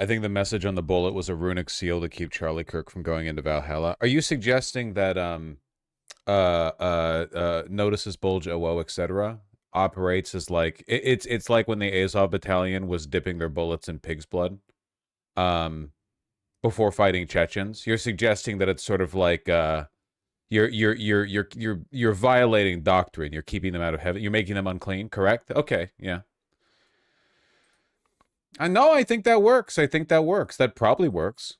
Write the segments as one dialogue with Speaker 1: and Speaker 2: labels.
Speaker 1: I think the message on the bullet was a runic seal to keep Charlie Kirk from going into Valhalla. Are you suggesting that notices bulge OO etc. operates as like it's like when the Azov battalion was dipping their bullets in pig's blood um before fighting Chechens? You're suggesting that it's sort of like you're violating doctrine. You're keeping them out of heaven. You're making them unclean, correct? Okay, yeah. I know, I think that works. I think that works. That probably works.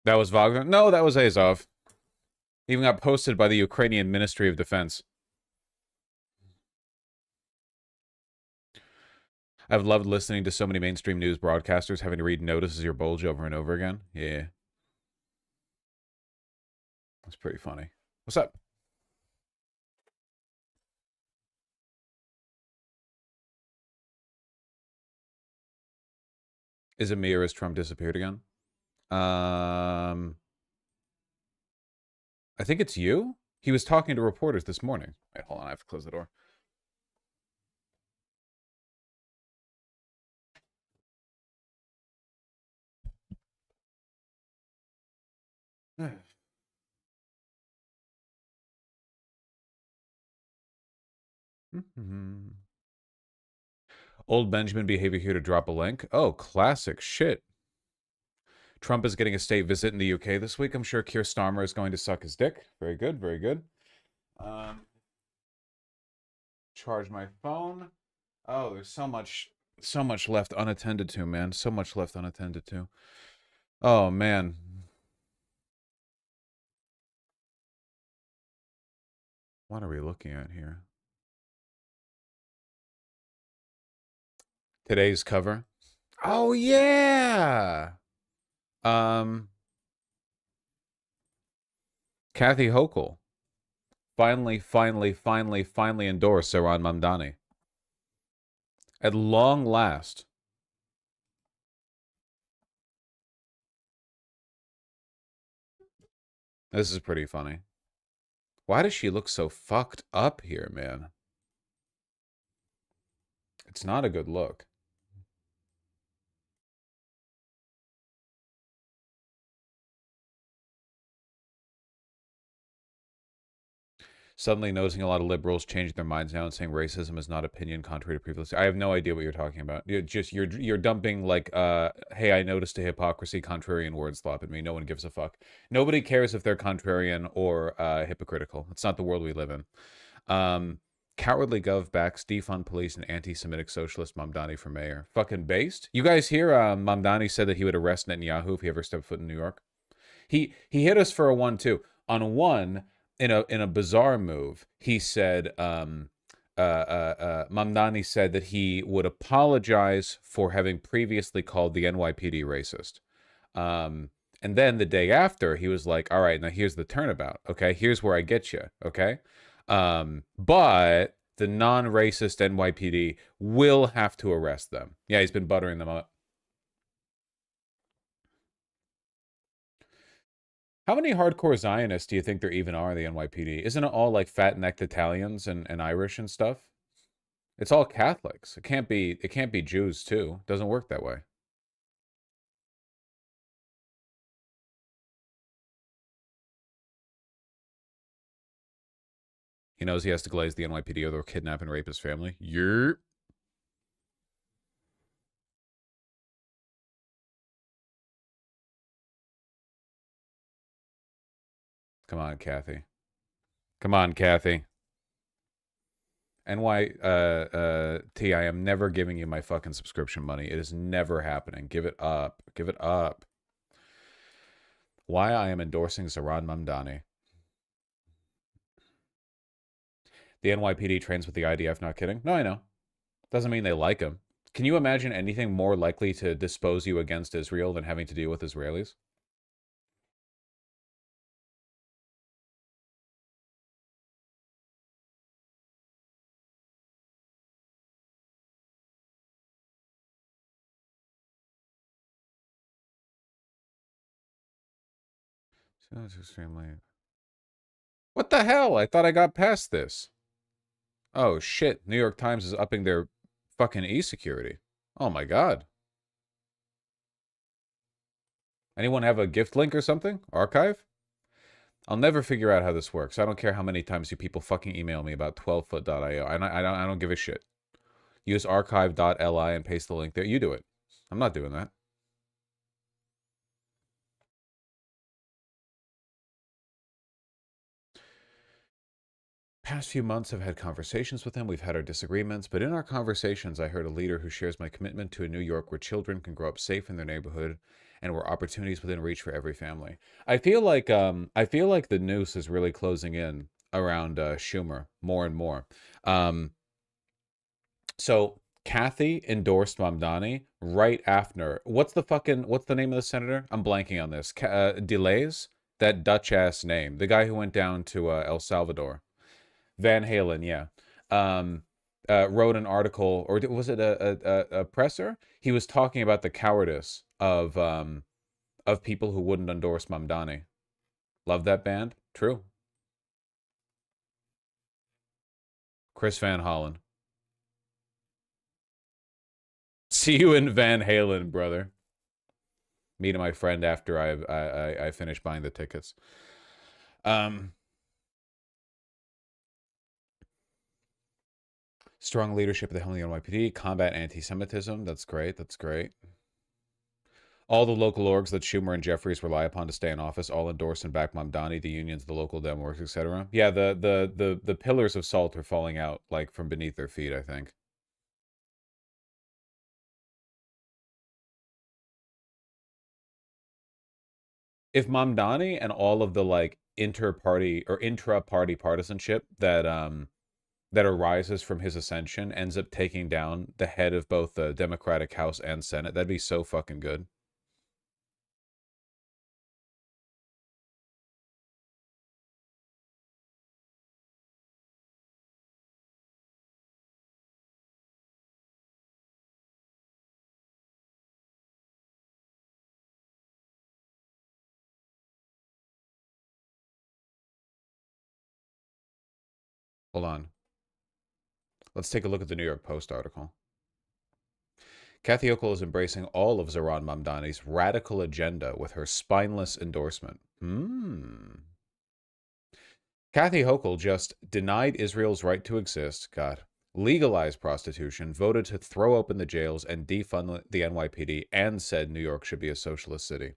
Speaker 1: That was Wagner? No, that was Azov. Even got posted by the Ukrainian Ministry of Defense. I've loved listening to so many mainstream news broadcasters having to read notices your bulge over and over again. Yeah. That's pretty funny. What's up? Is it me or has Trump disappeared again? I think it's you. He was talking to reporters this morning. Wait, hold on. I have to close the door. Old Benjamin behavior here to drop a link. Oh, classic shit. Trump is getting a state visit in the UK this week. I'm sure Keir Starmer is going to suck his dick. Very good, very good. Charge my phone. Oh, there's so much left unattended to, man. So much left unattended to. Oh, man. What are we looking at here? Today's cover. Oh, yeah. Kathy Hochul. Finally endorsed Saran Mamdani. At long last. This is pretty funny. Why does she look so fucked up here, man? It's not a good look. Suddenly noticing a lot of liberals changing their minds now and saying racism is not opinion contrary to previous. I have no idea what you're talking about. You're dumping like hey, I noticed a hypocrisy contrarian word slop at me. No one gives a fuck. Nobody cares if they're contrarian or hypocritical. It's not the world we live in. Cowardly Gov backs defund police and anti-Semitic socialist Mamdani for mayor. Fucking based. You guys hear Mamdani said that he would arrest Netanyahu if he ever stepped foot in New York. He hit us for a 1-2. On one, in a bizarre move, he said Mamdani said that he would apologize for having previously called the NYPD racist. And then the day after, he was like, all right, now here's the turnabout. Okay, here's where I get you. Okay. But the non-racist NYPD will have to arrest them. Yeah, he's been buttering them up. How many hardcore Zionists do you think there even are in the NYPD? Isn't it all like fat-necked Italians and Irish and stuff? It's all Catholics. It can't be Jews too. It doesn't work that way. He knows he has to glaze the NYPD or they'll kidnap and rape his family. Yerp. Come on, Kathy. Come on, Kathy. NYT, I am never giving you my fucking subscription money. It is never happening. Give it up. Give it up. Why I am endorsing Saran Mamdani. The NYPD trains with the IDF, not kidding. No, I know. Doesn't mean they like him. Can you imagine anything more likely to dispose you against Israel than having to deal with Israelis? Sounds extremely... What the hell? I thought I got past this. Oh, shit. New York Times is upping their Fucking e-security. Oh my god. Anyone have a gift link or something? Archive? I'll never figure out how this works. I don't care how many times you people fucking email me about 12foot.io. I don't give a shit. Use archive.li and paste the link there. You do it. I'm not doing that. Past few months I've had conversations with him. We've had our disagreements, but in our conversations I heard a leader who shares my commitment to a New York where children can grow up safe in their neighborhood and where opportunities within reach for every family. I feel like the noose is really closing in around Schumer more and more. So Kathy endorsed Mamdani right after. What's the name of the senator? I'm blanking on this. Delays? That Dutch ass name. The guy who went down to El Salvador. Van Halen, yeah. Wrote an article, or was it a presser? He was talking about the cowardice of people who wouldn't endorse Mamdani. Love that band? True. Chris Van Hollen. See you in Van Halen, brother. Me to my friend after I finish buying the tickets. Strong leadership of the Helmand NYPD, combat anti-Semitism. That's great. That's great. All the local orgs that Schumer and Jeffries rely upon to stay in office all endorse and back Mamdani, the unions, the local dem orgs, etc. Yeah, the pillars of salt are falling out like from beneath their feet, I think. If Mamdani and all of the like inter-party or intra-party partisanship that arises from his ascension ends up taking down the head of both the Democratic House and Senate, that'd be so fucking good. Hold on. Let's take a look at the New York Post article. Kathy Hochul is embracing all of Zohran Mamdani's radical agenda with her spineless endorsement. Kathy Hochul just denied Israel's right to exist, legalized prostitution, voted to throw open the jails and defund the NYPD, and said New York should be a socialist city.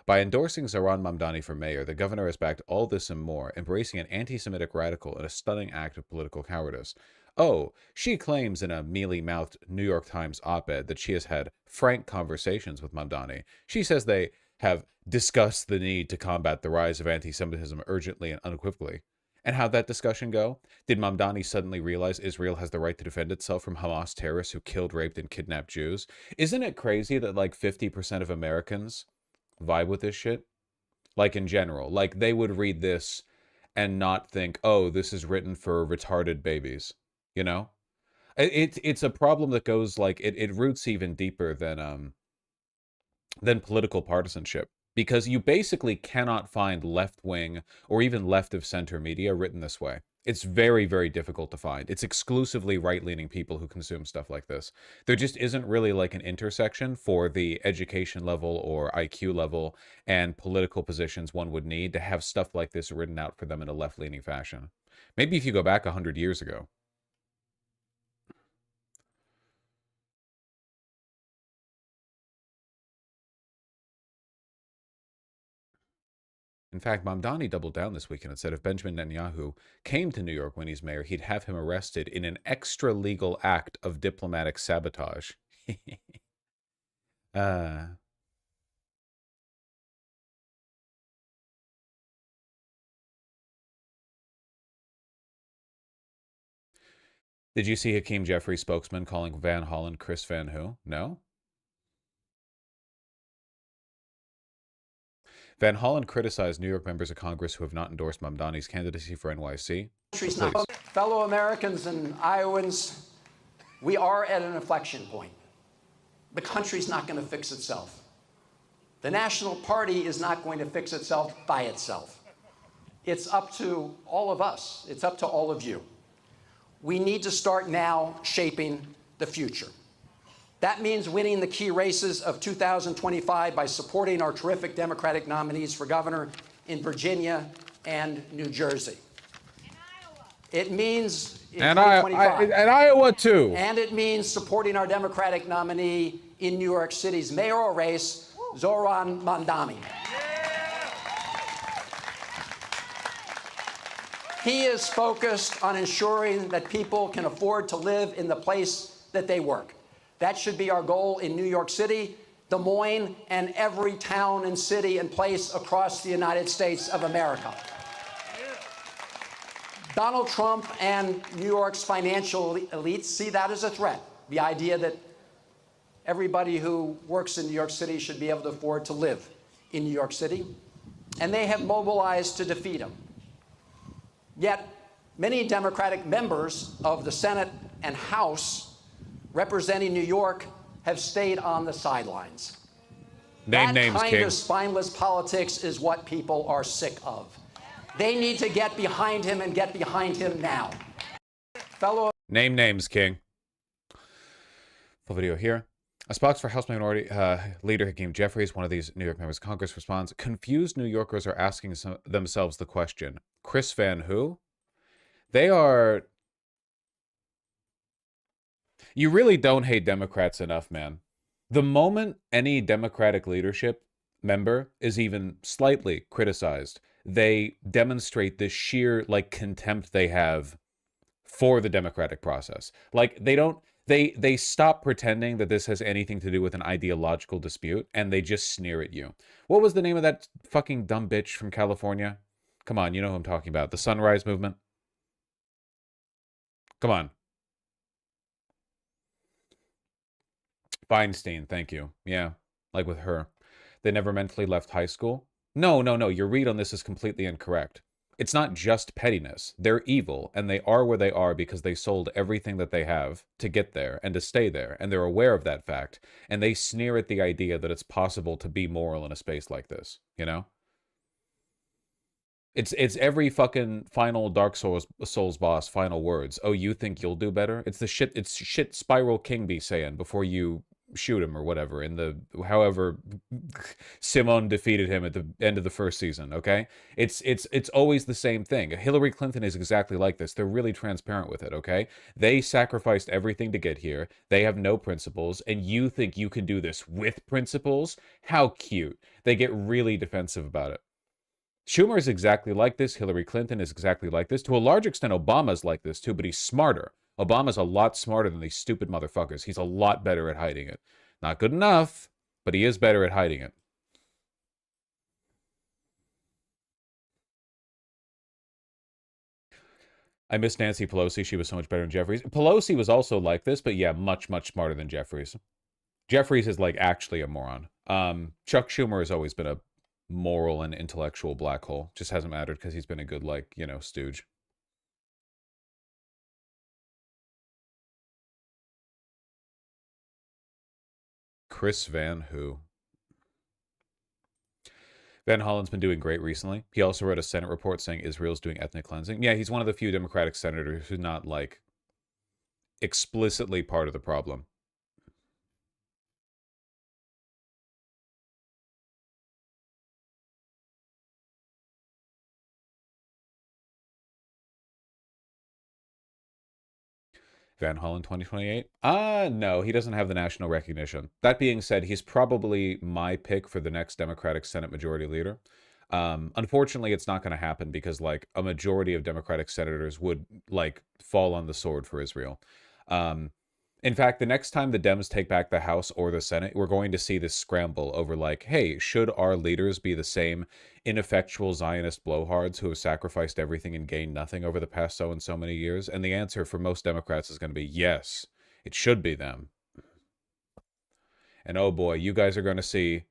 Speaker 1: By endorsing Zohran Mamdani for mayor, the governor has backed all this and more, embracing an anti-Semitic radical in a stunning act of political cowardice. Oh, she claims in a mealy-mouthed New York Times op-ed that she has had frank conversations with Mamdani. She says they have discussed the need to combat the rise of anti-Semitism urgently and unequivocally. And how'd that discussion go? Did Mamdani suddenly realize Israel has the right to defend itself from Hamas terrorists who killed, raped, and kidnapped Jews? Isn't it crazy that like 50% of Americans vibe with this shit? Like in general, like they would read this and not think, oh, this is written for retarded babies, you know? It's a problem that goes like it roots even deeper than political partisanship, because you basically cannot find left-wing or even left-of-center media written this way. It's very, very difficult to find. It's exclusively right-leaning people who consume stuff like this. There just isn't really like an intersection for the education level or IQ level and political positions one would need to have stuff like this written out for them in a left-leaning fashion. Maybe if you go back 100 years ago. In fact, Mamdani doubled down this weekend and said if Benjamin Netanyahu came to New York when he's mayor, he'd have him arrested in an extra-legal act of diplomatic sabotage. Did you see Hakeem Jeffries' spokesman calling Van Hollen Chris Van who? No? Van Hollen criticized New York members of Congress who have not endorsed Mamdani's candidacy for NYC.
Speaker 2: Fellow Americans and Iowans, we are at an inflection point. The country's not going to fix itself. The National Party is not going to fix itself by itself. It's up to all of us. It's up to all of you. We need to start now shaping the future. That means winning the key races of 2025 by supporting our terrific Democratic nominees for governor in Virginia and New Jersey. It means in 2025.
Speaker 1: And Iowa too.
Speaker 2: And it means supporting our Democratic nominee in New York City's mayoral race, Zohran Mamdani. He is focused on ensuring that people can afford to live in the place that they work. That should be our goal in New York City, Des Moines, and every town and city and place across the United States of America. Donald Trump and New York's financial elites see that as a threat. The idea that everybody who works in New York City should be able to afford to live in New York City. And they have mobilized to defeat him. Yet, many Democratic members of the Senate and House representing New York have stayed on the sidelines.
Speaker 1: Name names,
Speaker 2: That kind
Speaker 1: King.
Speaker 2: of spineless politics is what people are sick of. They need to get behind him and get behind him now. Fellow
Speaker 1: Name names, King. Full video here. A spokesman for House Minority Leader Hakeem Jeffries, one of these New York members of Congress, responds, confused New Yorkers are asking themselves the question, Chris Van who? They are... You really don't hate Democrats enough, man. The moment any Democratic leadership member is even slightly criticized, they demonstrate this sheer, like, contempt they have for the democratic process. Like, they stop pretending that this has anything to do with an ideological dispute, and they just sneer at you. What was the name of that fucking dumb bitch from California? Come on, you know who I'm talking about. The Sunrise Movement. Come on. Feinstein, thank you. Yeah, like with her. They never mentally left high school. No. Your read on this is completely incorrect. It's not just pettiness. They're evil, and they are where they are because they sold everything that they have to get there and to stay there, and they're aware of that fact, and they sneer at the idea that it's possible to be moral in a space like this, you know? It's every fucking final Dark Souls boss final words. Oh, you think you'll do better? It's shit Spiral King be saying before you shoot him or whatever in the however Simone defeated him at the end of the first season, okay? It's always the same thing. Hillary Clinton is exactly like this. They're really transparent with it, okay? They sacrificed everything to get here. They have no principles, and you think you can do this with principles? How cute. They get really defensive about it. Schumer is exactly like this. Hillary Clinton is exactly like this. To a large extent, Obama's like this too, but he's smarter. Obama's a lot smarter than these stupid motherfuckers. He's a lot better at hiding it. Not good enough, but he is better at hiding it. I miss Nancy Pelosi. She was so much better than Jeffries. Pelosi was also like this, but yeah, much smarter than Jeffries. Jeffries is like actually a moron. Chuck Schumer has always been a moral and intellectual black hole. Just hasn't mattered because he's been a good, like, you know, stooge. Chris Van who? Van Hollen's been doing great recently. He also wrote a Senate report saying Israel's doing ethnic cleansing. Yeah, he's one of the few Democratic senators who's not, like, explicitly part of the problem. Van Hollen 2028? No, he doesn't have the national recognition. That being said, he's probably my pick for the next Democratic Senate Majority Leader. Unfortunately, it's not going to happen because, like, a majority of Democratic senators would, like, fall on the sword for Israel. In fact, the next time the Dems take back the House or the Senate, we're going to see this scramble over, like, hey, should our leaders be the same ineffectual Zionist blowhards who have sacrificed everything and gained nothing over the past so and so many years? And the answer for most Democrats is going to be yes, it should be them. And oh boy, you guys are going to see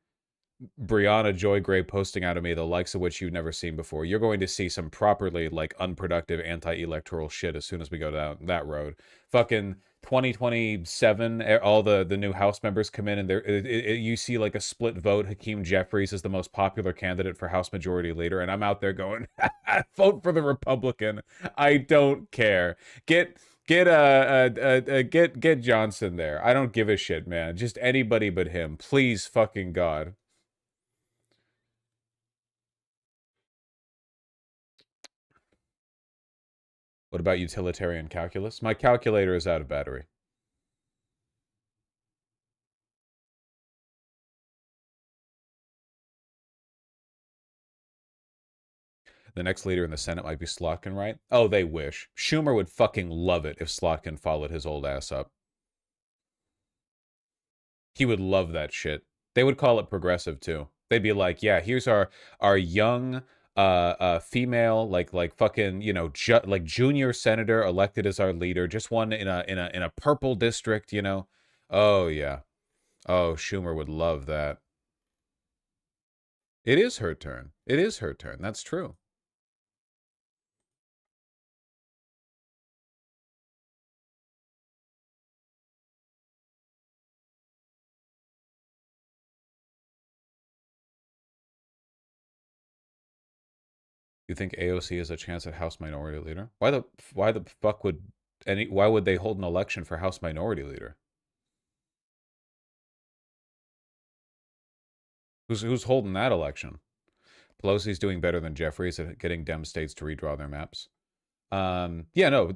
Speaker 1: Brianna Joy Gray posting out of me the likes of which you've never seen before. You're going to see some properly, like, unproductive anti-electoral shit as soon as we go down that road. Fucking 2027, all the new House members come in and you see, like, a split vote. Hakeem Jeffries is the most popular candidate for House Majority Leader, and I'm out there going, vote for the Republican. I don't care. Get Get Johnson there. I don't give a shit, man. Just anybody but him. Please fucking God. What about utilitarian calculus? My calculator is out of battery. The next leader in the Senate might be Slotkin, right? Oh, they wish. Schumer would fucking love it if Slotkin followed his old ass up. He would love that shit. They would call it progressive too. They'd be like, yeah, here's our young female like fucking, you know, like junior senator elected as our leader, just one in a purple district, you know. Oh yeah. Oh, Schumer would love that. It is her turn. It is her turn. That's true. You think AOC has a chance at House Minority Leader? Why the fuck would why would they hold an election for House Minority Leader? Who's holding that election? Pelosi's doing better than Jeffries at getting Dem states to redraw their maps. Yeah, no,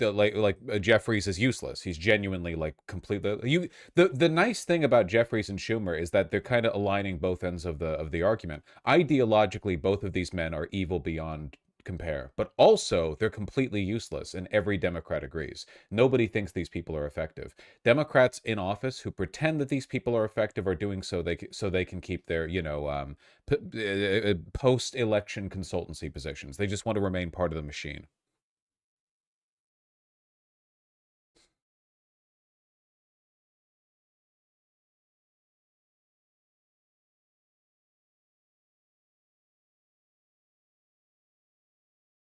Speaker 1: Jeffries is useless. He's genuinely like completely the nice thing about Jeffries and Schumer is that they're kind of aligning both ends of the argument. Ideologically, both of these men are evil beyond compare, but also they're completely useless, and every Democrat agrees. Nobody thinks these people are effective. Democrats in office who pretend that these people are effective are doing so they can keep their, you know, post-election consultancy positions. They just want to remain part of the machine.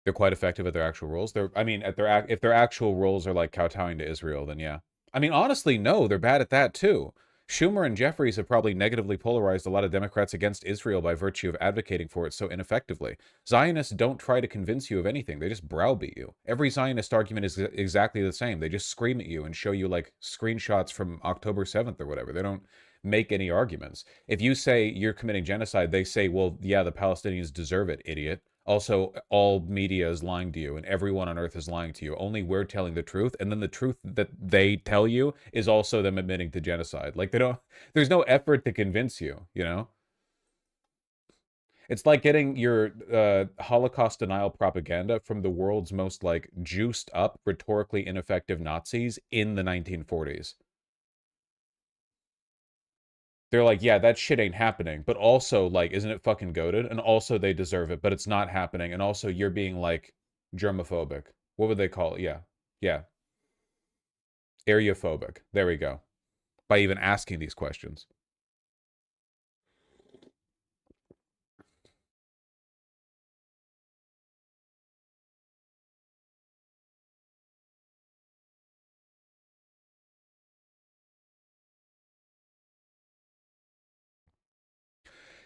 Speaker 1: They're quite effective at their actual roles. I mean, if their actual roles are like kowtowing to Israel, then yeah. I mean, honestly, no, they're bad at that too. Schumer and Jeffries have probably negatively polarized a lot of Democrats against Israel by virtue of advocating for it so ineffectively. Zionists don't try to convince you of anything. They just browbeat you. Every Zionist argument is exactly the same. They just scream at you and show you like screenshots from October 7th or whatever. They don't make any arguments. If you say you're committing genocide, they say, well, yeah, the Palestinians deserve it, idiot. Also, all media is lying to you and everyone on earth is lying to you. Only we're telling the truth. And then the truth that they tell you is also them admitting to genocide. Like there's no effort to convince you, you know? It's like getting your Holocaust denial propaganda from the world's most like juiced up, rhetorically ineffective Nazis in the 1940s. They're like, yeah, that shit ain't happening. But also, like, isn't it fucking goated? And also, they deserve it, but it's not happening. And also, you're being like germophobic. What would they call it? Yeah, yeah, areophobic. There we go. By even asking these questions.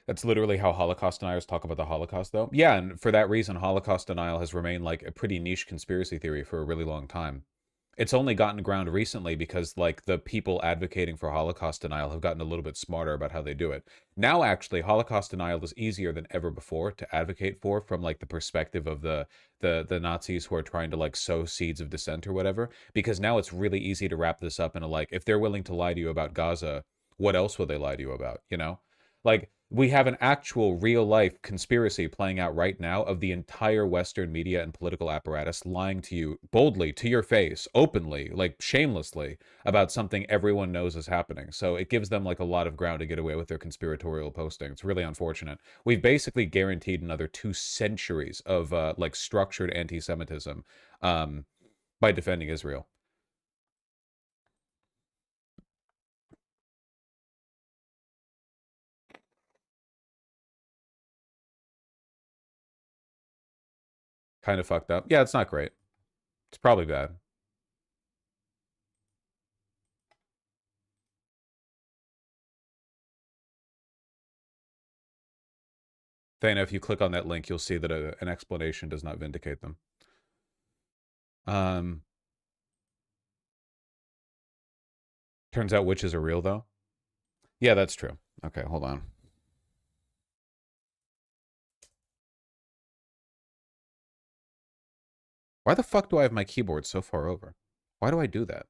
Speaker 1: That's literally how Holocaust deniers talk about the Holocaust, though. Yeah, and for that reason, Holocaust denial has remained like a pretty niche conspiracy theory for a really long time. It's only gotten ground recently because like the people advocating for Holocaust denial have gotten a little bit smarter about how they do it. Now, actually, Holocaust denial is easier than ever before to advocate for from like the perspective of the Nazis who are trying to like sow seeds of dissent or whatever. Because now it's really easy to wrap this up in a like, if they're willing to lie to you about Gaza, what else will they lie to you about? You know, like we have an actual real life conspiracy playing out right now of the entire Western media and political apparatus lying to you boldly, to your face, openly, like shamelessly, about something everyone knows is happening. So it gives them like a lot of ground to get away with their conspiratorial posting. It's really unfortunate. We've basically guaranteed another 2 centuries of like structured anti-Semitism by defending Israel. Kind of fucked up. Yeah, it's not great. It's probably bad. Thana, if you click on that link, you'll see that an explanation does not vindicate them. Turns out witches are real, though. Yeah, that's true. Okay, hold on. Why the fuck do I have my keyboard so far over? Why do I do that?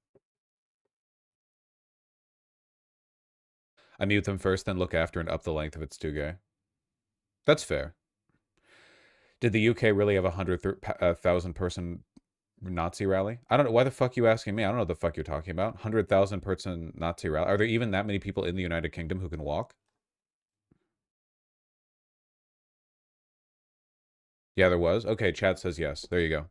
Speaker 1: I mute them first, then look after and up the length if it's too gay. That's fair. Did the UK really have 100,000 person Nazi rally? I don't know. Why the fuck you asking me? I don't know what the fuck you're talking about. 100,000 person Nazi rally. Are there even that many people in the United Kingdom who can walk? Yeah, there was. Okay, chat says yes. There you go.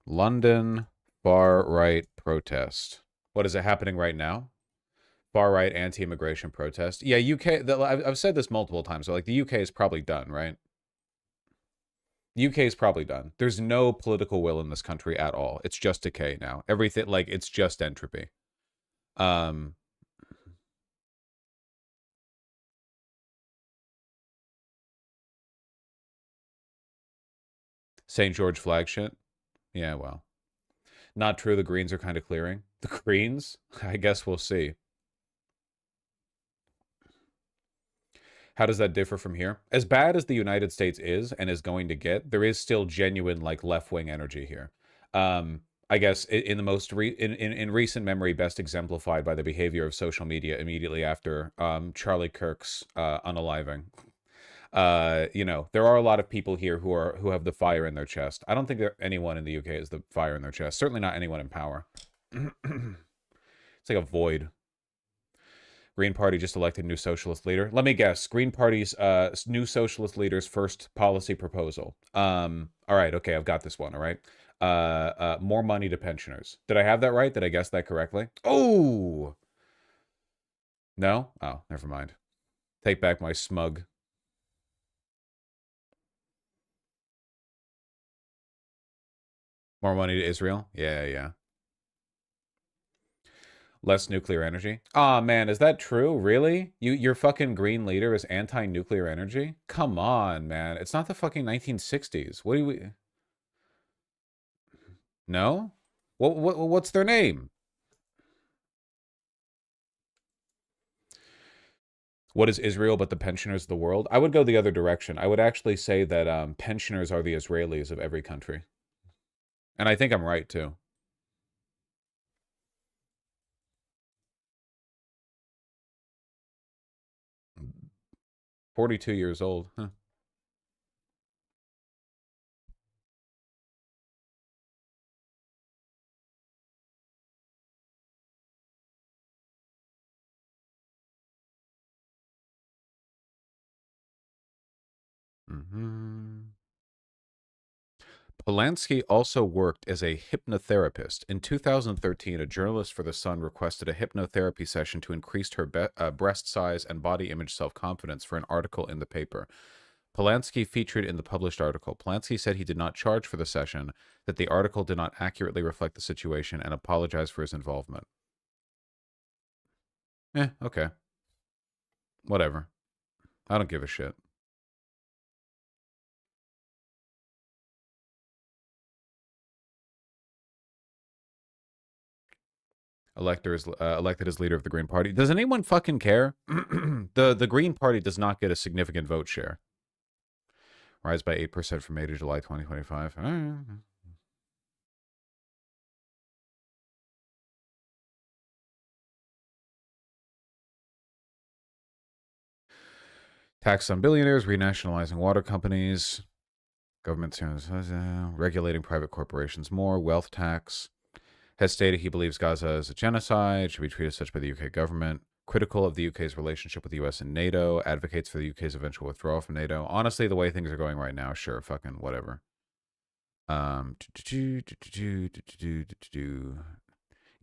Speaker 1: London far-right protest. What is it happening right now? Far-right anti-immigration protest. Yeah, UK, I've said this multiple times, so like the UK is probably done, right? UK is probably done. There's no political will in this country at all. It's just decay now. Everything, like, it's just entropy. St. George flagship. Yeah, well. Not true. The Greens are kind of clearing. The Greens? I guess we'll see. How does that differ from here? As bad as the United States is and is going to get, there is still genuine like left-wing energy here. I guess in the most in recent memory, best exemplified by the behavior of social media immediately after Charlie Kirk's unaliving. You know, there are a lot of people here who have the fire in their chest. I don't think anyone in the UK has the fire in their chest. Certainly not anyone in power. It's like a void. Green Party just elected new socialist leader. Let me guess. Green Party's new socialist leader's first policy proposal. All right, okay, I've got this one, all right. More money to pensioners. Did I have that right? Did I guess that correctly? Oh! No? Oh, never mind. Take back my smug. More money to Israel? Yeah, yeah. Less nuclear energy? Aw, man, is that true? Really? Your fucking green leader is anti-nuclear energy? Come on, man. It's not the fucking 1960s. What do we... No? What's their name? What is Israel but the pensioners of the world? I would go the other direction. I would actually say that pensioners are the Israelis of every country. And I think I'm right, too. 42 years old. Huh. Polanski also worked as a hypnotherapist. In 2013, a journalist for The Sun requested a hypnotherapy session to increase her breast size and body image self-confidence for an article in the paper. Polanski featured in the published article. Polanski said he did not charge for the session, that the article did not accurately reflect the situation, and apologized for his involvement. Okay. Whatever. I don't give a shit. Elected as leader of the Green Party. Does anyone fucking care? The Green Party does not get a significant vote share. Rise by 8% from May to July 2025. Tax on billionaires, renationalizing water companies, government regulating private corporations more, wealth tax. Has stated he believes Gaza is a genocide, should be treated as such by the UK government. Critical of the UK's relationship with the US and NATO, advocates for the UK's eventual withdrawal from NATO. Honestly, the way things are going right now, sure, fucking whatever.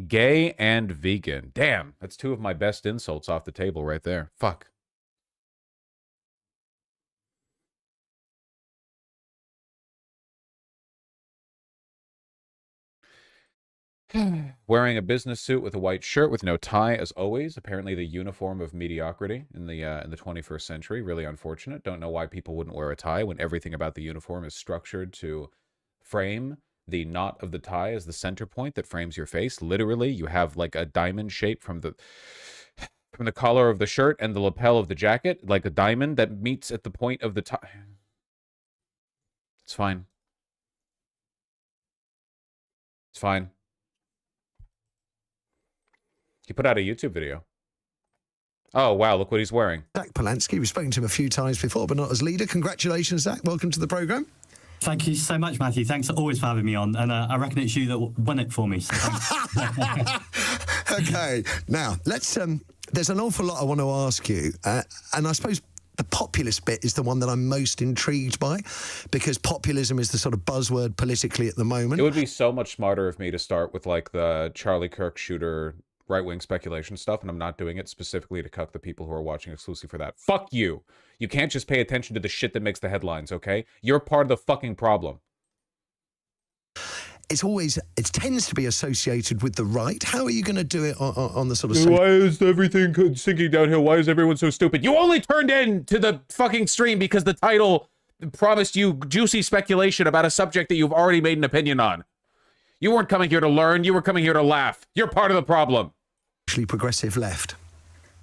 Speaker 1: Gay and vegan. Damn, that's two of my best insults off the table right there. Fuck. Wearing a business suit with a white shirt with no tie, as always. Apparently, the uniform of mediocrity in the 21st century. Really unfortunate. Don't know why people wouldn't wear a tie when everything about the uniform is structured to frame the knot of the tie as the center point that frames your face. Literally, you have like a diamond shape from the collar of the shirt and the lapel of the jacket, like a diamond that meets at the point of the tie. It's fine. It's fine. He put out a YouTube video. Oh, wow, look what he's wearing.
Speaker 3: Zach Polanski, we've spoken to him a few times before, but not as leader. Congratulations, Zach. Welcome to the programme.
Speaker 4: Thank you so much, Matthew. Thanks always for having me on. And I reckon it's you that won it for me. So
Speaker 3: Okay, now, let's... there's an awful lot I want to ask you, and I suppose the populist bit is the one that I'm most intrigued by, because populism is the sort of buzzword politically at the moment.
Speaker 1: It would be so much smarter of me to start with, like, the Charlie Kirk shooter right-wing speculation stuff, and I'm not doing it specifically to cuck the people who are watching exclusively for that. Fuck you! You can't just pay attention to the shit that makes the headlines, okay? You're part of the fucking problem.
Speaker 3: It tends to be associated with the right. How are you going to do it on the sort of...
Speaker 1: Why is everything sinking downhill? Why is everyone so stupid? You only turned in to the fucking stream because the title promised you juicy speculation about a subject that you've already made an opinion on. You weren't coming here to learn. You were coming here to laugh. You're part of the problem.
Speaker 3: Actually progressive left.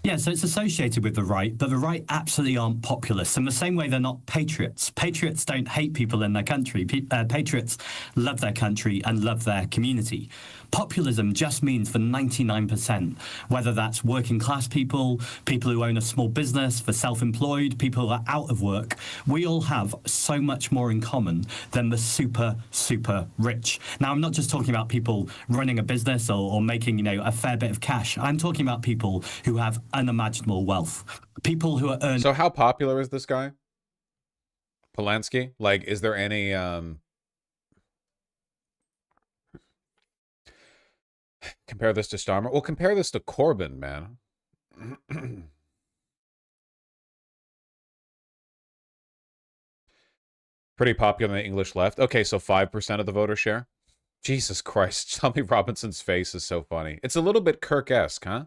Speaker 4: yeah, so it's associated with the right, but the right absolutely aren't populists. In the same way, they're not patriots. Patriots don't hate people in their country. Patriots love their country and love their community. Populism just means for 99%, whether that's working class people, people who own a small business, for self-employed, people who are out of work, we all have so much more in common than the super, super rich. Now, I'm not just talking about people running a business or making, a fair bit of cash. I'm talking about people who have unimaginable wealth. People who are earning...
Speaker 1: So how popular is this guy? Polanski? Like, is there any... Compare this to Starmer? Well, compare this to Corbyn, man. Pretty popular in the English left. Okay, so 5% of the voter share? Jesus Christ, Tommy Robinson's face is so funny. It's a little bit Kirk-esque, huh?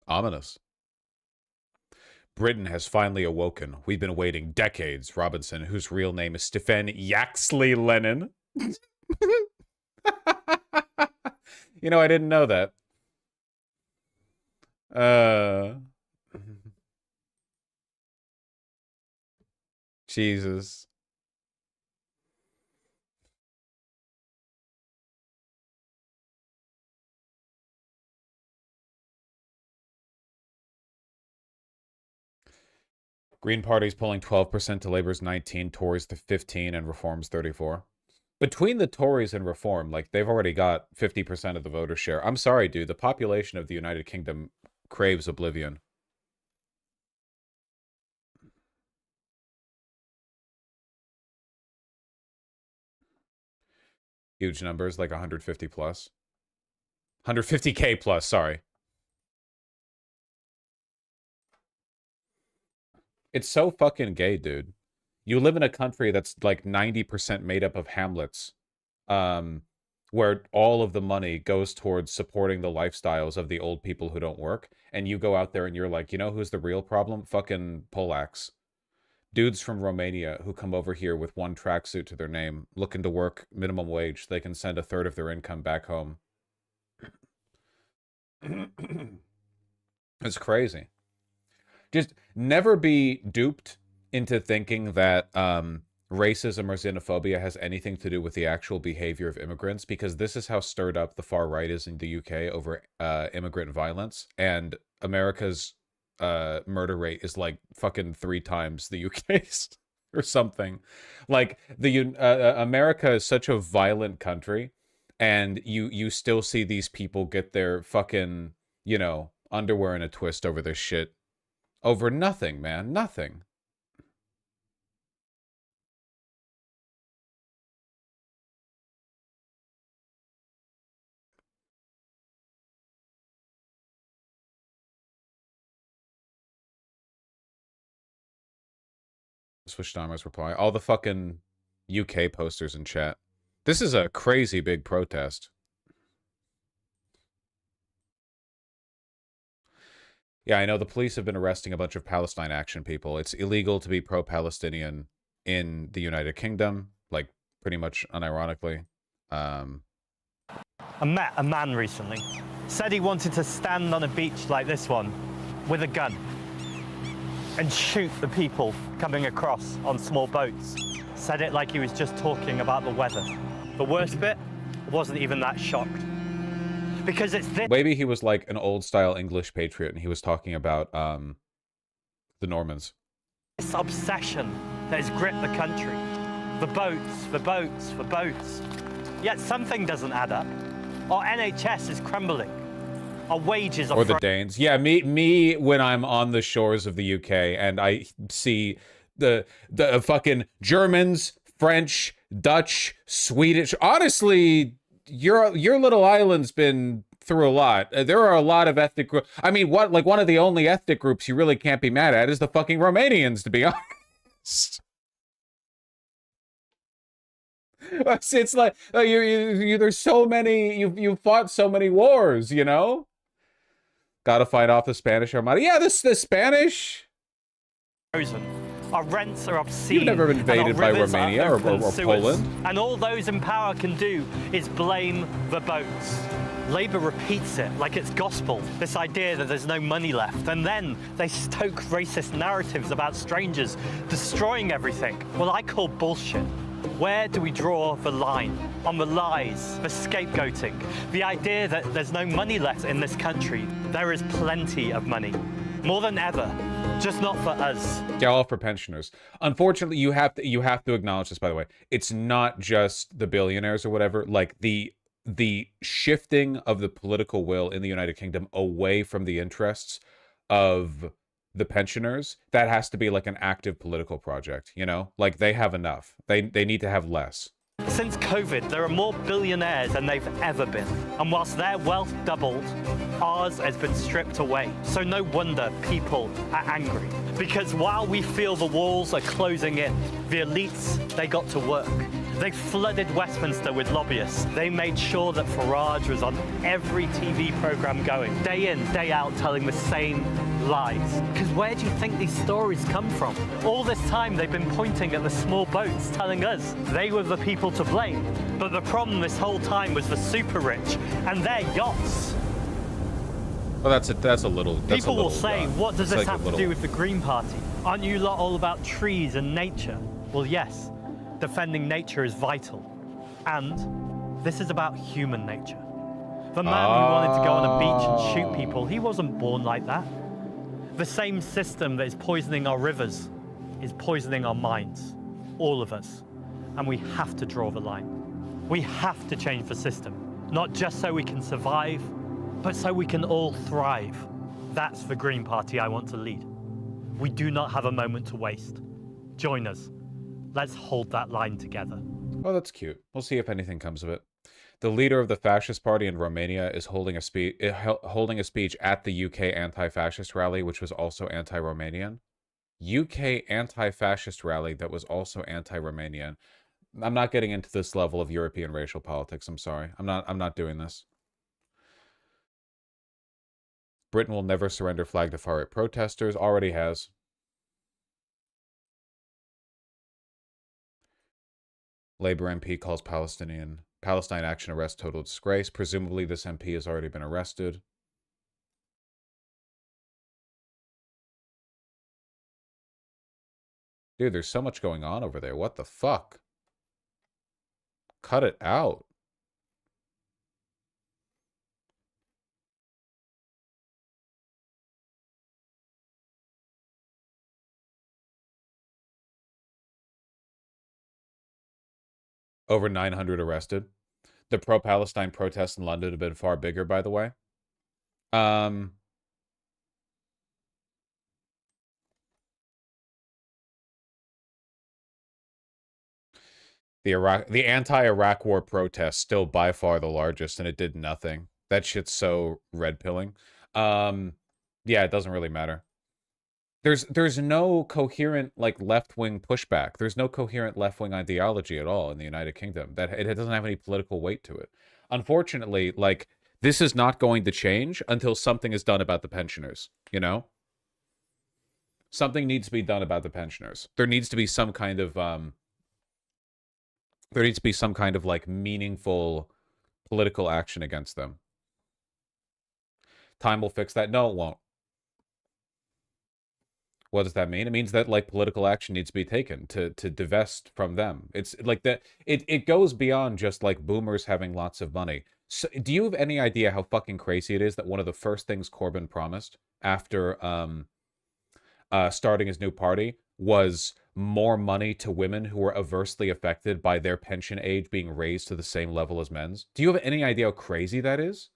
Speaker 1: Ominous. Britain has finally awoken. We've been waiting decades. Robinson, whose real name is Stefan Yaxley Lennon. I didn't know that. Jesus. Green Party's polling 12% to Labour's 19, Tories to 15, and Reform's 34. Between the Tories and Reform, like, they've already got 50% of the voter share. I'm sorry, dude. The population of the United Kingdom craves oblivion. Huge numbers, like 150 plus. 150K plus, sorry. It's so fucking gay, dude. You live in a country that's like 90% made up of hamlets, where all of the money goes towards supporting the lifestyles of the old people who don't work, and you go out there and you're like, you know who's the real problem? Fucking Polacks. Dudes from Romania who come over here with one tracksuit to their name, looking to work minimum wage. They can send a third of their income back home. It's crazy. Just never be duped into thinking that racism or xenophobia has anything to do with the actual behavior of immigrants, because this is how stirred up the far right is in the UK over immigrant violence, and America's murder rate is like fucking 3 times the UK's or something. Like, America is such a violent country, and you still see these people get their fucking, underwear in a twist over this shit. Over nothing, man. Nothing. Swishdammer's reply. All the fucking UK posters in chat. This is a crazy big protest. Yeah, I know the police have been arresting a bunch of Palestine Action people. It's illegal to be pro-Palestinian in the United Kingdom, like pretty much unironically.
Speaker 5: I met a man recently. Said he wanted to stand on a beach like this one with a gun and shoot the people coming across on small boats. Said it like he was just talking about the weather. The worst bit, wasn't even that shocked. Because it's this.
Speaker 1: Maybe he was like an old-style English patriot, and he was talking about the Normans.
Speaker 5: This obsession that has gripped the country. The boats, the boats, the boats. Yet something doesn't add up. Our NHS is crumbling. Our wages are...
Speaker 1: Or the Danes. Yeah, me when I'm on the shores of the UK and I see the fucking Germans, French, Dutch, Swedish. Honestly, your little island's been through a lot. There are a lot of ethnic groups. I mean, one of the only ethnic groups you really can't be mad at is the fucking Romanians, to be honest. It's like there's so many. You've fought so many wars, you know. Got to fight off the Spanish Armada. Yeah, the Spanish.
Speaker 5: Our rents are obscene.
Speaker 1: You've never been invaded by Romania or Poland.
Speaker 5: And all those in power can do is blame the boats. Labour repeats it like it's gospel, this idea that there's no money left. And then they stoke racist narratives about strangers destroying everything. Well, I call bullshit. Where do we draw the line? On the lies, the scapegoating, the idea that there's no money left in this country. There is plenty of money, more than ever, just not for us.
Speaker 1: Yeah, all for pensioners. Unfortunately, you have to acknowledge this, by the way. It's not just the billionaires or whatever. Like the shifting of the political will in the United Kingdom away from the interests of the pensioners, that has to be like an active political project, you know? Like they have enough. They need to have less.
Speaker 5: Since COVID, there are more billionaires than they've ever been. And whilst their wealth doubled, ours has been stripped away. So no wonder people are angry. Because while we feel the walls are closing in, the elites, they got to work. They flooded Westminster with lobbyists. They made sure that Farage was on every TV program going, day in, day out, telling the same lies. Because where do you think these stories come from? All this time they've been pointing at the small boats, telling us they were the people to blame. But the problem this whole time was the super rich and their yachts.
Speaker 1: Well, that's a little.
Speaker 5: People will say, what does this have to do with the Green Party? Aren't you lot all about trees and nature? Well, yes. Defending nature is vital. And this is about human nature. The man who wanted to go on a beach and shoot people, he wasn't born like that. The same system that is poisoning our rivers is poisoning our minds, all of us. And we have to draw the line. We have to change the system, not just so we can survive, but so we can all thrive. That's the Green Party I want to lead. We do not have a moment to waste. Join us. Let's hold that line together.
Speaker 1: Oh, that's cute. We'll see if anything comes of it. The leader of the fascist party in Romania is holding a speech at the UK anti-fascist rally, which was also anti-Romanian. UK anti-fascist rally that was also anti-Romanian. I'm not getting into this level of European racial politics. I'm sorry. I'm not doing this. Britain will never surrender flag to far-right protesters. Already has. Labour MP calls Palestine Action arrest total disgrace. Presumably this MP has already been arrested. Dude, there's so much going on over there. What the fuck? Cut it out. Over 900 arrested. The pro-Palestine protests in London have been far bigger, by the way. The anti-Iraq war protests still by far the largest, and it did nothing. That shit's so red-pilling. Yeah, it doesn't really matter. There's no coherent like left-wing pushback. There's no coherent left-wing ideology at all in the United Kingdom. That it doesn't have any political weight to it. Unfortunately, like this is not going to change until something is done about the pensioners, you know? Something needs to be done about the pensioners. There needs to be some kind of like meaningful political action against them. Time will fix that. No, it won't. What does that mean? It means that like political action needs to be taken to divest from them. It's like that. It goes beyond just like boomers having lots of money. So, do you have any idea how fucking crazy it is that one of the first things Corbyn promised after starting his new party was more money to women who were adversely affected by their pension age being raised to the same level as men's? Do you have any idea how crazy that is?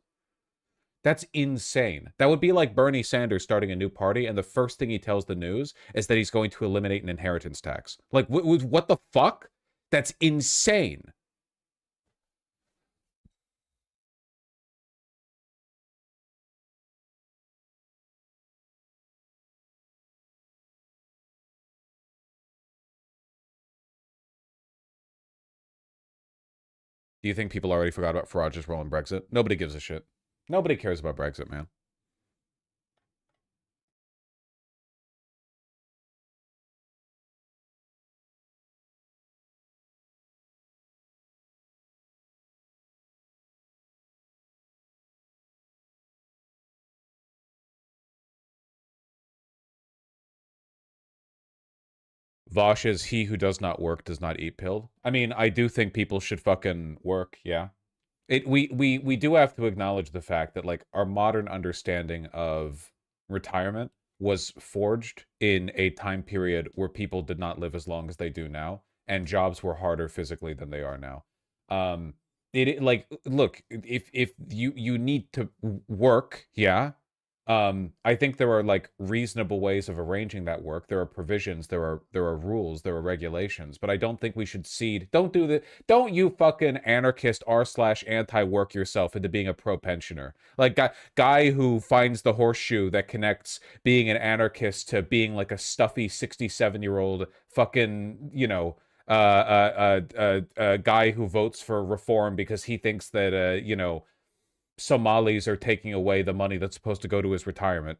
Speaker 1: That's insane. That would be like Bernie Sanders starting a new party, and the first thing he tells the news is that he's going to eliminate an inheritance tax. Like, what the fuck? That's insane. Do you think people already forgot about Farage's role in Brexit? Nobody gives a shit. Nobody cares about Brexit, man. Vosh is he who does not work does not eat pilled. I mean, I do think people should fucking work, yeah. We do have to acknowledge the fact that like our modern understanding of retirement was forged in a time period where people did not live as long as they do now, and jobs were harder physically than they are now. Like look, if you need to work, yeah. I think there are like reasonable ways of arranging that work. There are provisions, there are rules, there are regulations, but I don't think we should cede. Don't you fucking anarchist r/anti-work yourself into being a pro-pensioner. Like guy who finds the horseshoe that connects being an anarchist to being like a stuffy 67-year-old fucking, you know, guy who votes for reform because he thinks that you know, Somalis are taking away the money that's supposed to go to his retirement.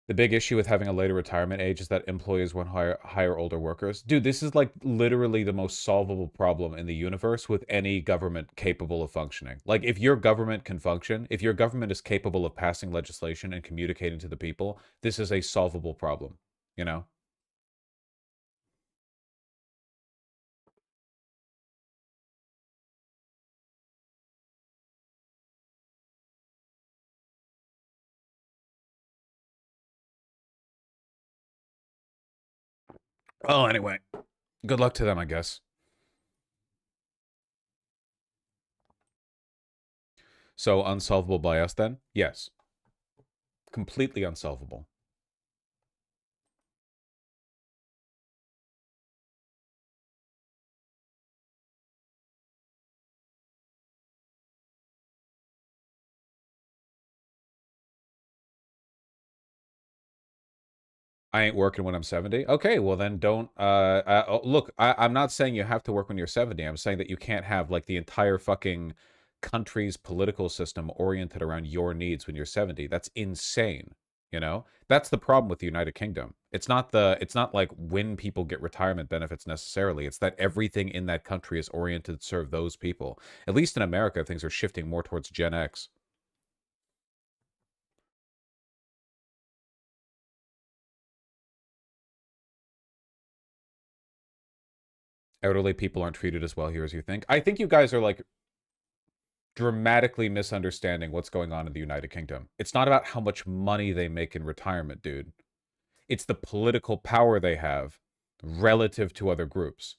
Speaker 1: The big issue with having a later retirement age is that employers won't hire older workers. Dude, this is like literally the most solvable problem in the universe with any government capable of functioning. Like if your government can function, if your government is capable of passing legislation and communicating to the people, this is a solvable problem, you know? Oh, anyway. Good luck to them, I guess. So unsolvable by us then? Yes. Completely unsolvable. I ain't working when I'm 70. Okay, well then don't look, I'm not saying you have to work when you're 70. I'm saying that you can't have like the entire fucking country's political system oriented around your needs when you're 70. That's insane, you know? That's the problem with the United Kingdom. It's not like when people get retirement benefits necessarily. It's that everything in that country is oriented to serve those people. At least in America, things are shifting more towards Gen X. Elderly people aren't treated as well here as you think. I think you guys are like dramatically misunderstanding what's going on in the United Kingdom. It's not about how much money they make in retirement, dude. It's the political power they have relative to other groups.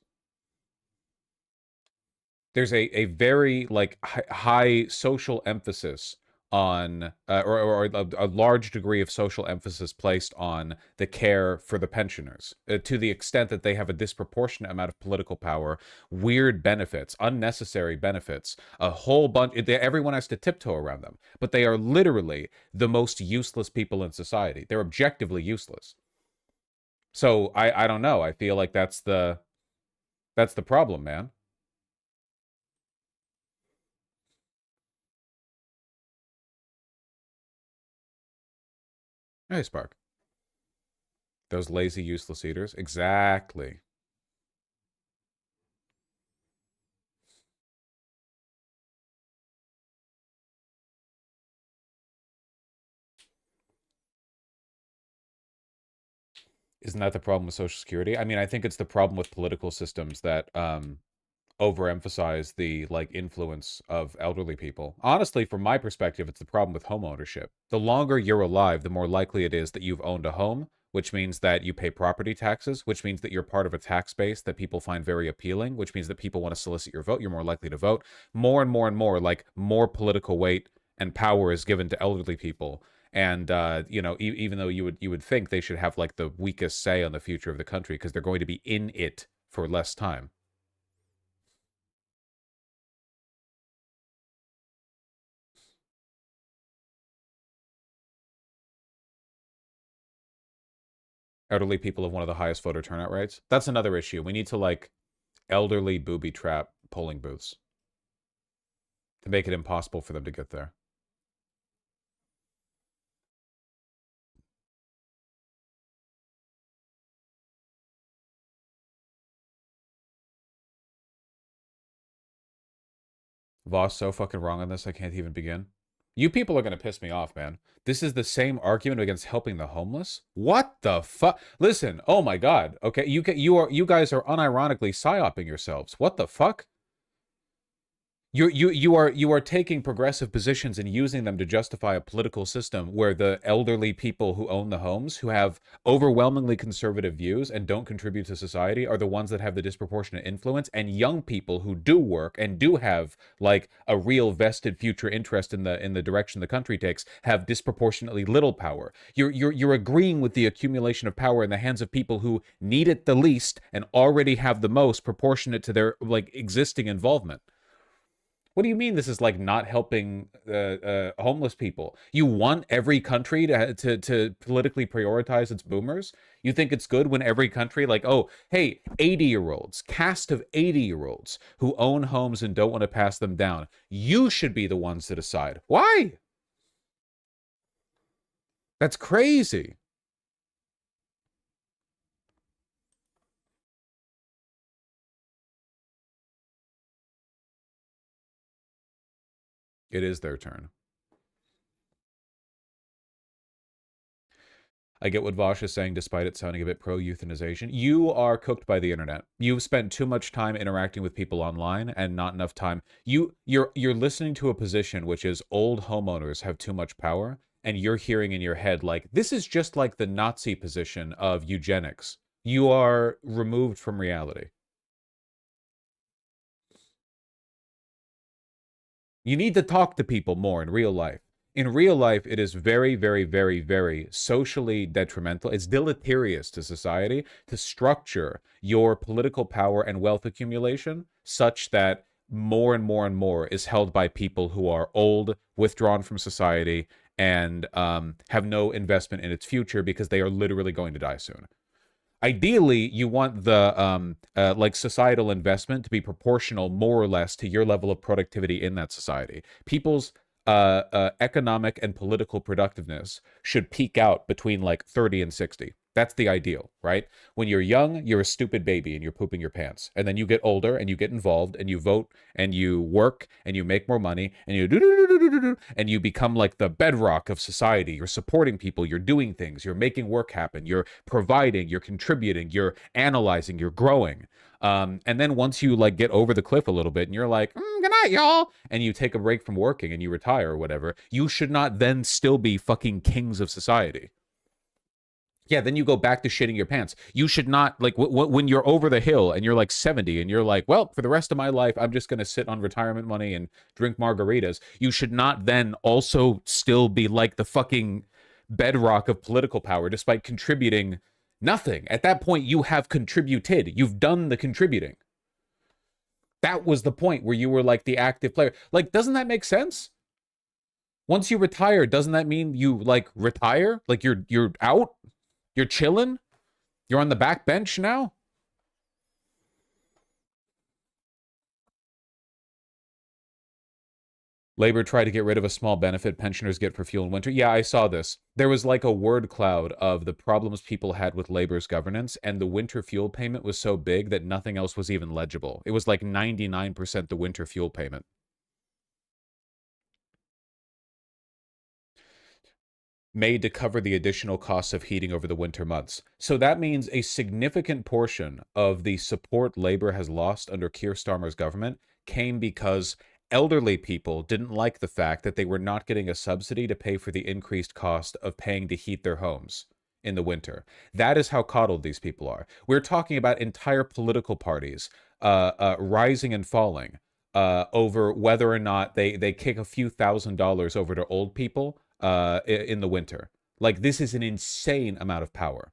Speaker 1: There's a very like high social emphasis on or a large degree of social emphasis placed on the care for the pensioners, to the extent that they have a disproportionate amount of political power, weird benefits, unnecessary benefits, a whole bunch. Everyone has to tiptoe around them, but they are literally the most useless people in society. They're objectively useless. So I don't know. I feel like that's the problem, man. Hey, Spark. Those lazy, useless eaters. Exactly. Isn't that the problem with Social Security? I mean, I think it's the problem with political systems that overemphasize the influence of elderly people. Honestly, from my perspective, it's the problem with home ownership. The longer you're alive, the more likely it is that you've owned a home, which means that you pay property taxes, which means that you're part of a tax base that people find very appealing, which means that people want to solicit your vote. You're more likely to vote. More and more and more, more political weight and power is given to elderly people. And even though you would think they should have the weakest say on the future of the country because they're going to be in it for less time. Elderly people have one of the highest voter turnout rates. That's another issue. We need to elderly booby trap polling booths to make it impossible for them to get there. Voss so fucking wrong on this, I can't even begin. You people are going to piss me off, man. This is the same argument against helping the homeless? What the fuck? Listen, oh my god. Okay, you guys are unironically psyoping yourselves. What the fuck? You are taking progressive positions and using them to justify a political system where the elderly people who own the homes, who have overwhelmingly conservative views and don't contribute to society, are the ones that have the disproportionate influence, and young people who do work and do have a real vested future interest in the direction the country takes have disproportionately little power. You're agreeing with the accumulation of power in the hands of people who need it the least and already have the most proportionate to their existing involvement. What do you mean this is not helping homeless people? You want every country to politically prioritize its boomers? You think it's good when every country oh, hey, 80-year-olds, cast of 80-year-olds who own homes and don't want to pass them down. You should be the ones to decide. Why? That's crazy. It is their turn. I get what Vosh is saying, despite it sounding a bit pro-euthanization. You are cooked by the internet. You've spent too much time interacting with people online and not enough time. You're listening to a position which is old homeowners have too much power, and you're hearing in your head this is just like the Nazi position of eugenics. You are removed from reality. You need to talk to people more in real life. In real life, it is very, very, very, very socially detrimental. It's deleterious to society to structure your political power and wealth accumulation such that more and more and more is held by people who are old, withdrawn from society, and have no investment in its future because they are literally going to die soon. Ideally, you want the societal investment to be proportional, more or less, to your level of productivity in that society. People's economic and political productiveness should peak out between 30 and 60. That's the ideal, right? When you're young, you're a stupid baby and you're pooping your pants. And then you get older and you get involved and you vote and you work and you make more money and you become the bedrock of society. You're supporting people, you're doing things, you're making work happen, you're providing, you're contributing, you're analyzing, you're growing. And then once you get over the cliff a little bit and you're good night, y'all, and you take a break from working and you retire or whatever, you should not then still be fucking kings of society. Yeah, then you go back to shitting your pants. You should not, like, when you're over the hill and you're like 70 and you're like, well, for the rest of my life, I'm just going to sit on retirement money and drink margaritas. You should not then also still be like the fucking bedrock of political power despite contributing nothing. At that point, you have contributed. You've done the contributing. That was the point where you were like the active player. Like, doesn't that make sense? Once you retire, doesn't that mean you like retire? Like you're out? You're chilling? You're on the back bench now? Labor tried to get rid of a small benefit pensioners get for fuel in winter. Yeah, I saw this. There was like a word cloud of the problems people had with Labor's governance, and the winter fuel payment was so big that nothing else was even legible. It was like 99% the winter fuel payment. Made to cover the additional costs of heating over the winter months. So that means a significant portion of the support Labor has lost under Keir Starmer's government came because elderly people didn't like the fact that they were not getting a subsidy to pay for the increased cost of paying to heat their homes in the winter. That is how coddled these people are. We're talking about entire political parties rising and falling over whether or not they kick a few $1,000s over to old people in the winter. Like, this is an insane amount of power.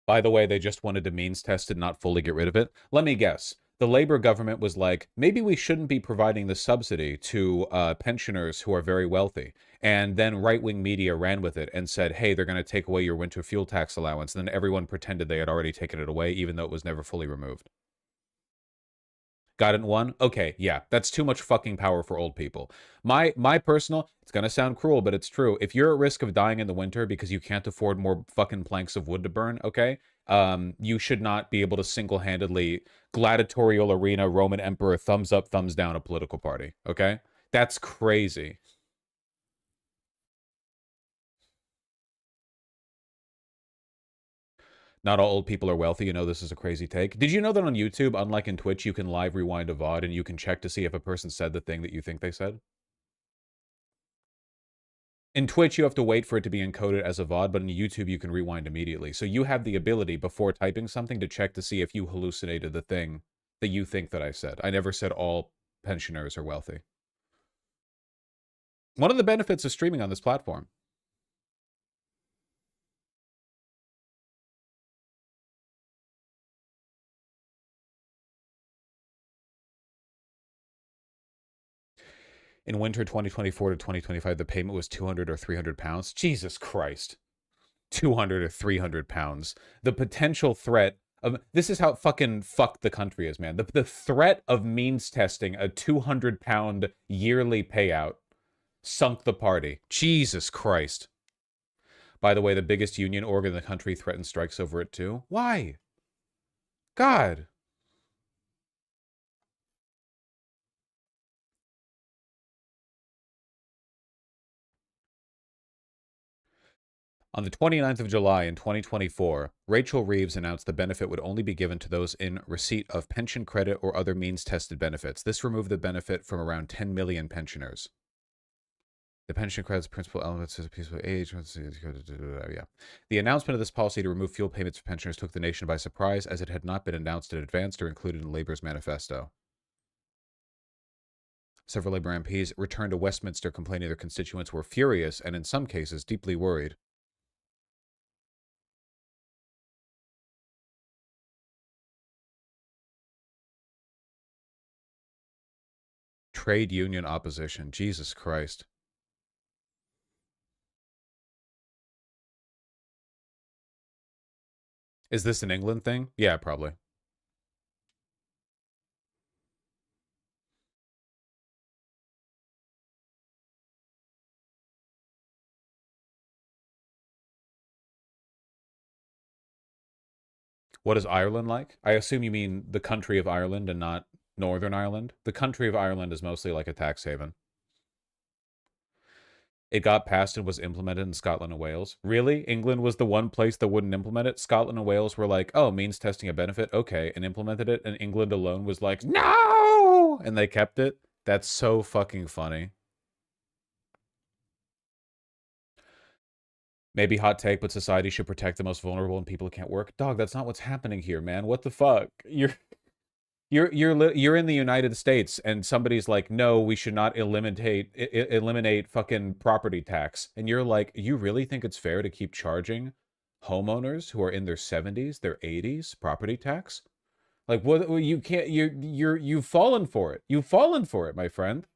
Speaker 1: By the way, they just wanted to means test and not fully get rid of it. Let me guess. The Labor government was like, maybe we shouldn't be providing the subsidy to pensioners who are very wealthy. And then right-wing media ran with it and said, hey, they're going to take away your winter fuel tax allowance. And then everyone pretended they had already taken it away, even though it was never fully removed. Got it in one? Okay, yeah, that's too much fucking power for old people. My personal, it's gonna sound cruel, but it's true. If you're at risk of dying in the winter because you can't afford more fucking planks of wood to burn, okay? You should not be able to single-handedly gladiatorial arena Roman emperor thumbs up, thumbs down a political party, okay? That's crazy. Not all old people are wealthy. You know, this is a crazy take. Did you know that on YouTube, unlike in Twitch, you can live rewind a VOD and you can check to see if a person said the thing that you think they said? In Twitch, you have to wait for it to be encoded as a VOD, but in YouTube, you can rewind immediately. So you have the ability, before typing something, to check to see if you hallucinated the thing that you think that I said. I never said all pensioners are wealthy. One of the benefits of streaming on this platform. In winter 2024 to 2025, the payment was 200 or 300 pounds. Jesus Christ. 200 or 300 pounds. The potential threat of... This is how fucking fucked the country is, man. The threat of means testing a 200-pound yearly payout sunk the party. Jesus Christ. By the way, the biggest union org in the country threatened strikes over it too. Why? God. On the 29th of July in 2024, Rachel Reeves announced the benefit would only be given to those in receipt of pension credit or other means-tested benefits. This removed the benefit from around 10 million pensioners. The pension credit's principal elements is a piece of age. Yeah. The announcement of this policy to remove fuel payments for pensioners took the nation by surprise, as it had not been announced in advance or included in Labour's manifesto. Several Labour MPs returned to Westminster complaining their constituents were furious and, in some cases, deeply worried. Trade union opposition. Jesus Christ. Is this an England thing? Yeah, probably. What is Ireland like? I assume you mean the country of Ireland and not Northern Ireland. The country of Ireland is mostly like a tax haven. It got passed and was implemented in Scotland and Wales. Really? England was the one place that wouldn't implement it? Scotland and Wales were like, oh, means testing a benefit? Okay, and implemented it, and England alone was like, no! And they kept it? That's so fucking funny. Maybe hot take, but society should protect the most vulnerable and people who can't work. Dog, that's not what's happening here, man. What the fuck? You're in the United States, and somebody's like, no, we should not eliminate fucking property tax, and you're like, you really think it's fair to keep charging homeowners who are in their 70s, their 80s, property tax? Like, what? You can't. You've fallen for it. You've fallen for it, my friend.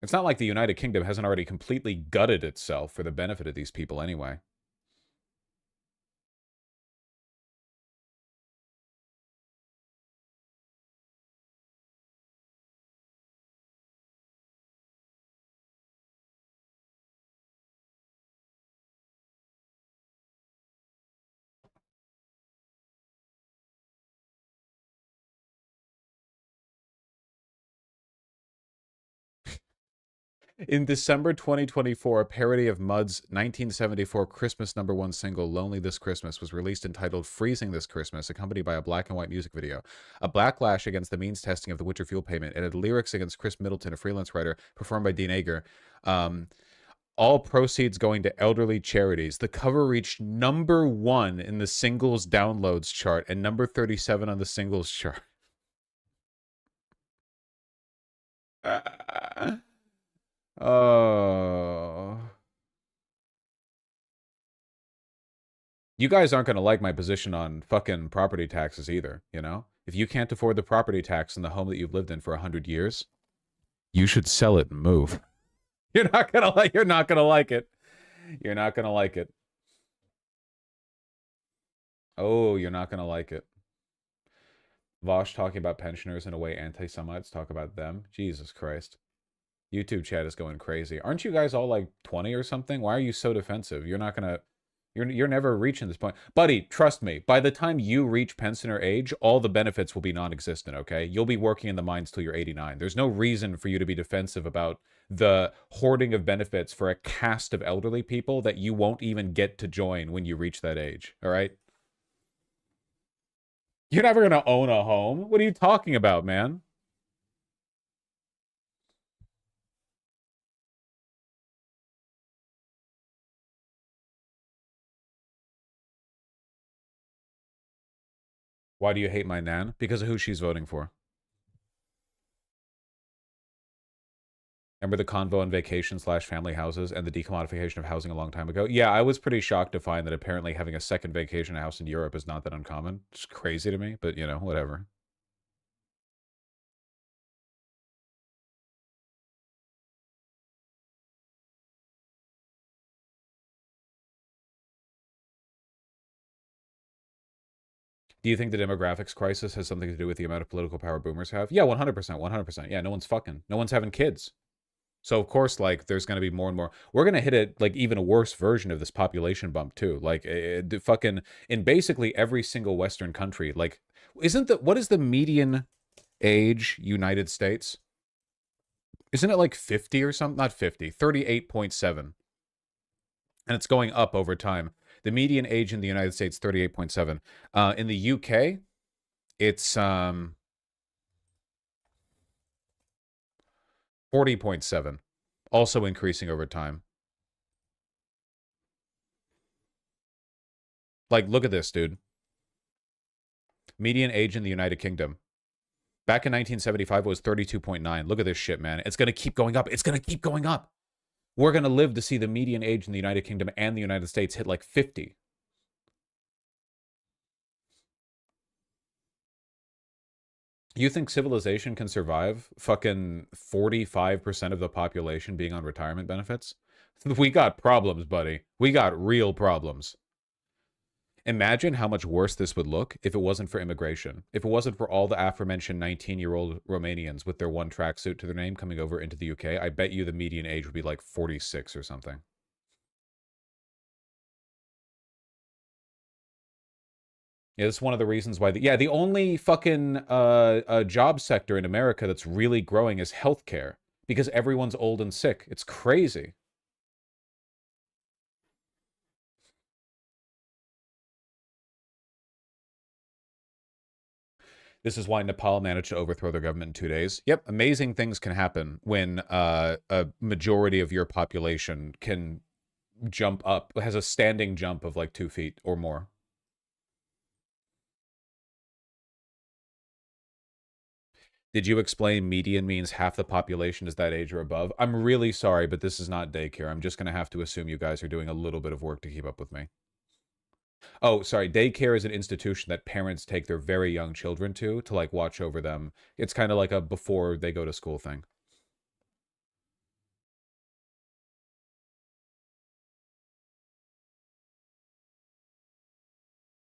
Speaker 1: It's not like the United Kingdom hasn't already completely gutted itself for the benefit of these people anyway. In December 2024, a parody of Mud's 1974 Christmas #1 single, Lonely This Christmas, was released entitled Freezing This Christmas, accompanied by a black and white music video. A backlash against the means testing of the winter fuel payment. It had lyrics against Chris Middleton, a freelance writer, performed by Dean Ager. All proceeds going to elderly charities. The cover reached #1 in the singles downloads chart and number 37 on the singles chart. Oh. You guys aren't going to like my position on fucking property taxes either, you know? If you can't afford the property tax in the home that you've lived in for 100 years, you should sell it and move. You're not going to like it. You're not going to like it. Oh, you're not going to like it. Vosh talking about pensioners in a way anti-Semites talk about them. Jesus Christ. YouTube chat is going crazy. Aren't you guys all like 20 or something? Why are you so defensive? You're not gonna... You're never reaching this point. Buddy, trust me. By the time you reach pensioner age, all the benefits will be non-existent, okay? You'll be working in the mines till you're 89. There's no reason for you to be defensive about the hoarding of benefits for a caste of elderly people that you won't even get to join when you reach that age, all right? You're never gonna own a home. What are you talking about, man? Why do you hate my nan? Because of who she's voting for. Remember the convo on vacation / family houses and the decommodification of housing a long time ago? Yeah, I was pretty shocked to find that apparently having a second vacation house in Europe is not that uncommon. It's crazy to me, but you know, whatever. Do you think the demographics crisis has something to do with the amount of political power boomers have? Yeah, 100%, 100%. Yeah, no one's fucking. No one's having kids. So, of course, like, there's going to be more and more. We're going to hit it, like, even a worse version of this population bump, too. Like, fucking, in basically every single Western country, like, what is the median age United States? Isn't it like 50 or something? Not 50, 38.7. And it's going up over time. The median age in the United States, 38.7. In the UK, it's 40.7. Also increasing over time. Like, look at this, dude. Median age in the United Kingdom. Back in 1975, it was 32.9. Look at this shit, man. It's going to keep going up. It's going to keep going up. We're going to live to see the median age in the United Kingdom and the United States hit like 50. You think civilization can survive fucking 45% of the population being on retirement benefits? We got problems, buddy. We got real problems. Imagine how much worse this would look if it wasn't for immigration. If it wasn't for all the aforementioned 19-year-old Romanians with their one tracksuit to their name coming over into the UK, I bet you the median age would be like 46 or something. Yeah, that's one of the reasons why the only fucking job sector in America that's really growing is healthcare because everyone's old and sick. It's crazy. This is why Nepal managed to overthrow their government in 2 days. Yep, amazing things can happen when a majority of your population can jump up, has a standing jump of like 2 feet or more. Did you explain median means half the population is that age or above? I'm really sorry, but this is not daycare. I'm just going to have to assume you guys are doing a little bit of work to keep up with me. Oh, sorry. Daycare is an institution that parents take their very young children to like watch over them. It's kind of like a before they go to school thing.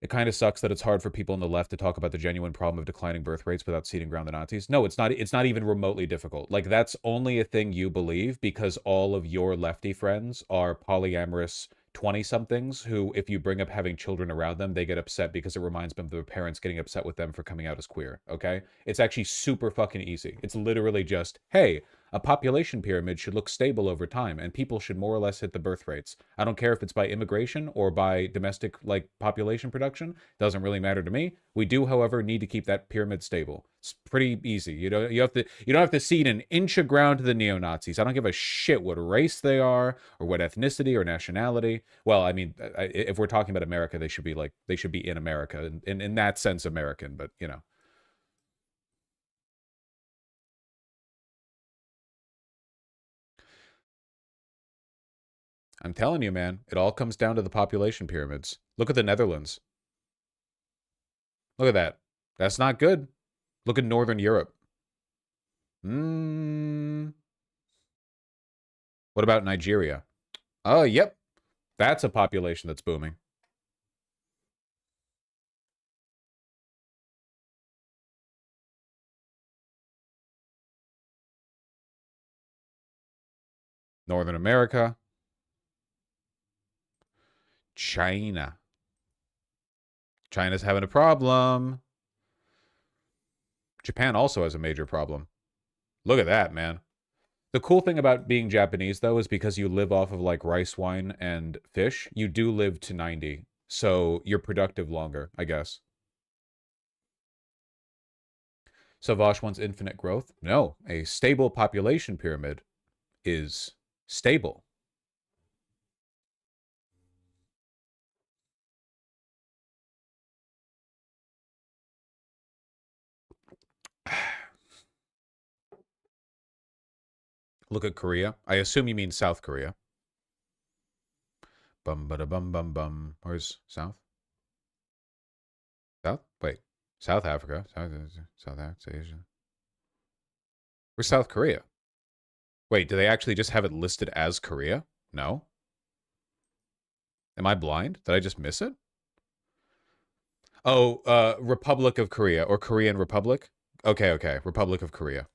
Speaker 1: It kind of sucks that it's hard for people on the left to talk about the genuine problem of declining birth rates without ceding ground to Nazis. No, it's not even remotely difficult. Like, that's only a thing you believe because all of your lefty friends are polyamorous 20-somethings who, if you bring up having children around them, they get upset because it reminds them of their parents getting upset with them for coming out as queer, okay? It's actually super fucking easy. It's literally just, hey, a population pyramid should look stable over time, and people should more or less hit the birth rates. I don't care if it's by immigration or by domestic, like, population production. Doesn't really matter to me. We do, however, need to keep that pyramid stable. It's pretty easy. You don't have to cede an inch of ground to the neo-Nazis. I don't give a shit what race they are or what ethnicity or nationality. Well, I mean, if we're talking about America, they should be in America, in that sense American, but, you know. I'm telling you, man, it all comes down to the population pyramids. Look at the Netherlands. Look at that. That's not good. Look at Northern Europe. What about Nigeria? Oh, yep. That's a population that's booming. Northern America. China. China's having a problem. Japan also has a major problem. Look at that, man. The cool thing about being Japanese, though, is because you live off of, like, rice wine and fish, you do live to 90. So you're productive longer, I guess. So Vosh wants infinite growth? No. A stable population pyramid is stable. Look at Korea. I assume you mean South Korea. Bum bada bum bum bum. Where's South? South? Wait. South Africa. South Asia. Where's South Korea? Wait, do they actually just have it listed as Korea? No? Am I blind? Did I just miss it? Oh, Republic of Korea, or Korean Republic? Okay. Republic of Korea.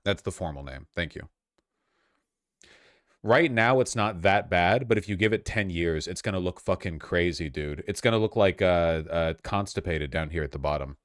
Speaker 1: That's the formal name. Thank you. Right now, it's not that bad, but if you give it 10 years, it's going to look fucking crazy, dude. It's going to look like constipated down here at the bottom.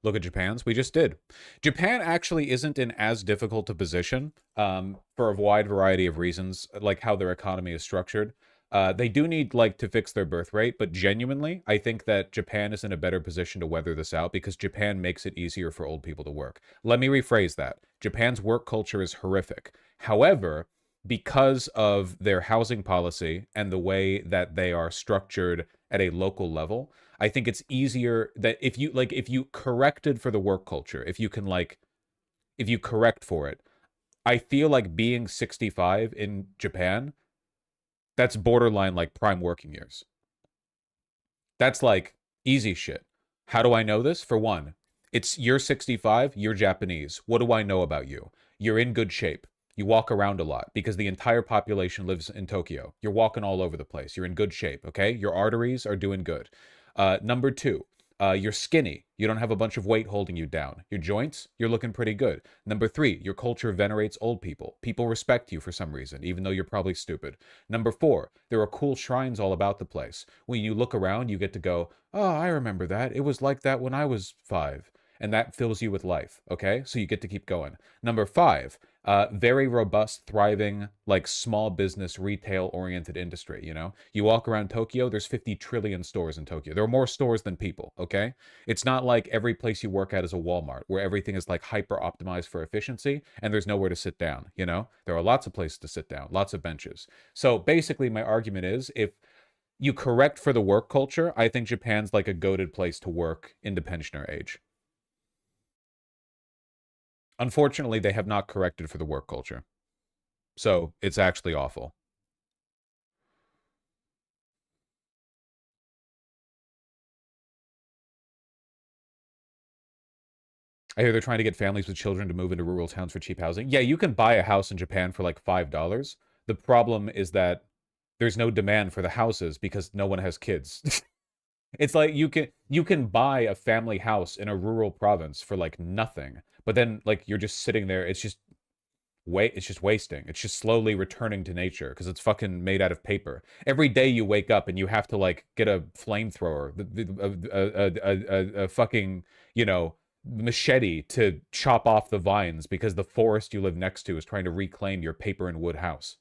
Speaker 1: Look at Japan's. We just did. Japan actually isn't in as difficult a position for a wide variety of reasons, like how their economy is structured. They do need, like, to fix their birth rate, but genuinely, I think that Japan is in a better position to weather this out because Japan makes it easier for old people to work. Let me rephrase that. Japan's work culture is horrific. However, because of their housing policy and the way that they are structured at a local level, I think it's easier that if you corrected for the work culture, if you correct for it, I feel like being 65 in Japan, that's borderline like prime working years. That's like easy shit. How do I know this? For one, you're 65, you're Japanese. What do I know about you? You're in good shape. You walk around a lot because the entire population lives in Tokyo. You're walking all over the place. You're in good shape, okay? Your arteries are doing good. Number two, You're skinny. You don't have a bunch of weight holding you down. Your joints, you're looking pretty good. Number 3, your culture venerates old people. People respect you for some reason, even though you're probably stupid. Number 4, there are cool shrines all about the place. When you look around, you get to go, oh, I remember that. It was like that when I was 5. And that fills you with life, okay? So you get to keep going. Number 5, very robust, thriving, like small business, retail-oriented industry, you know? You walk around Tokyo, there's 50 trillion stores in Tokyo. There are more stores than people, okay? It's not like every place you work at is a Walmart, where everything is like hyper-optimized for efficiency, and there's nowhere to sit down, you know? There are lots of places to sit down, lots of benches. So basically, my argument is, if you correct for the work culture, I think Japan's like a goated place to work in the pensioner age. Unfortunately, they have not corrected for the work culture. So it's actually awful. I hear they're trying to get families with children to move into rural towns for cheap housing. Yeah, you can buy a house in Japan for like $5. The problem is that there's no demand for the houses because no one has kids. It's like you can buy a family house in a rural province for like nothing, but then like you're just sitting there. It's just wasting. It's just slowly returning to nature because it's fucking made out of paper. Every day you wake up and you have to like get a flamethrower, a fucking, you know, machete to chop off the vines because the forest you live next to is trying to reclaim your paper and wood house.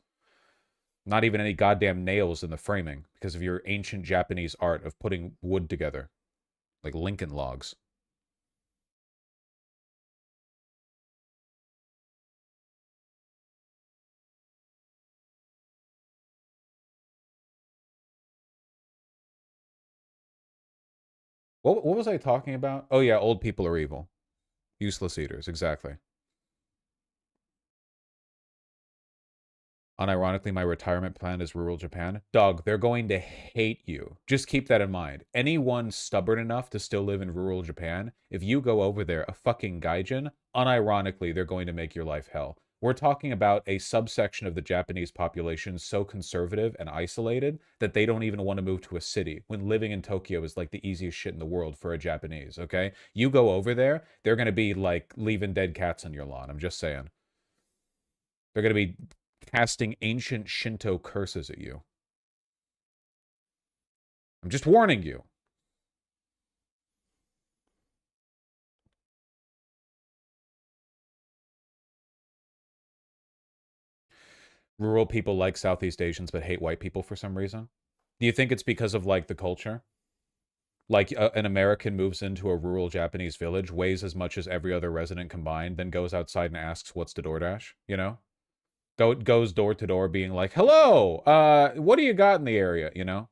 Speaker 1: Not even any goddamn nails in the framing because of your ancient Japanese art of putting wood together. Like Lincoln logs. What was I talking about? Oh yeah, old people are evil. Useless eaters, exactly. Unironically, my retirement plan is rural Japan. Dog, they're going to hate you. Just keep that in mind. Anyone stubborn enough to still live in rural Japan, if you go over there, a fucking gaijin, unironically, they're going to make your life hell. We're talking about a subsection of the Japanese population so conservative and isolated that they don't even want to move to a city, when living in Tokyo is like the easiest shit in the world for a Japanese, okay? You go over there, they're going to be like leaving dead cats on your lawn. I'm just saying. They're going to be casting ancient Shinto curses at you. I'm just warning you. Rural people like Southeast Asians but hate white people for some reason. Do you think it's because of like the culture? Like an American moves into a rural Japanese village, weighs as much as every other resident combined, then goes outside and asks, what's the DoorDash? You know? Goes door to door being like, hello, what do you got in the area, you know?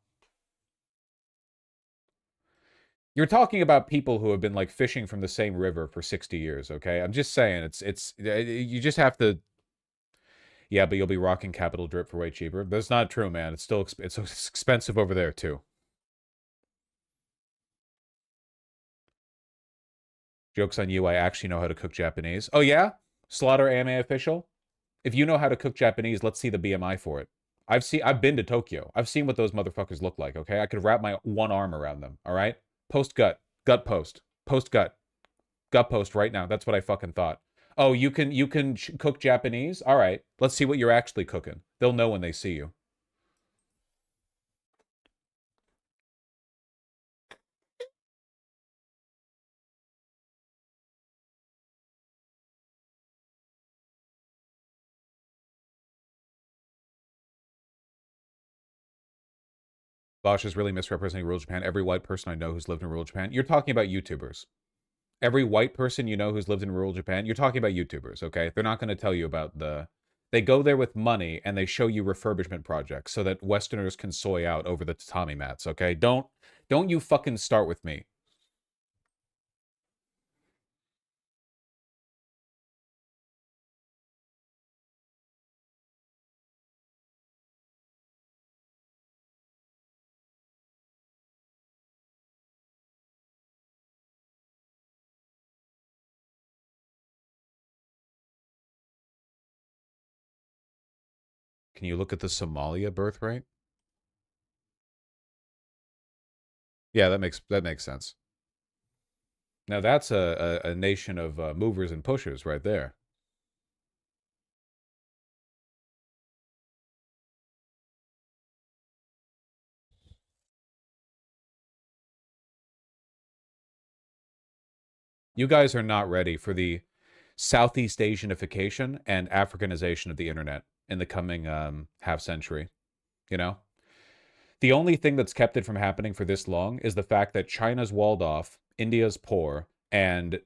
Speaker 1: You're talking about people who have been like fishing from the same river for 60 years, okay? I'm just saying, it's you just have to. Yeah, but you'll be rocking Capital Drip for way cheaper. That's not true, man. It's still it's expensive over there too. Joke's on you, I actually know how to cook Japanese. Oh yeah? Slaughter AMA official? If you know how to cook Japanese, let's see the BMI for it. I've been to Tokyo. I've seen what those motherfuckers look like, okay? I could wrap my one arm around them, all right? Post gut. Gut post. Post gut. Gut post right now. That's what I fucking thought. Oh, you can cook Japanese? All right. Let's see what you're actually cooking. They'll know when they see you. Bosch is really misrepresenting rural Japan. Every white person I know who's lived in rural Japan. You're talking about YouTubers. Every white person you know who's lived in rural Japan, you're talking about YouTubers, okay? They're not going to tell you about the... They go there with money and they show you refurbishment projects so that Westerners can soy out over the tatami mats, okay? Don't you fucking start with me. Can you look at the Somalia birth rate? Yeah, that makes sense. Now that's a nation of movers and pushers right there. You guys are not ready for the Southeast Asianification and Africanization of the internet in the coming half century. You know? The only thing that's kept it from happening for this long is the fact that China's walled off, India's poor, and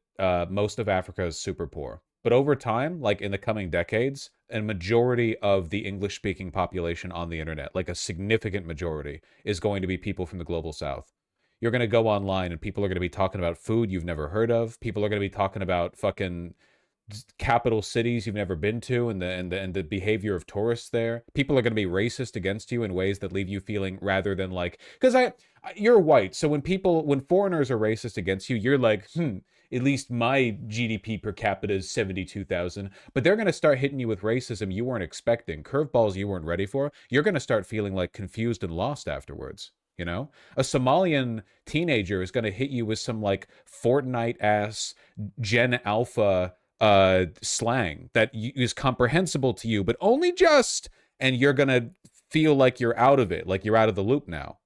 Speaker 1: most of Africa is super poor. But over time, like in the coming decades, a majority of the English-speaking population on the internet, like a significant majority, is going to be people from the global south. You're going to go online and people are going to be talking about food you've never heard of. People are going to be talking about fucking capital cities you've never been to and the behavior of tourists there. People are going to be racist against you in ways that leave you feeling rather than like, because you're white, so when foreigners are racist against you, you're like, at least my GDP per capita is 72,000. But they're going to start hitting you with racism you weren't expecting, curveballs you weren't ready for. You're going to start feeling like confused and lost afterwards. You know, a Somalian teenager is going to hit you with some like Fortnite ass Gen Alpha slang that is comprehensible to you, but only just, and you're going to feel like you're out of it, like you're out of the loop now.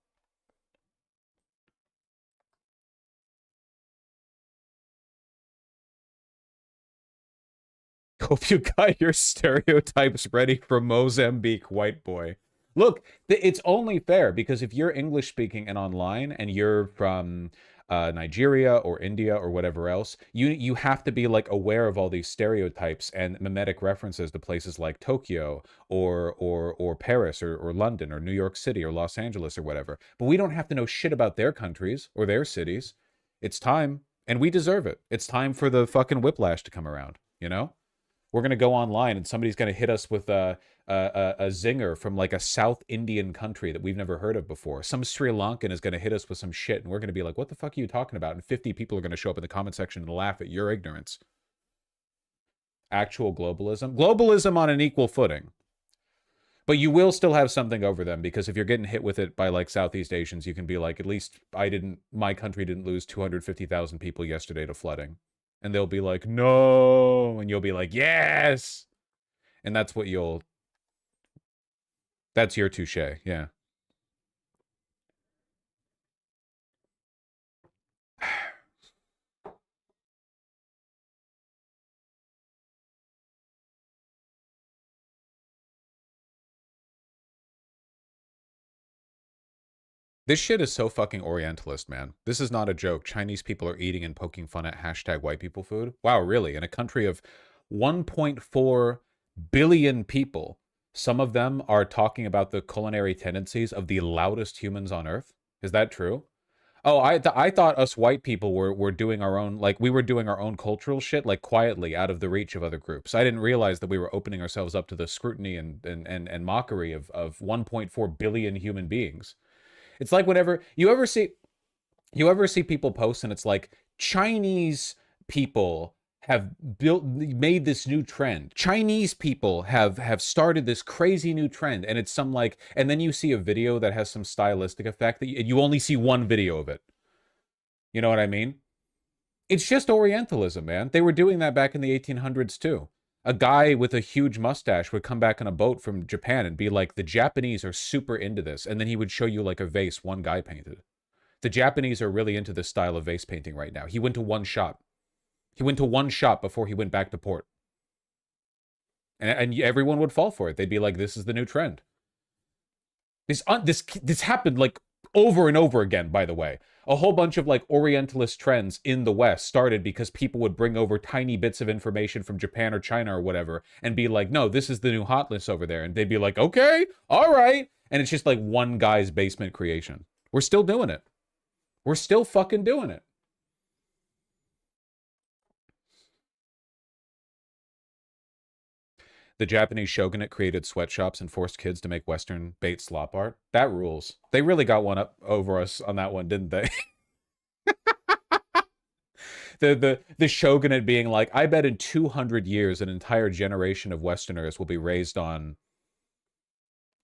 Speaker 1: Hope you got your stereotypes ready for Mozambique, white boy. Look, it's only fair because if you're English speaking and online and you're from Nigeria or India or whatever else, you have to be like aware of all these stereotypes and mimetic references to places like Tokyo or Paris or London or New York City or Los Angeles or whatever. But we don't have to know shit about their countries or their cities. It's time, and we deserve it. It's time for the fucking whiplash to come around, you know? We're going to go online and somebody's going to hit us with a zinger from like a South Indian country that we've never heard of before. Some Sri Lankan is going to hit us with some shit and we're going to be like, what the fuck are you talking about? And 50 people are going to show up in the comment section and laugh at your ignorance. Actual globalism. Globalism on an equal footing. But you will still have something over them because if you're getting hit with it by like Southeast Asians, you can be like, at least my country didn't lose 250,000 people yesterday to flooding. And they'll be like, no. And you'll be like, yes. And that's what that's your touche. Yeah. This shit is so fucking Orientalist, man. This is not a joke. Chinese people are eating and poking fun at hashtag white people food. Wow, really? In a country of 1.4 billion people, some of them are talking about the culinary tendencies of the loudest humans on Earth? Is that true? Oh, I thought us white people were doing our own, like, we were doing our own cultural shit, like, quietly, out of the reach of other groups. I didn't realize that we were opening ourselves up to the scrutiny and mockery of 1.4 billion human beings. It's like whenever you ever see people post and it's like Chinese people have made this new trend. Chinese people have started this crazy new trend, and it's some like, and then you see a video that has some stylistic effect that you only see one video of it. You know what I mean? It's just Orientalism, man. They were doing that back in the 1800s too. A guy with a huge mustache would come back on a boat from Japan and be like, the Japanese are super into this. And then he would show you like a vase one guy painted. The Japanese are really into this style of vase painting right now. He went to one shop. He went to one shop before he went back to port. And everyone would fall for it. They'd be like, this is the new trend. This happened like over and over again, by the way. A whole bunch of like Orientalist trends in the West started because people would bring over tiny bits of information from Japan or China or whatever and be like, no, this is the new hotness over there. And they'd be like, okay, all right. And it's just like one guy's basement creation. We're still doing it. We're still fucking doing it. The Japanese shogunate created sweatshops and forced kids to make Western bait slop art. That rules. They really got one up over us on that one, didn't they? the shogunate being like, I bet in 200 years an entire generation of Westerners will be raised on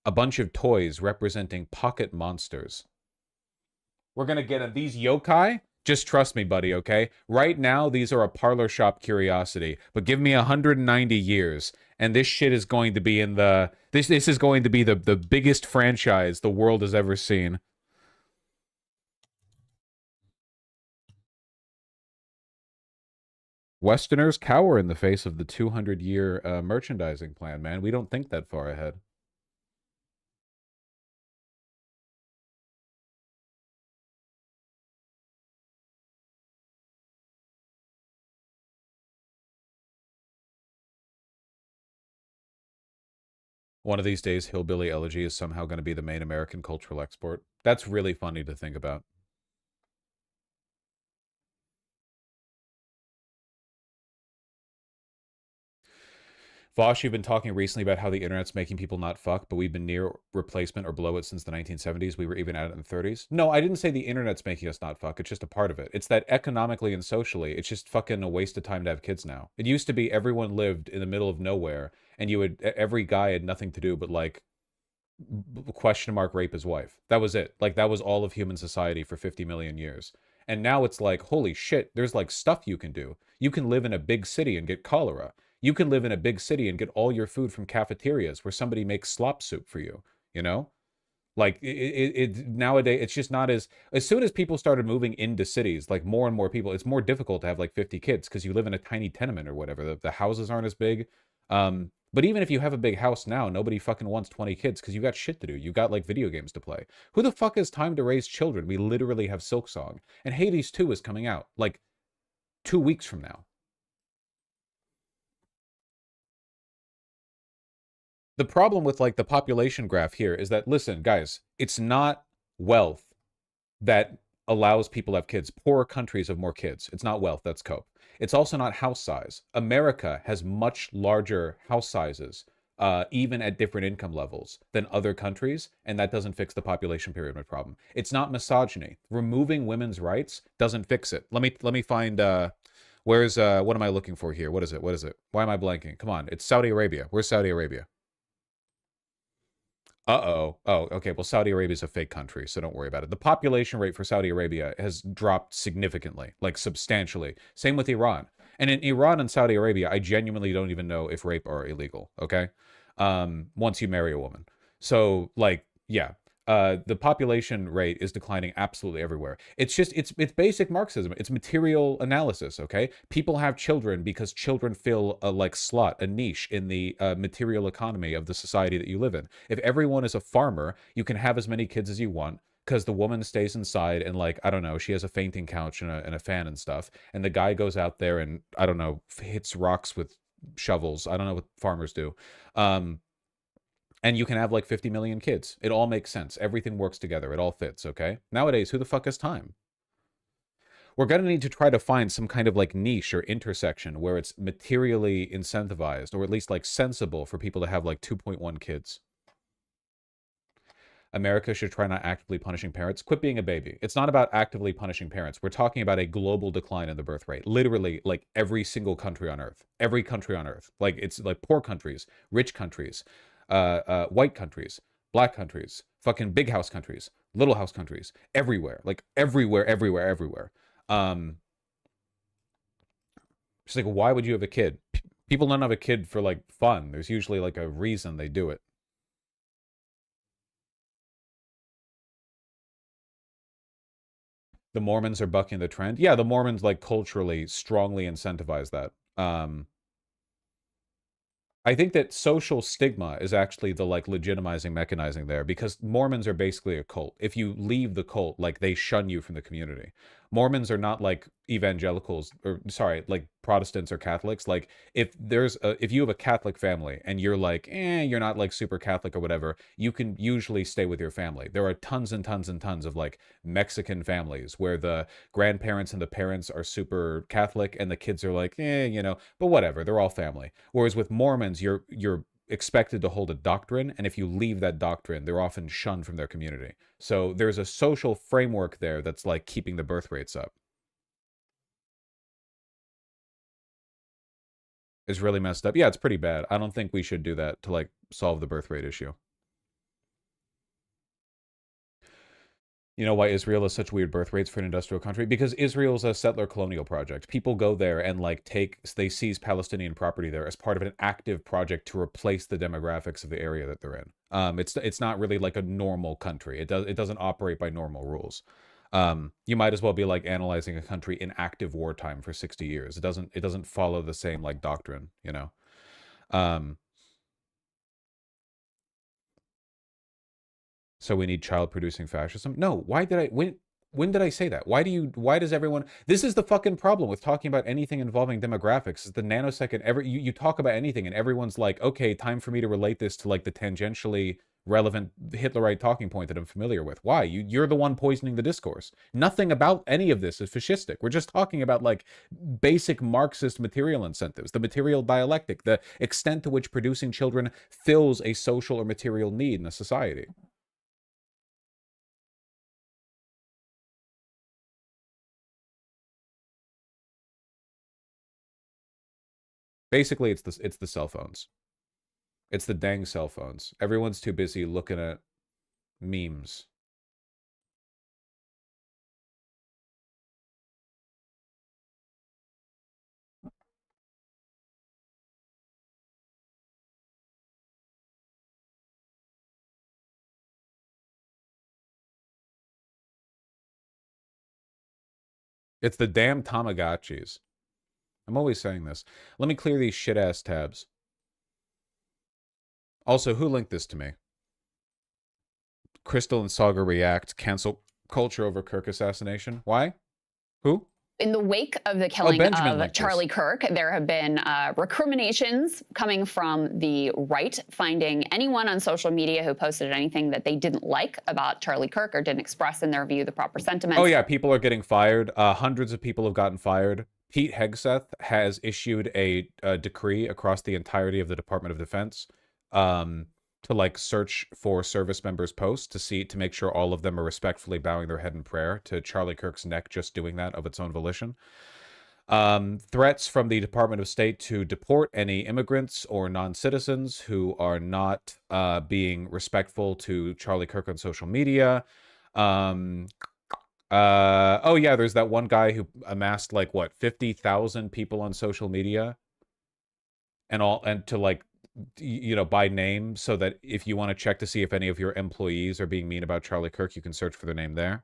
Speaker 1: a bunch of toys representing pocket monsters. We're gonna get these yokai. Just trust me, buddy, okay? Right now, these are a parlor shop curiosity, but give me 190 years, and this shit is going to be in the... This is going to be the biggest franchise the world has ever seen. Westerners cower in the face of the 200-year merchandising plan, man. We don't think that far ahead. One of these days, Hillbilly Elegy is somehow going to be the main American cultural export. That's really funny to think about. Vosh, you've been talking recently about how the internet's making people not fuck, but we've been near replacement or below it since the 1970s. We were even at it in the 30s. No, I didn't say the internet's making us not fuck. It's just a part of it. It's that economically and socially, it's just fucking a waste of time to have kids now. It used to be everyone lived in the middle of nowhere, and every guy had nothing to do but, like, question mark rape his wife. That was it. Like, that was all of human society for 50 million years. And now it's like, holy shit, there's like stuff you can do. You can live in a big city and get cholera. You can live in a big city and get all your food from cafeterias where somebody makes slop soup for you, you know? Like, nowadays, it's just not as soon as people started moving into cities, like more and more people, it's more difficult to have like 50 kids because you live in a tiny tenement or whatever. The houses aren't as big. But even if you have a big house now, nobody fucking wants 20 kids because you got shit to do. You got like video games to play. Who the fuck has time to raise children? We literally have Silksong. And Hades 2 is coming out like 2 weeks from now. The problem with like the population graph here is that, listen, guys, it's not wealth that allows people to have kids. Poorer countries have more kids. It's not wealth, that's cope. It's also not house size. America has much larger house sizes, even at different income levels, than other countries, and that doesn't fix the population pyramid problem. It's not misogyny. Removing women's rights doesn't fix it. Let me find, where's, what am I looking for here? What is it? What is it? Why am I blanking? Come on, it's Saudi Arabia. Where's Saudi Arabia? Uh-oh. Oh, okay. Well, Saudi Arabia is a fake country, so don't worry about it. The population rate for Saudi Arabia has dropped significantly, like substantially. Same with Iran. And in Iran and Saudi Arabia, I genuinely don't even know if rape are illegal, okay? Once you marry a woman. So, like, yeah. The population rate is declining absolutely everywhere. It's just, it's basic Marxism. It's material analysis, okay? People have children because children fill a, like, slot, a niche in the material economy of the society that you live in. If everyone is a farmer, you can have as many kids as you want because the woman stays inside and, like, I don't know, she has a fainting couch and a fan and stuff. And the guy goes out there and, I don't know, hits rocks with shovels. I don't know what farmers do. And you can have like 50 million kids. It all makes sense. Everything works together. It all fits, okay? Nowadays, who the fuck has time? We're going to need to try to find some kind of like niche or intersection where it's materially incentivized, or at least like sensible for people to have like 2.1 kids. America should try not actively punishing parents. Quit being a baby. It's not about actively punishing parents. We're talking about a global decline in the birth rate. Literally, like every single country on Earth. Every country on Earth. Like, it's like poor countries, rich countries, white countries, black countries, fucking big house countries, little house countries, everywhere, like everywhere. Just like, why would you have a kid? People don't have a kid for like fun. There's usually like a reason they do it. The Mormons are bucking the trend. Yeah, the Mormons like culturally strongly incentivize that. I think that social stigma is actually the like legitimizing mechanizing there, because Mormons are basically a cult. If you leave the cult, like they shun you from the community. Mormons are not like evangelicals, or sorry, like Protestants or Catholics. Like if you have a Catholic family and you're like, you're not like super Catholic or whatever, you can usually stay with your family. There are tons and tons and tons of like Mexican families where the grandparents and the parents are super Catholic and the kids are like, but whatever, they're all family. Whereas with Mormons, you're expected to hold a doctrine, and if you leave that doctrine, they're often shunned from their community. So there's a social framework there that's like keeping the birth rates up. It's really messed up. Yeah, it's pretty bad. I don't think we should do that to like solve the birth rate issue. You know why Israel has such weird birth rates for an industrial country? Because Israel's a settler colonial project. People go there and like they seize Palestinian property there as part of an active project to replace the demographics of the area that they're in. It's not really like a normal country. It doesn't operate by normal rules. You might as well be like analyzing a country in active wartime for 60 years. It doesn't follow the same like doctrine, you know. So we need child producing fascism? No, when did I say that? Why does everyone, this is the fucking problem with talking about anything involving demographics, is the nanosecond, you talk about anything and everyone's like, okay, time for me to relate this to like the tangentially relevant Hitlerite talking point that I'm familiar with. Why? You're the one poisoning the discourse. Nothing about any of this is fascistic. We're just talking about like basic Marxist material incentives, the material dialectic, the extent to which producing children fills a social or material need in a society. Basically, it's the cell phones. It's the dang cell phones. Everyone's too busy looking at memes. It's the damn Tamagotchis. I'm always saying this. Let me clear these shit-ass tabs. Also, who linked this to me? Crystal and Saga react. Cancel culture over Kirk assassination. Why? Who?
Speaker 6: In the wake of the killing of Charlie Kirk, there have been recriminations coming from the right, finding anyone on social media who posted anything that they didn't like about Charlie Kirk or didn't express in their view the proper sentiments.
Speaker 1: Oh yeah, people are getting fired. Hundreds of people have gotten fired. Pete Hegseth has issued a decree across the entirety of the Department of Defense to like search for service members' posts to make sure all of them are respectfully bowing their head in prayer to Charlie Kirk's neck, just doing that of its own volition. Threats from the Department of State to deport any immigrants or non-citizens who are not being respectful to Charlie Kirk on social media. Oh yeah, there's that one guy who amassed like what 50,000 people on social media and to like, you know, by name, so that if you want to check to see if any of your employees are being mean about Charlie Kirk, you can search for their name there.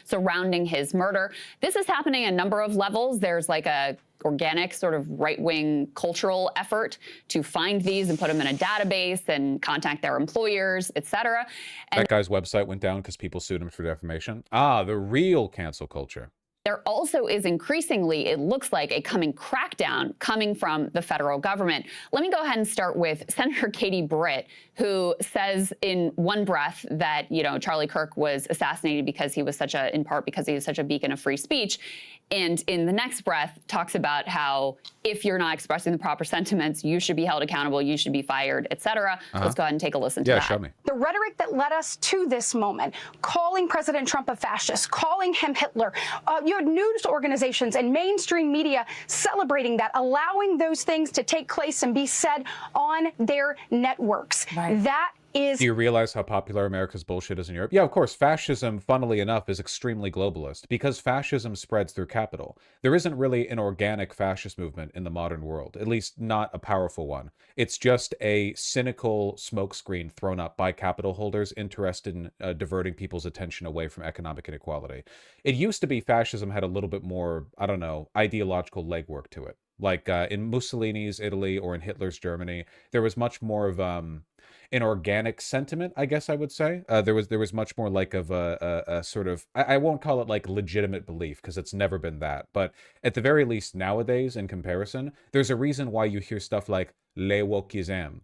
Speaker 6: Surrounding his murder. This is happening at a number of levels. There's like a organic sort of right-wing cultural effort to find these and put them in a database and contact their employers, etc.
Speaker 1: That guy's website went down because people sued him for defamation. Ah, the real cancel culture.
Speaker 6: There also is increasingly, it looks like, a coming crackdown coming from the federal government. Let me go ahead and start with Senator Katie Britt, who says in one breath that, you know, Charlie Kirk was assassinated because he was in part because he was such a beacon of free speech. And in the next breath talks about how if you're not expressing the proper sentiments, you should be held accountable, you should be fired, etc. Let's go ahead and take a listen to that.
Speaker 1: Yeah, show me.
Speaker 7: The rhetoric that led us to this moment, calling President Trump a fascist, calling him Hitler, you had news organizations and mainstream media celebrating that, allowing those things to take place and be said on their networks. Right. That is...
Speaker 1: Do you realize how popular America's bullshit is in Europe? Yeah, of course. Fascism, funnily enough, is extremely globalist because fascism spreads through capital. There isn't really an organic fascist movement in the modern world, at least not a powerful one. It's just a cynical smokescreen thrown up by capital holders interested in diverting people's attention away from economic inequality. It used to be fascism had a little bit more, I don't know, ideological legwork to it. Like in Mussolini's Italy or in Hitler's Germany, there was much more of an organic sentiment, I guess I would say. There was much more like of a sort of, I won't call it like legitimate belief because it's never been that. But at the very least nowadays, in comparison, there's a reason why you hear stuff like le wokism.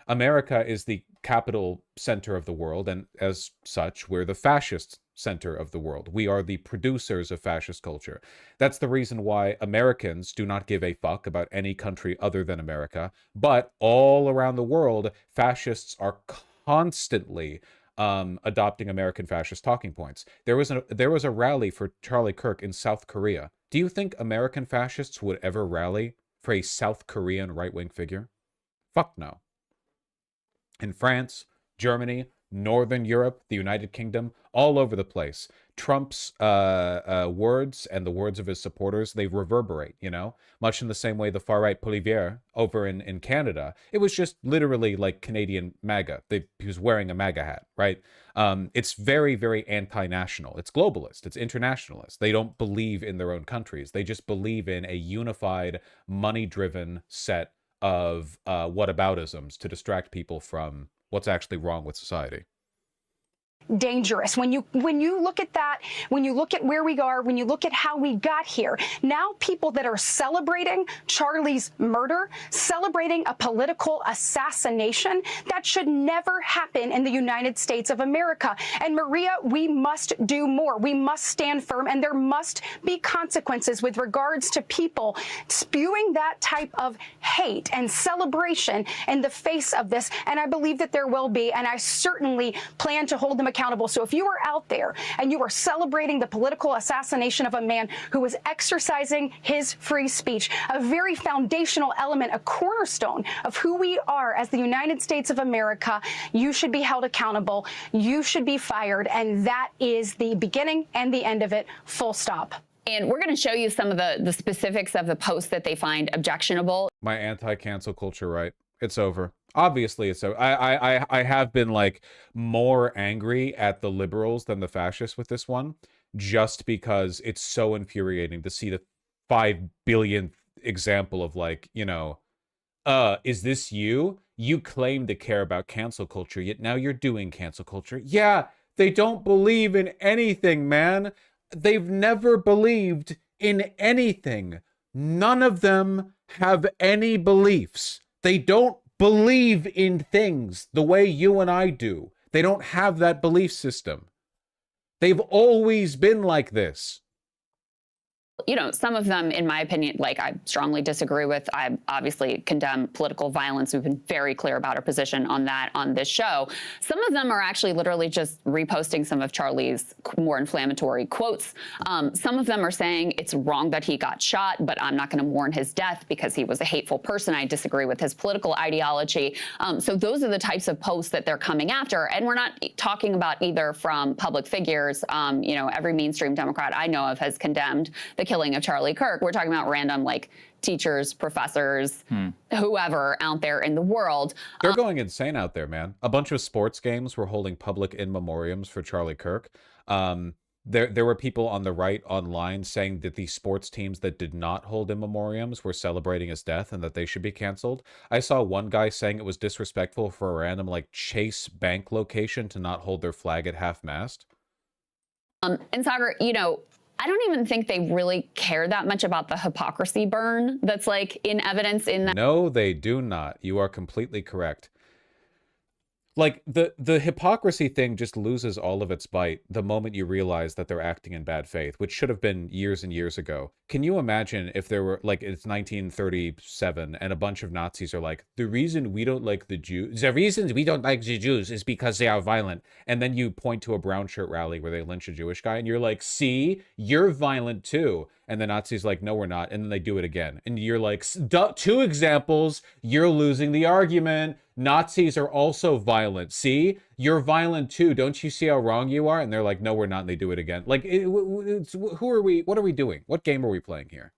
Speaker 1: America is the capital center of the world, and as such, we're the fascist center of the world. We are the producers of fascist culture. That's the reason why Americans do not give a fuck about any country other than America, but all around the world, fascists are constantly adopting American fascist talking points. There was a rally for Charlie Kirk in South Korea. Do you think American fascists would ever rally for a South Korean right-wing figure? Fuck no. In France, Germany, Northern Europe, the United Kingdom, all over the place. Trump's words and the words of his supporters, they reverberate, you know, much in the same way the far-right Poilievre over in Canada. It was just literally like Canadian MAGA. He was wearing a MAGA hat, right? It's very, very anti-national. It's globalist. It's internationalist. They don't believe in their own countries. They just believe in a unified, money-driven set of whataboutisms to distract people from what's actually wrong with society.
Speaker 7: Dangerous. When you look at that, when you look at where we are, when you look at how we got here, now people that are celebrating Charlie's murder, celebrating a political assassination, that should never happen in the United States of America. And Maria, we must do more. We must stand firm, and there must be consequences with regards to people spewing that type of hate and celebration in the face of this. And I believe that there will be, and I certainly plan to hold them accountable. So if you are out there and you are celebrating the political assassination of a man who was exercising his free speech, a very foundational element, a cornerstone of who we are as the United States of America, you should be held accountable. You should be fired. And that is the beginning and the end of it, full stop.
Speaker 6: And we're going to show you some of the specifics of the posts that they find objectionable.
Speaker 1: My anti-cancel culture, right? It's over. Obviously, it's over. I have been like more angry at the liberals than the fascists with this one, just because it's so infuriating to see the 5 billionth example of like, you know, is this you? You claim to care about cancel culture, yet now you're doing cancel culture. Yeah, they don't believe in anything, man. They've never believed in anything. None of them have any beliefs. They don't believe in things the way you and I do. They don't have that belief system. They've always been like this.
Speaker 6: You know, some of them, in my opinion, like I strongly disagree with. I obviously condemn political violence. We've been very clear about our position on that on this show. Some of them are actually literally just reposting some of Charlie's more inflammatory quotes. Some of them are saying it's wrong that he got shot, but I'm not going to mourn his death because he was a hateful person. I disagree with his political ideology. So those are the types of posts that they're coming after. And we're not talking about either from public figures. You know, every mainstream Democrat I know of has condemned the killing of Charlie Kirk. We're talking about random like teachers, professors, whoever out there in the world.
Speaker 1: They're going insane out there, man. A bunch of sports games were holding public in memoriams for Charlie Kirk. There were people on the right online saying that the sports teams that did not hold in memoriams were celebrating his death and that they should be canceled. I saw one guy saying it was disrespectful for a random like Chase Bank location to not hold their flag at half-mast.
Speaker 6: And Saagar, you know, I don't even think they really care that much about the hypocrisy burn that's like in evidence in that.
Speaker 1: No, they do not. You are completely correct. Like the hypocrisy thing just loses all of its bite the moment you realize that they're acting in bad faith, which should have been years and years ago. Can you imagine if there were like it's 1937 and a bunch of Nazis are like, the reason we don't like the Jews, the reasons we don't like the Jews is because they are violent. And then you point to a brown shirt rally where they lynch a Jewish guy and you're like, see, you're violent too. And the Nazis like, no, we're not. And then they do it again. And you're like, two examples, you're losing the argument. Nazis are also violent. See, you're violent too. Don't you see how wrong you are? And they're like, no, we're not. And they do it again. Like, who are we? What are we doing? What game are we playing here?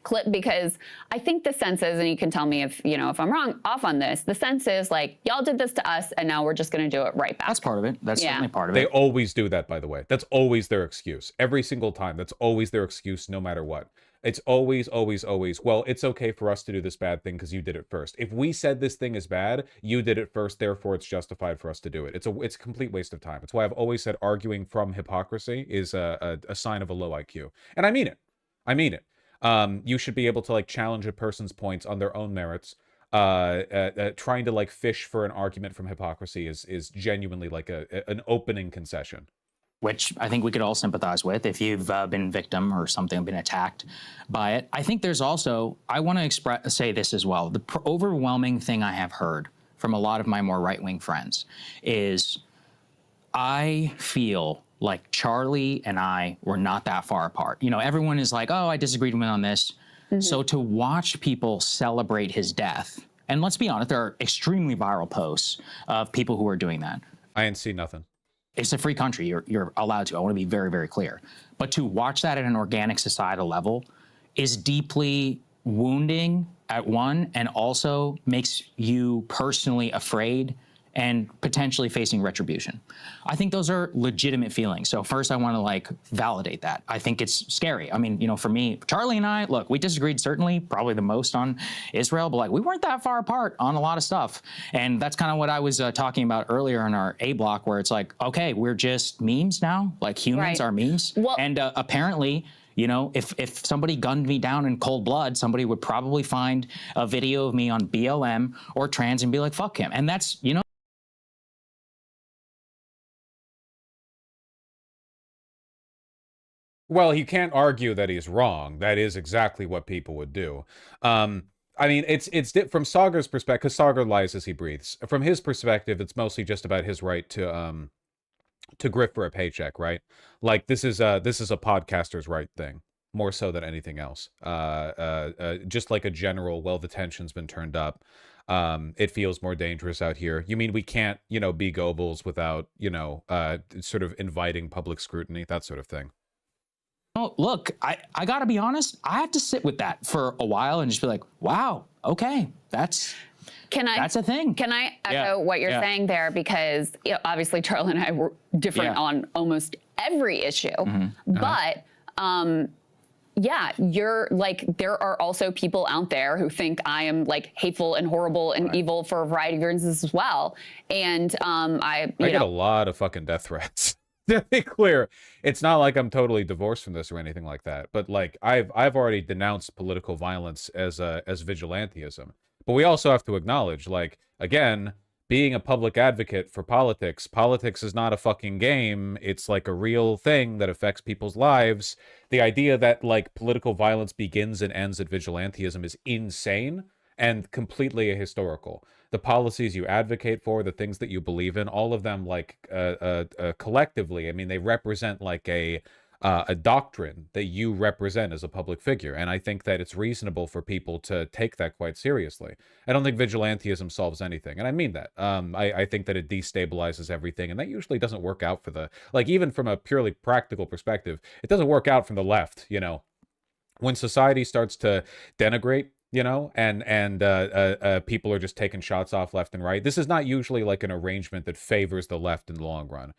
Speaker 6: Clip, because I think the sense is, and you can tell me if you know if I'm wrong off on this, the sense is like y'all did this to us and now we're just going to do it right back.
Speaker 8: That's part of it. That's certainly part of it.
Speaker 1: They always do that, by the way. That's always their excuse. Every single time. That's always their excuse, no matter what. It's always, always, always, well, it's okay for us to do this bad thing because you did it first. If we said this thing is bad, you did it first, therefore it's justified for us to do it. It's a complete waste of time. It's why I've always said arguing from hypocrisy is a sign of a low IQ. And I mean it. I mean it. You should be able to like challenge a person's points on their own merits. Trying to like fish for an argument from hypocrisy is genuinely like an opening concession.
Speaker 8: Which I think we could all sympathize with if you've been victim or something, been attacked by it. I think there's also, I want to say this as well. The overwhelming thing I have heard from a lot of my more right-wing friends is I feel like Charlie and I were not that far apart. You know, everyone is like, oh, I disagreed with him on this. Mm-hmm. So to watch people celebrate his death And let's be honest, there are extremely viral posts of people who are doing that.
Speaker 1: I ain't see nothing.
Speaker 8: It's a free country. You're allowed to. I want to be very, very clear. But to watch that at an organic societal level is deeply wounding at one, and also makes you personally afraid and potentially facing retribution. I think those are legitimate feelings. So first I want to like validate that. I think it's scary. I mean, you know, for me, Charlie and I, look, we disagreed certainly, probably the most on Israel, but like we weren't that far apart on a lot of stuff. And that's kind of what I was talking about earlier in our A block, where it's like, okay, we're just memes now, like humans are memes. Well, and apparently, you know, if somebody gunned me down in cold blood, somebody would probably find a video of me on BLM or trans and be like, fuck him. And that's, you know,
Speaker 1: well, you can't argue that he's wrong. That is exactly what people would do. I mean, it's from Saagar's perspective, because Saagar lies as he breathes. From his perspective, it's mostly just about his right to grift for a paycheck, right? Like this is a podcaster's right thing, more so than anything else. Just like a general, well, the tension's been turned up. It feels more dangerous out here. You mean we can't, you know, be Goebbels without, you know, sort of inviting public scrutiny, that sort of thing.
Speaker 8: Oh, look, I gotta be honest, I had to sit with that for a while and just be like, wow, okay, that's a thing.
Speaker 6: Can I echo what you're saying there? Because you know, obviously Charlie and I were different on almost every issue, but yeah, you're like, there are also people out there who think I am like hateful and horrible and evil for a variety of reasons as well. And I
Speaker 1: get a lot of fucking death threats. To be clear, it's not like I'm totally divorced from this or anything like that. But like I've already denounced political violence as vigilantism. But we also have to acknowledge, like, again, being a public advocate for politics is not a fucking game. It's like a real thing that affects people's lives. The idea that like political violence begins and ends at vigilantism is insane and completely ahistorical. The policies you advocate for, the things that you believe in, all of them, like collectively, I mean, they represent like a doctrine that you represent as a public figure. And I think that it's reasonable for people to take that quite seriously. I don't think vigilantism solves anything. And I mean that. I think that it destabilizes everything. And that usually doesn't work out for the, like, even from a purely practical perspective, it doesn't work out from the left, you know. When society starts to denigrate, you know, and people are just taking shots off left and right. This is not usually like an arrangement that favors the left in the long run.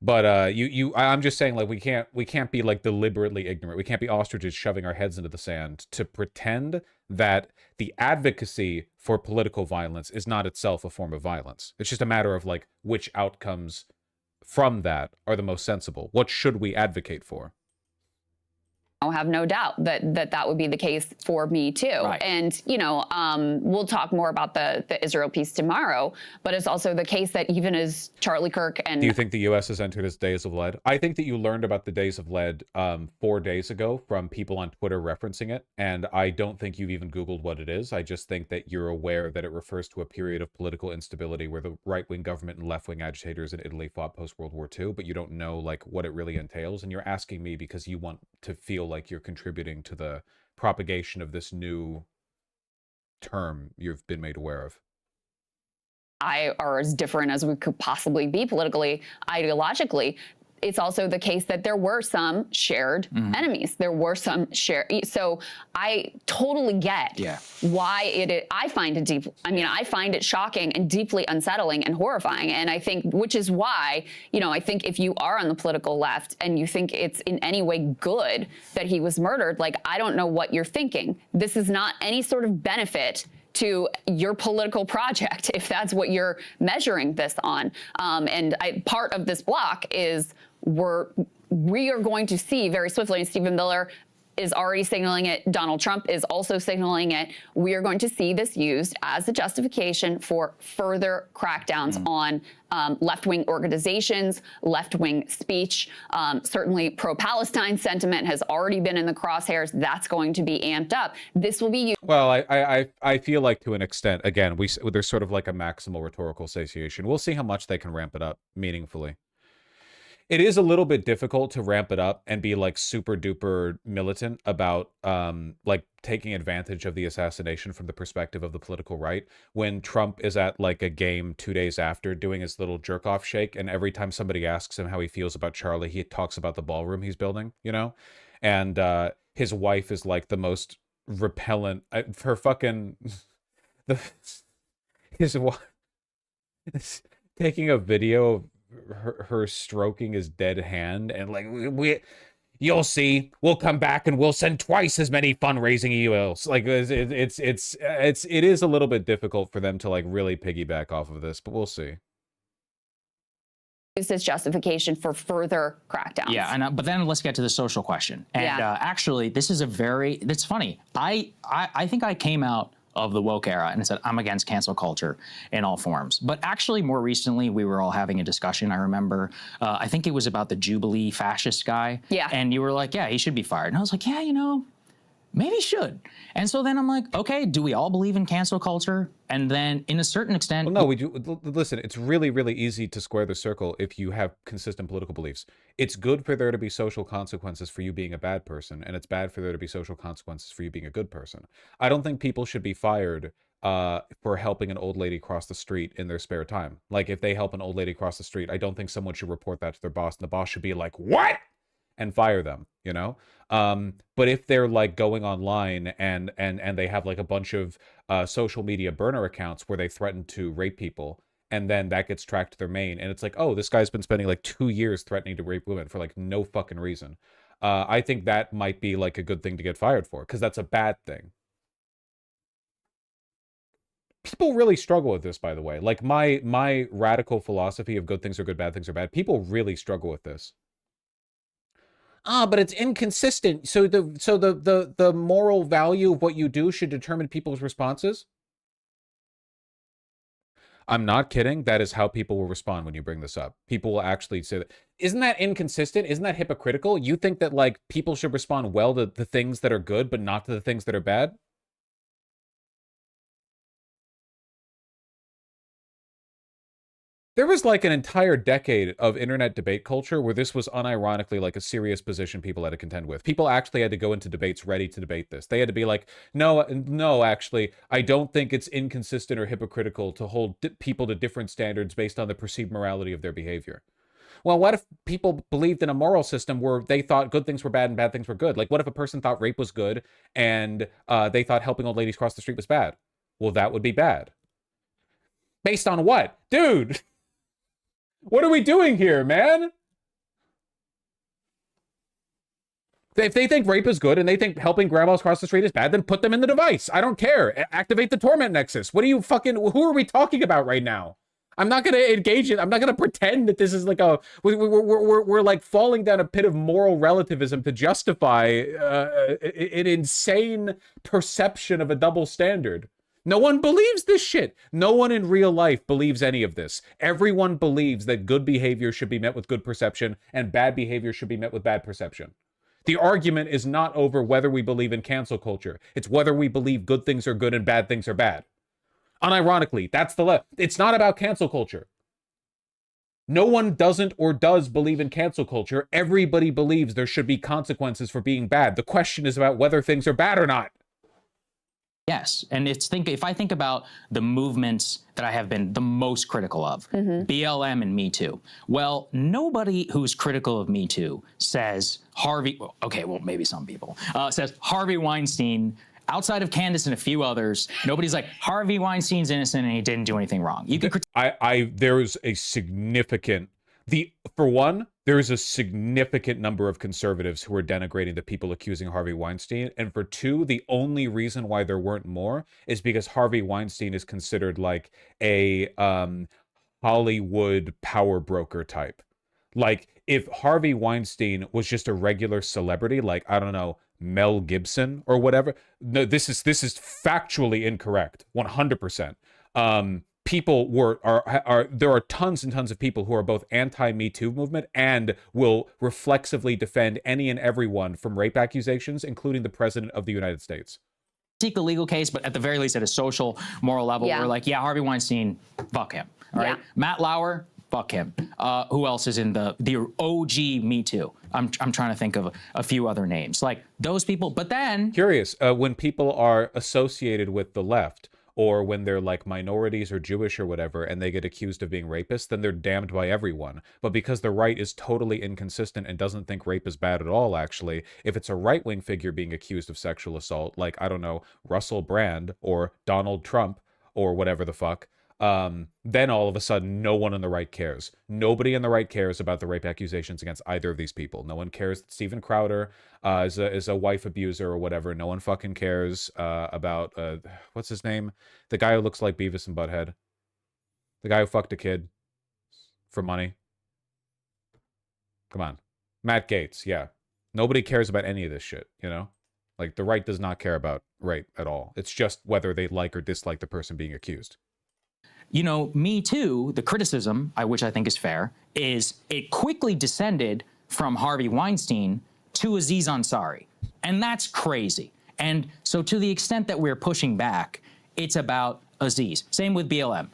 Speaker 1: But I'm just saying, like, we can't be like deliberately ignorant. We can't be ostriches shoving our heads into the sand to pretend that the advocacy for political violence is not itself a form of violence. It's just a matter of like which outcomes from that are the most sensible. What should we advocate for?
Speaker 6: I have no doubt that would be the case for me too. Right. And, you know, we'll talk more about the Israel piece tomorrow, but it's also the case that even as Charlie Kirk and...
Speaker 1: Do you think the U.S. has entered its days of lead? I think that you learned about the days of lead 4 days ago from people on Twitter referencing it, and I don't think you've even Googled what it is. I just think that you're aware that it refers to a period of political instability where the right-wing government and left-wing agitators in Italy fought post-World War II, but you don't know, like, what it really entails, and you're asking me because you want to feel like you're contributing to the propagation of this new term you've been made aware of.
Speaker 6: Are as different as we could possibly be politically, ideologically. It's also the case that there were some shared enemies. There were some shared. So I totally get why I find it I find it shocking and deeply unsettling and horrifying. And I think, which is why, you know, I think if you are on the political left and you think it's in any way good that he was murdered, like, I don't know what you're thinking. This is not any sort of benefit to your political project, if that's what you're measuring this on. And part of this block is we are going to see very swiftly, and Stephen Miller is already signaling it, Donald Trump is also signaling it, we are going to see this used as a justification for further crackdowns on left-wing organizations, left-wing speech. Certainly pro-Palestine sentiment has already been in the crosshairs. That's going to be amped up. This will be used.
Speaker 1: Well, I feel like to an extent, again, there's sort of like a maximal rhetorical satiation. We'll see how much they can ramp it up meaningfully. It is a little bit difficult to ramp it up and be like super duper militant about like taking advantage of the assassination from the perspective of the political right when Trump is at like a game 2 days after doing his little jerk off shake, and every time somebody asks him how he feels about Charlie, he talks about the ballroom he's building, you know? And his wife is like the most repellent, her fucking his wife taking a video of her stroking his dead hand and like, you'll see, we'll come back and we'll send twice as many fundraising emails. Like it is a little bit difficult for them to like really piggyback off of this, but we'll see.
Speaker 6: Use this justification for further crackdowns.
Speaker 8: Yeah, and but then let's get to the social question. And actually, this is it's funny. I think I came out of the woke era and said, I'm against cancel culture in all forms. But actually, more recently, we were all having a discussion. I remember, I think it was about the Jubilee fascist guy.
Speaker 6: Yeah.
Speaker 8: And you were like, yeah, he should be fired. And I was like, yeah, you know, maybe he should. And so then I'm like, okay, do we all believe in cancel culture? And then in a certain extent...
Speaker 1: Well, no, we do. Listen, it's really, really easy to square the circle if you have consistent political beliefs. It's good for there to be social consequences for you being a bad person, and it's bad for there to be social consequences for you being a good person. I don't think people should be fired for helping an old lady cross the street in their spare time. Like, if they help an old lady cross the street, I don't think someone should report that to their boss, and the boss should be like, what? And fire them, you know? But if they're like going online and they have like a bunch of social media burner accounts where they threaten to rape people, and then that gets tracked to their main, and it's like, oh, this guy's been spending like 2 years threatening to rape women for like no fucking reason. I think that might be like a good thing to get fired for, because that's a bad thing. People really struggle with this, by the way. Like my radical philosophy of good things are good, bad things are bad. People really struggle with this. But it's inconsistent. So the moral value of what you do should determine people's responses. I'm not kidding. That is how people will respond when you bring this up. People will actually say that. Isn't that inconsistent? Isn't that hypocritical? You think that like people should respond well to the things that are good, but not to the things that are bad? There was like an entire decade of internet debate culture where this was unironically like a serious position people had to contend with. People actually had to go into debates ready to debate this. They had to be like, no, actually, I don't think it's inconsistent or hypocritical to hold people to different standards based on the perceived morality of their behavior. Well, what if people believed in a moral system where they thought good things were bad and bad things were good? Like, what if a person thought rape was good and they thought helping old ladies cross the street was bad? Well, that would be bad. Based on what? Dude! What are we doing here, man? If they think rape is good and they think helping grandmas cross the street is bad, then put them in the device. I don't care. Activate the torment nexus. What are you fucking... Who are we talking about right now? I'm not going to engage in... I'm not going to pretend that this is like a... We're like falling down a pit of moral relativism to justify an insane perception of a double standard. No one believes this shit. No one in real life believes any of this. Everyone believes that good behavior should be met with good perception and bad behavior should be met with bad perception. The argument is not over whether we believe in cancel culture. It's whether we believe good things are good and bad things are bad. Unironically, that's the left. It's not about cancel culture. No one doesn't or does believe in cancel culture. Everybody believes there should be consequences for being bad. The question is about whether things are bad or not.
Speaker 8: Yes, and if I think about the movements that I have been the most critical of, BLM and Me Too. Well, nobody who's critical of Me Too says Harvey. Okay, well maybe some people says Harvey Weinstein. Outside of Candace and a few others, nobody's like Harvey Weinstein's innocent and he didn't do anything wrong. You could.
Speaker 1: There's a significant. For one, there is a significant number of conservatives who are denigrating the people accusing Harvey Weinstein. And for two, the only reason why there weren't more is because Harvey Weinstein is considered like a Hollywood power broker type. Like, if Harvey Weinstein was just a regular celebrity, like, I don't know, Mel Gibson or whatever. No, this is factually incorrect, 100%. There are tons and tons of people who are both anti-Me Too movement and will reflexively defend any and everyone from rape accusations, including the president of the United States.
Speaker 8: Seek a legal case, but at the very least at a social, moral level, we're like, yeah, Harvey Weinstein, fuck him. All right. Matt Lauer, fuck him. Who else is in the OG Me Too? I'm trying to think of a few other names, like those people. But then
Speaker 1: curious, when people are associated with the left, or when they're like minorities or Jewish or whatever, and they get accused of being rapists, then they're damned by everyone. But because the right is totally inconsistent and doesn't think rape is bad at all, actually, if it's a right-wing figure being accused of sexual assault, like, I don't know, Russell Brand or Donald Trump or whatever the fuck, then all of a sudden no one on the right cares. Nobody on the right cares about the rape accusations against either of these people. No one cares that Steven Crowder is a wife abuser or whatever. No one fucking cares about what's his name? The guy who looks like Beavis and Butthead. The guy who fucked a kid for money. Come on. Matt Gaetz, yeah. Nobody cares about any of this shit, you know? Like, the right does not care about rape at all. It's just whether they like or dislike the person being accused.
Speaker 8: You know, Me Too, the criticism, which I think is fair, is it quickly descended from Harvey Weinstein to Aziz Ansari. And that's crazy. And so to the extent that we're pushing back, it's about Aziz. Same with BLM.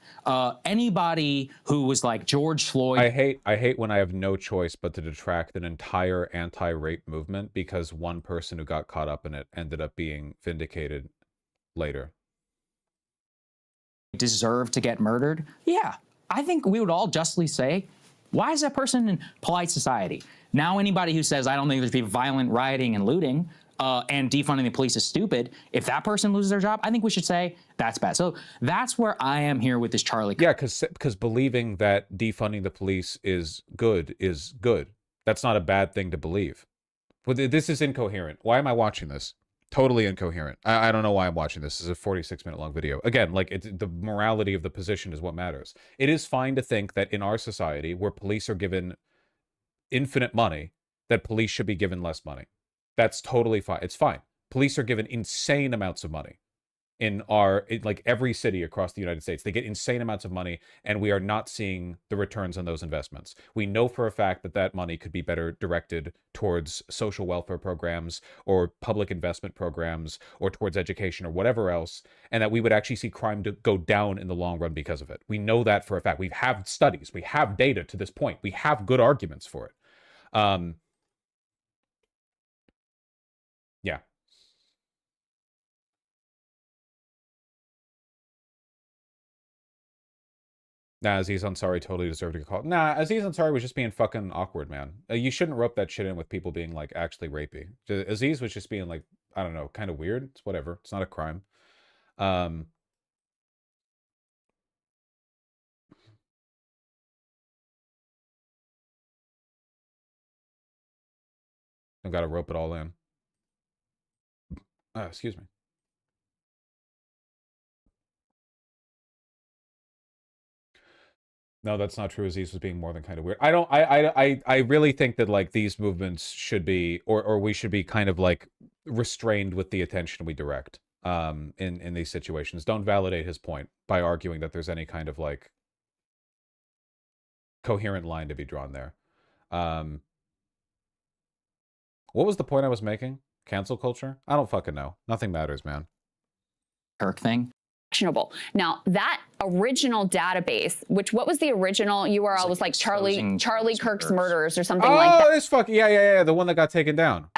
Speaker 8: Anybody who was like George Floyd.
Speaker 1: I hate when I have no choice but to detract an entire anti-rape movement because one person who got caught up in it ended up being vindicated later.
Speaker 8: Deserve to get murdered? Yeah, I think we would all justly say, why is that person in polite society? Now anybody who says, I don't think there should be violent rioting and looting and defunding the police is stupid, if that person loses their job, I think we should say that's bad. So that's where I am here with this Charlie.
Speaker 1: Yeah, because believing that defunding the police is good. That's not a bad thing to believe. But this is incoherent. Why am I watching this? Totally incoherent. I don't know why I'm watching this. This is a 46-minute long video. Again, like, the morality of the position is what matters. It is fine to think that in our society, where police are given infinite money, that police should be given less money. That's totally fine. It's fine. Police are given insane amounts of money in like every city across the United States. They get insane amounts of money, and we are not seeing the returns on those investments. We know for a fact that that money could be better directed towards social welfare programs or public investment programs or towards education or whatever else, and that we would actually see crime go down in the long run because of it. We know that for a fact. We have studies. We have data to this point. We have good arguments for it. Yeah. Nah, Aziz Ansari totally deserved to get called. Nah, Aziz Ansari was just being fucking awkward, man. You shouldn't rope that shit in with people being, like, actually rapey. Aziz was just being, like, I don't know, kind of weird. It's whatever. It's not a crime. I've got to rope it all in. Excuse me. No, that's not true. Aziz was being more than kind of weird. I really think that, like, these movements should be, or we should be kind of, like, restrained with the attention we direct in these situations. Don't validate his point by arguing that there's any kind of, like, coherent line to be drawn there. What was the point I was making? Cancel culture? I don't fucking know. Nothing matters, man.
Speaker 8: Kirk thing.
Speaker 6: Actionable. Now, that original database, what was the original URL? It was like Charlie Kirk's murders or something like that.
Speaker 1: Oh, this fucking, yeah, the one that got taken down.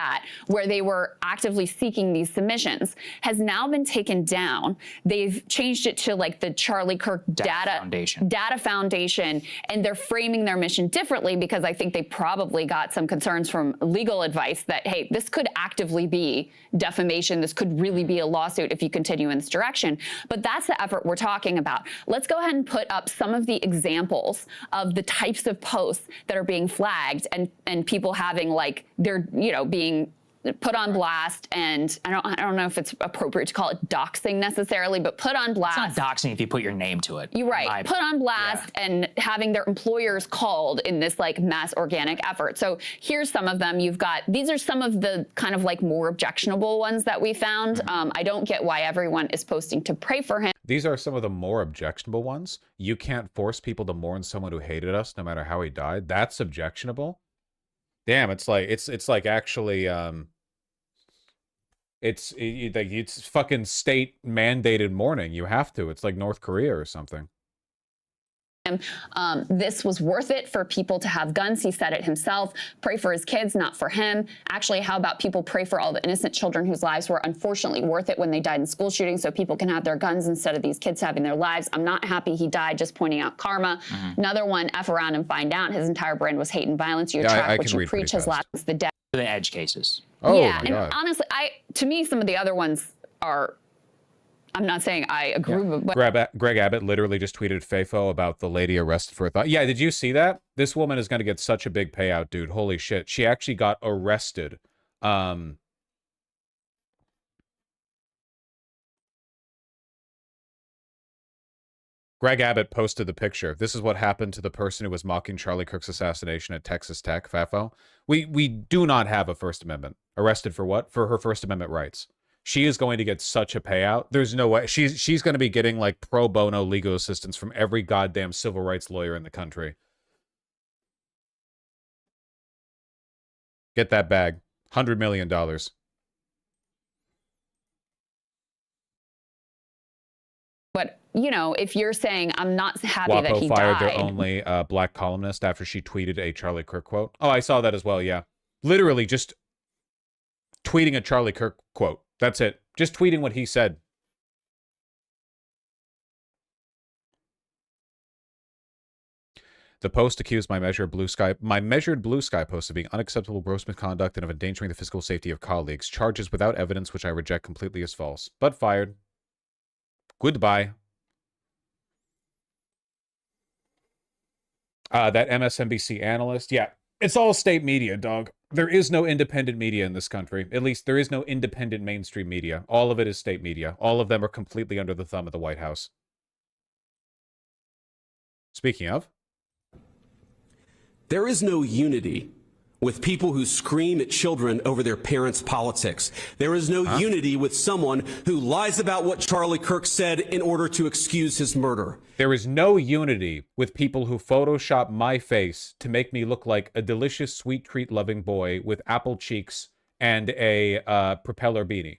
Speaker 6: Where they were actively seeking these submissions, has now been taken down. They've changed it to like the Charlie Kirk Data Foundation, and they're framing their mission differently because I think they probably got some concerns from legal advice that, hey, this could actively be defamation. This could really be a lawsuit if you continue in this direction. But that's the effort we're talking about. Let's go ahead and put up some of the examples of the types of posts that are being flagged and people having, like, they're, being put on blast, and I don't know if it's appropriate to call it doxing necessarily, but put on blast.
Speaker 8: It's not doxing if you put your name to it.
Speaker 6: You're right. Put on blast and having their employers called in this, like, mass organic effort. So here's some of them. These are some of the kind of, like, more objectionable ones that we found. I don't get why everyone is posting to pray for him.
Speaker 1: These are some of the more objectionable ones. You can't force people to mourn someone who hated us no matter how he died. That's objectionable. Damn, it's like actually it's fucking state mandated mourning. You have to. It's like North Korea or something.
Speaker 6: This was worth it for people to have guns. He said it himself. Pray for his kids, not for him. Actually, how about people pray for all the innocent children whose lives were unfortunately worth it when they died in school shootings, so people can have their guns instead of these kids having their lives. I'm not happy he died, just pointing out karma. Another one, F around and find out. His entire brand was hate and violence. You attract what you preach has lasted the dead.
Speaker 8: The edge cases.
Speaker 6: Oh, yeah, and honestly, to me, some of the other ones are, I'm not saying I agree with, but
Speaker 1: Greg Abbott literally just tweeted FAFO about the lady arrested for a thought. Yeah, did you see that? This woman is going to get such a big payout, dude. Holy shit. She actually got arrested. Greg Abbott posted the picture. This is what happened to the person who was mocking Charlie Kirk's assassination at Texas Tech, FAFO. We do not have a First Amendment. Arrested for what? For her First Amendment rights. She is going to get such a payout. There's no way. She's going to be getting like pro bono legal assistance from every goddamn civil rights lawyer in the country. Get that bag. $100 million.
Speaker 6: But, you know, if you're saying I'm not happy
Speaker 1: WAPO
Speaker 6: that he
Speaker 1: fired
Speaker 6: died.
Speaker 1: their only black columnist after she tweeted a Charlie Kirk quote. Oh, I saw that as well, yeah. Literally just tweeting a Charlie Kirk quote. That's it. Just tweeting what he said. The post accused my Measured Blue Sky post of being unacceptable gross misconduct and of endangering the physical safety of colleagues. Charges without evidence, which I reject completely as false. But fired. Goodbye. That MSNBC analyst. Yeah, it's all state media, dog. There is no independent media in this country. At least there is no independent mainstream media. All of it is state media. All of them are completely under the thumb of the White House. Speaking of,
Speaker 9: there is no unity with people who scream at children over their parents' politics. There is no unity with someone who lies about what Charlie Kirk said in order to excuse his murder.
Speaker 1: There is no unity with people who Photoshop my face to make me look like a delicious sweet treat-loving boy with apple cheeks and a propeller beanie.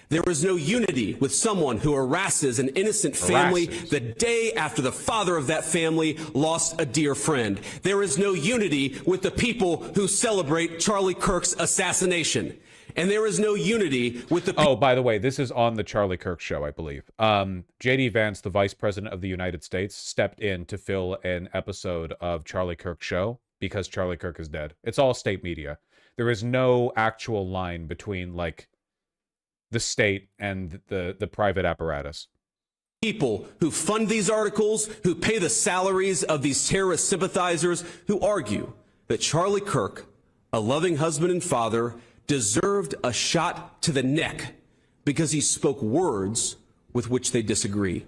Speaker 9: There is no unity with someone who harasses an innocent family the day after the father of that family lost a dear friend. There is no unity with the people who celebrate Charlie Kirk's assassination. And there is no unity with the...
Speaker 1: Oh, by the way, this is on the Charlie Kirk show, I believe. J.D. Vance, the Vice President of the United States, stepped in to fill an episode of Charlie Kirk's show because Charlie Kirk is dead. It's all state media. There is no actual line between, like, the state and the private apparatus.
Speaker 9: People who fund these articles, who pay the salaries of these terrorist sympathizers, who argue that Charlie Kirk, a loving husband and father, deserved a shot to the neck because he spoke words with which they disagree.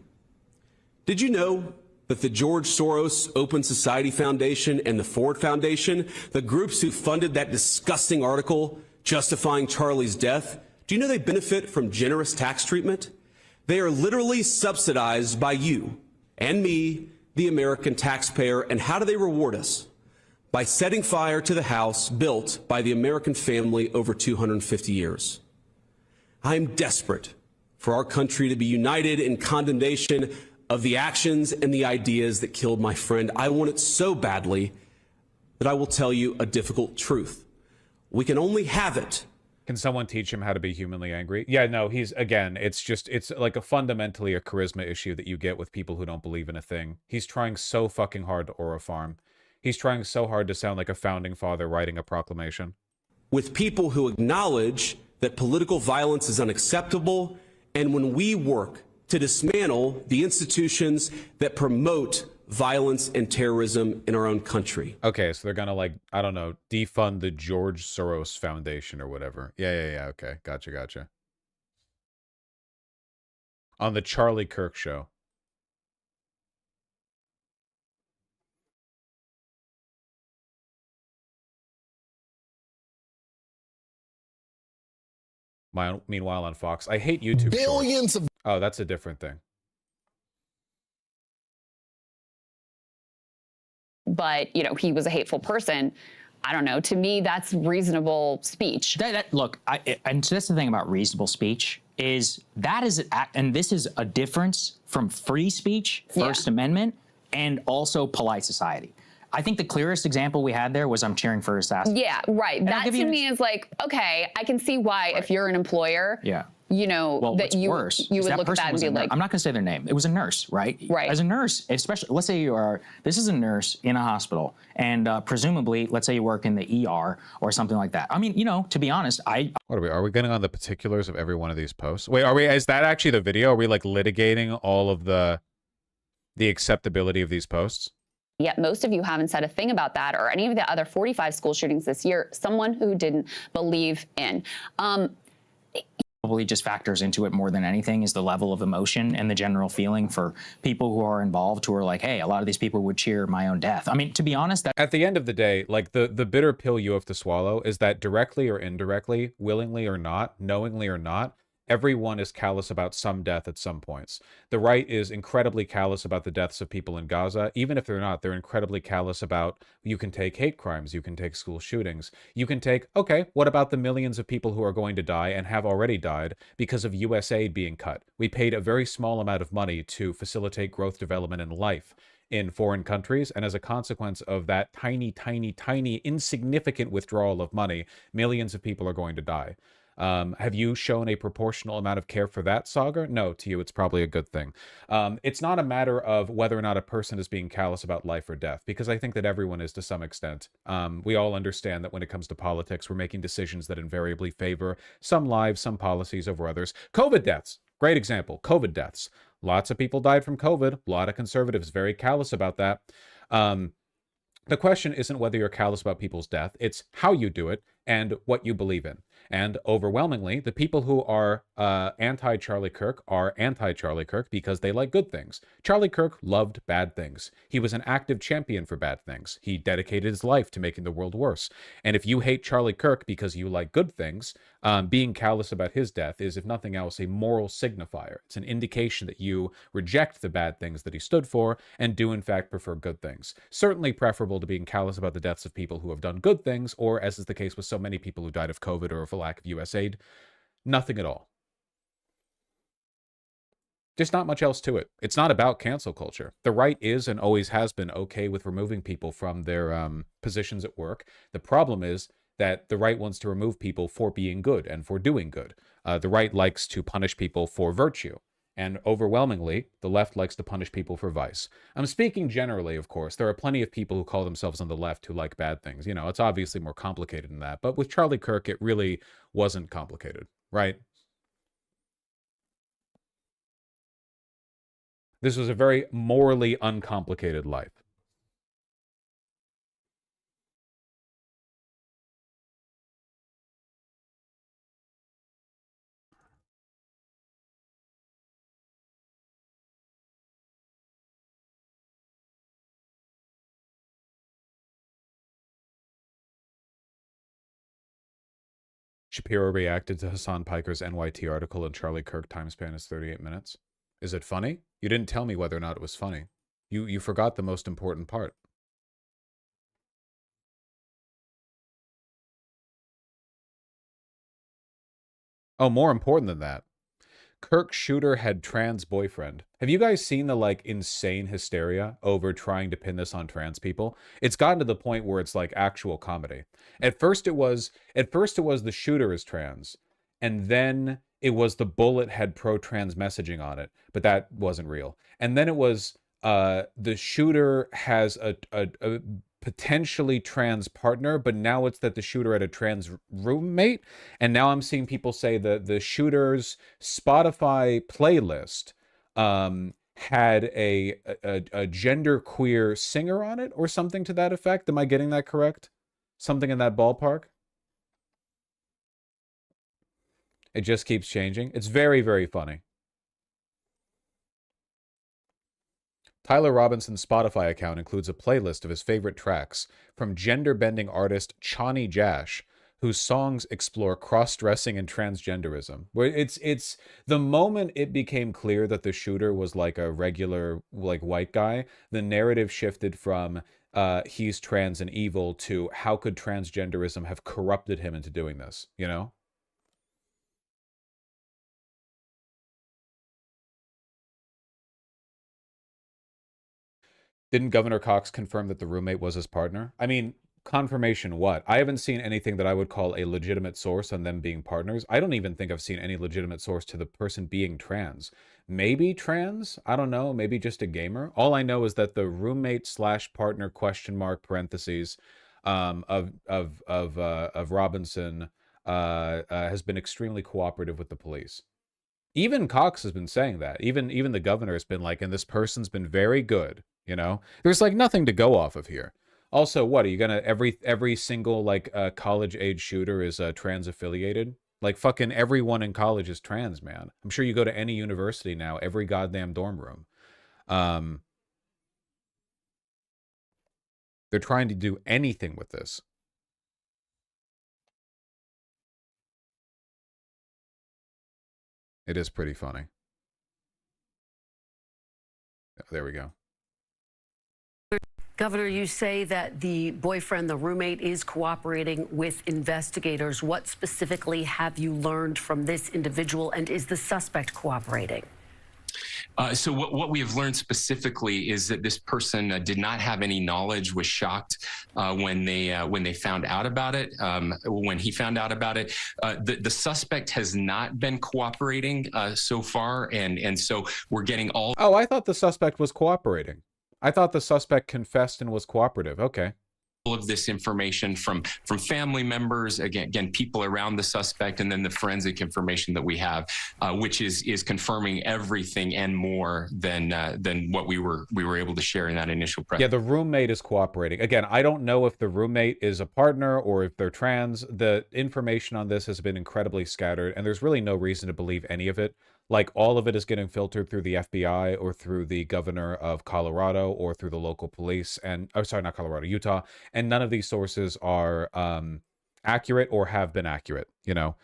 Speaker 9: Did you know that the George Soros Open Society Foundation and the Ford Foundation, the groups who funded that disgusting article justifying Charlie's death, do you know they benefit from generous tax treatment? They are literally subsidized by you and me, the American taxpayer. And how do they reward us? By setting fire to the house built by the American family over 250 years. I am desperate for our country to be united in condemnation of the actions and the ideas that killed my friend. I want it so badly that I will tell you a difficult truth. We can only have it.
Speaker 1: Can someone teach him how to be humanly angry? Yeah, no, it's like fundamentally a charisma issue that you get with people who don't believe in a thing. He's trying so fucking hard to aura farm. He's trying so hard to sound like a founding father writing a proclamation.
Speaker 9: With people who acknowledge that political violence is unacceptable, and when we work to dismantle the institutions that promote violence and terrorism in our own country.
Speaker 1: Okay, so they're gonna, like, I don't know, defund the George Soros Foundation or whatever. Yeah, okay, gotcha. On the Charlie Kirk show. Meanwhile on Fox, I hate YouTube
Speaker 3: Billions
Speaker 1: shorts. Oh, that's a different thing.
Speaker 6: But, you know, he was a hateful person. I don't know. To me, that's reasonable speech.
Speaker 8: Look, and so that's the thing about reasonable speech is that is, and this is a difference from free speech, First Amendment, and also polite society. I think the clearest example we had there was I'm cheering for assassins.
Speaker 6: Yeah, right.
Speaker 8: And
Speaker 6: that to me is like, okay, I can see why if you're an employer, you know,
Speaker 8: well,
Speaker 6: that you would look at that and be like,
Speaker 8: I'm not going to say their name. It was a nurse, right?
Speaker 6: Right.
Speaker 8: As a nurse, especially, let's say this is a nurse in a hospital, and presumably, let's say you work in the ER or something like that. I mean, you know, to be honest,
Speaker 1: What are we getting on the particulars of every one of these posts? Wait, is that actually the video? Are we like litigating all of the acceptability of these posts?
Speaker 6: Yet most of you haven't said a thing about that or any of the other 45 school shootings this year, someone who didn't believe in.
Speaker 8: Probably just factors into it more than anything is the level of emotion and the general feeling for people who are involved who are like, hey, a lot of these people would cheer my own death. I mean, to be honest,
Speaker 1: at the end of the day, like the bitter pill you have to swallow is that directly or indirectly, willingly or not, knowingly or not, everyone is callous about some death at some points. The right is incredibly callous about the deaths of people in Gaza. Even if they're not, they're incredibly callous about, you can take hate crimes, you can take school shootings, you can take, okay, what about the millions of people who are going to die and have already died because of US aid being cut? We paid a very small amount of money to facilitate growth, development, and life in foreign countries, and as a consequence of that tiny, tiny, tiny, insignificant withdrawal of money, millions of people are going to die. Have you shown a proportional amount of care for that, Sagar? No, to you, it's probably a good thing. It's not a matter of whether or not a person is being callous about life or death, because I think that everyone is to some extent. We all understand that when it comes to politics, we're making decisions that invariably favor some lives, some policies over others. COVID deaths, great example. COVID deaths. Lots of people died from COVID. A lot of conservatives very callous about that. The question isn't whether you're callous about people's death, it's how you do it and what you believe in. And overwhelmingly, the people who are anti-Charlie Kirk are anti-Charlie Kirk because they like good things. Charlie Kirk loved bad things. He was an active champion for bad things. He dedicated his life to making the world worse. And if you hate Charlie Kirk because you like good things, being callous about his death is, if nothing else, a moral signifier. It's an indication that you reject the bad things that he stood for and do in fact prefer good things. Certainly preferable to being callous about the deaths of people who have done good things, or as is the case with so many people who died of COVID or of a lack of US aid, nothing at all. Just not much else to it. It's not about cancel culture. The right is and always has been okay with removing people from their positions at work. The problem is that the right wants to remove people for being good and for doing good. The right likes to punish people for virtue. And overwhelmingly, the left likes to punish people for vice. I'm speaking generally, of course. There are plenty of people who call themselves on the left who like bad things. You know, it's obviously more complicated than that. But with Charlie Kirk, it really wasn't complicated, right? This was a very morally uncomplicated life. Shapiro reacted to Hassan Piker's NYT article and Charlie Kirk time span is 38 minutes. Is it funny? You didn't tell me whether or not it was funny. You forgot the most important part. Oh, more important than that. Kirk shooter had trans boyfriend. Have you guys seen the like insane hysteria over trying to pin this on trans people? It's gotten to the point where it's like actual comedy. At first it was the shooter is trans, and then it was the bullet had pro-trans messaging on it, but that wasn't real. And then it was the shooter has a potentially trans partner, but now it's that the shooter had a trans roommate. And now I'm seeing people say that the shooter's Spotify playlist had a genderqueer singer on it or something to that effect. Am I getting that correct? Something in that ballpark? It just keeps changing. It's very, very funny. Tyler Robinson's Spotify account includes a playlist of his favorite tracks from gender-bending artist Chani Jash, whose songs explore cross-dressing and transgenderism. Where it's the moment it became clear that the shooter was like a regular like white guy, the narrative shifted from he's trans and evil to how could transgenderism have corrupted him into doing this, you know? Didn't Governor Cox confirm that the roommate was his partner? I mean, confirmation what? I haven't seen anything that I would call a legitimate source on them being partners. I don't even think I've seen any legitimate source to the person being trans. Maybe trans? I don't know. Maybe just a gamer. All I know is that the roommate / partner parentheses of Robinson has been extremely cooperative with the police. Even Cox has been saying that. Even the governor has been like, and this person's been very good. You know, there's like nothing to go off of here. Also, what are you gonna every single like college age shooter is trans affiliated? Like fucking everyone in college is trans, man. I'm sure you go to any university now, every goddamn dorm room. They're trying to do anything with this. It is pretty funny. There we go.
Speaker 10: Governor, you say that the boyfriend, the roommate, is cooperating with investigators. What specifically have you learned from this individual, and is the suspect cooperating?
Speaker 11: So what we have learned specifically is that this person did not have any knowledge, was shocked when they found out about it. When he found out about it, the suspect has not been cooperating so far, and so we're getting all.
Speaker 1: Oh, I thought the suspect was cooperating. I thought the suspect confessed and was cooperative. Okay.
Speaker 11: All of this information from family members, again, people around the suspect, and then the forensic information that we have, which is confirming everything and more than what we were able to share in that initial press.
Speaker 1: Yeah, the roommate is cooperating. Again, I don't know if the roommate is a partner or if they're trans. The information on this has been incredibly scattered, and there's really no reason to believe any of it. Like, all of it is getting filtered through the FBI or through the governor of Colorado or through the local police. And, oh, sorry, not Colorado, Utah. And none of these sources are accurate or have been accurate, you know?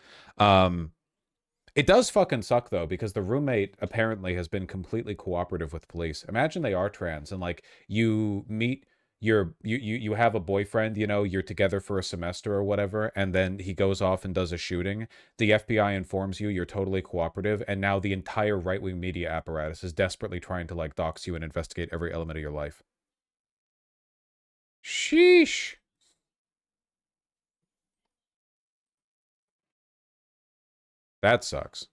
Speaker 1: It does fucking suck, though, because the roommate apparently has been completely cooperative with police. Imagine they are trans and, like, you meet... you have a boyfriend, you know, you're together for a semester or whatever, and then he goes off and does a shooting. The FBI informs you you're totally cooperative, and now the entire right-wing media apparatus is desperately trying to, like, dox you and investigate every element of your life. Sheesh. That sucks.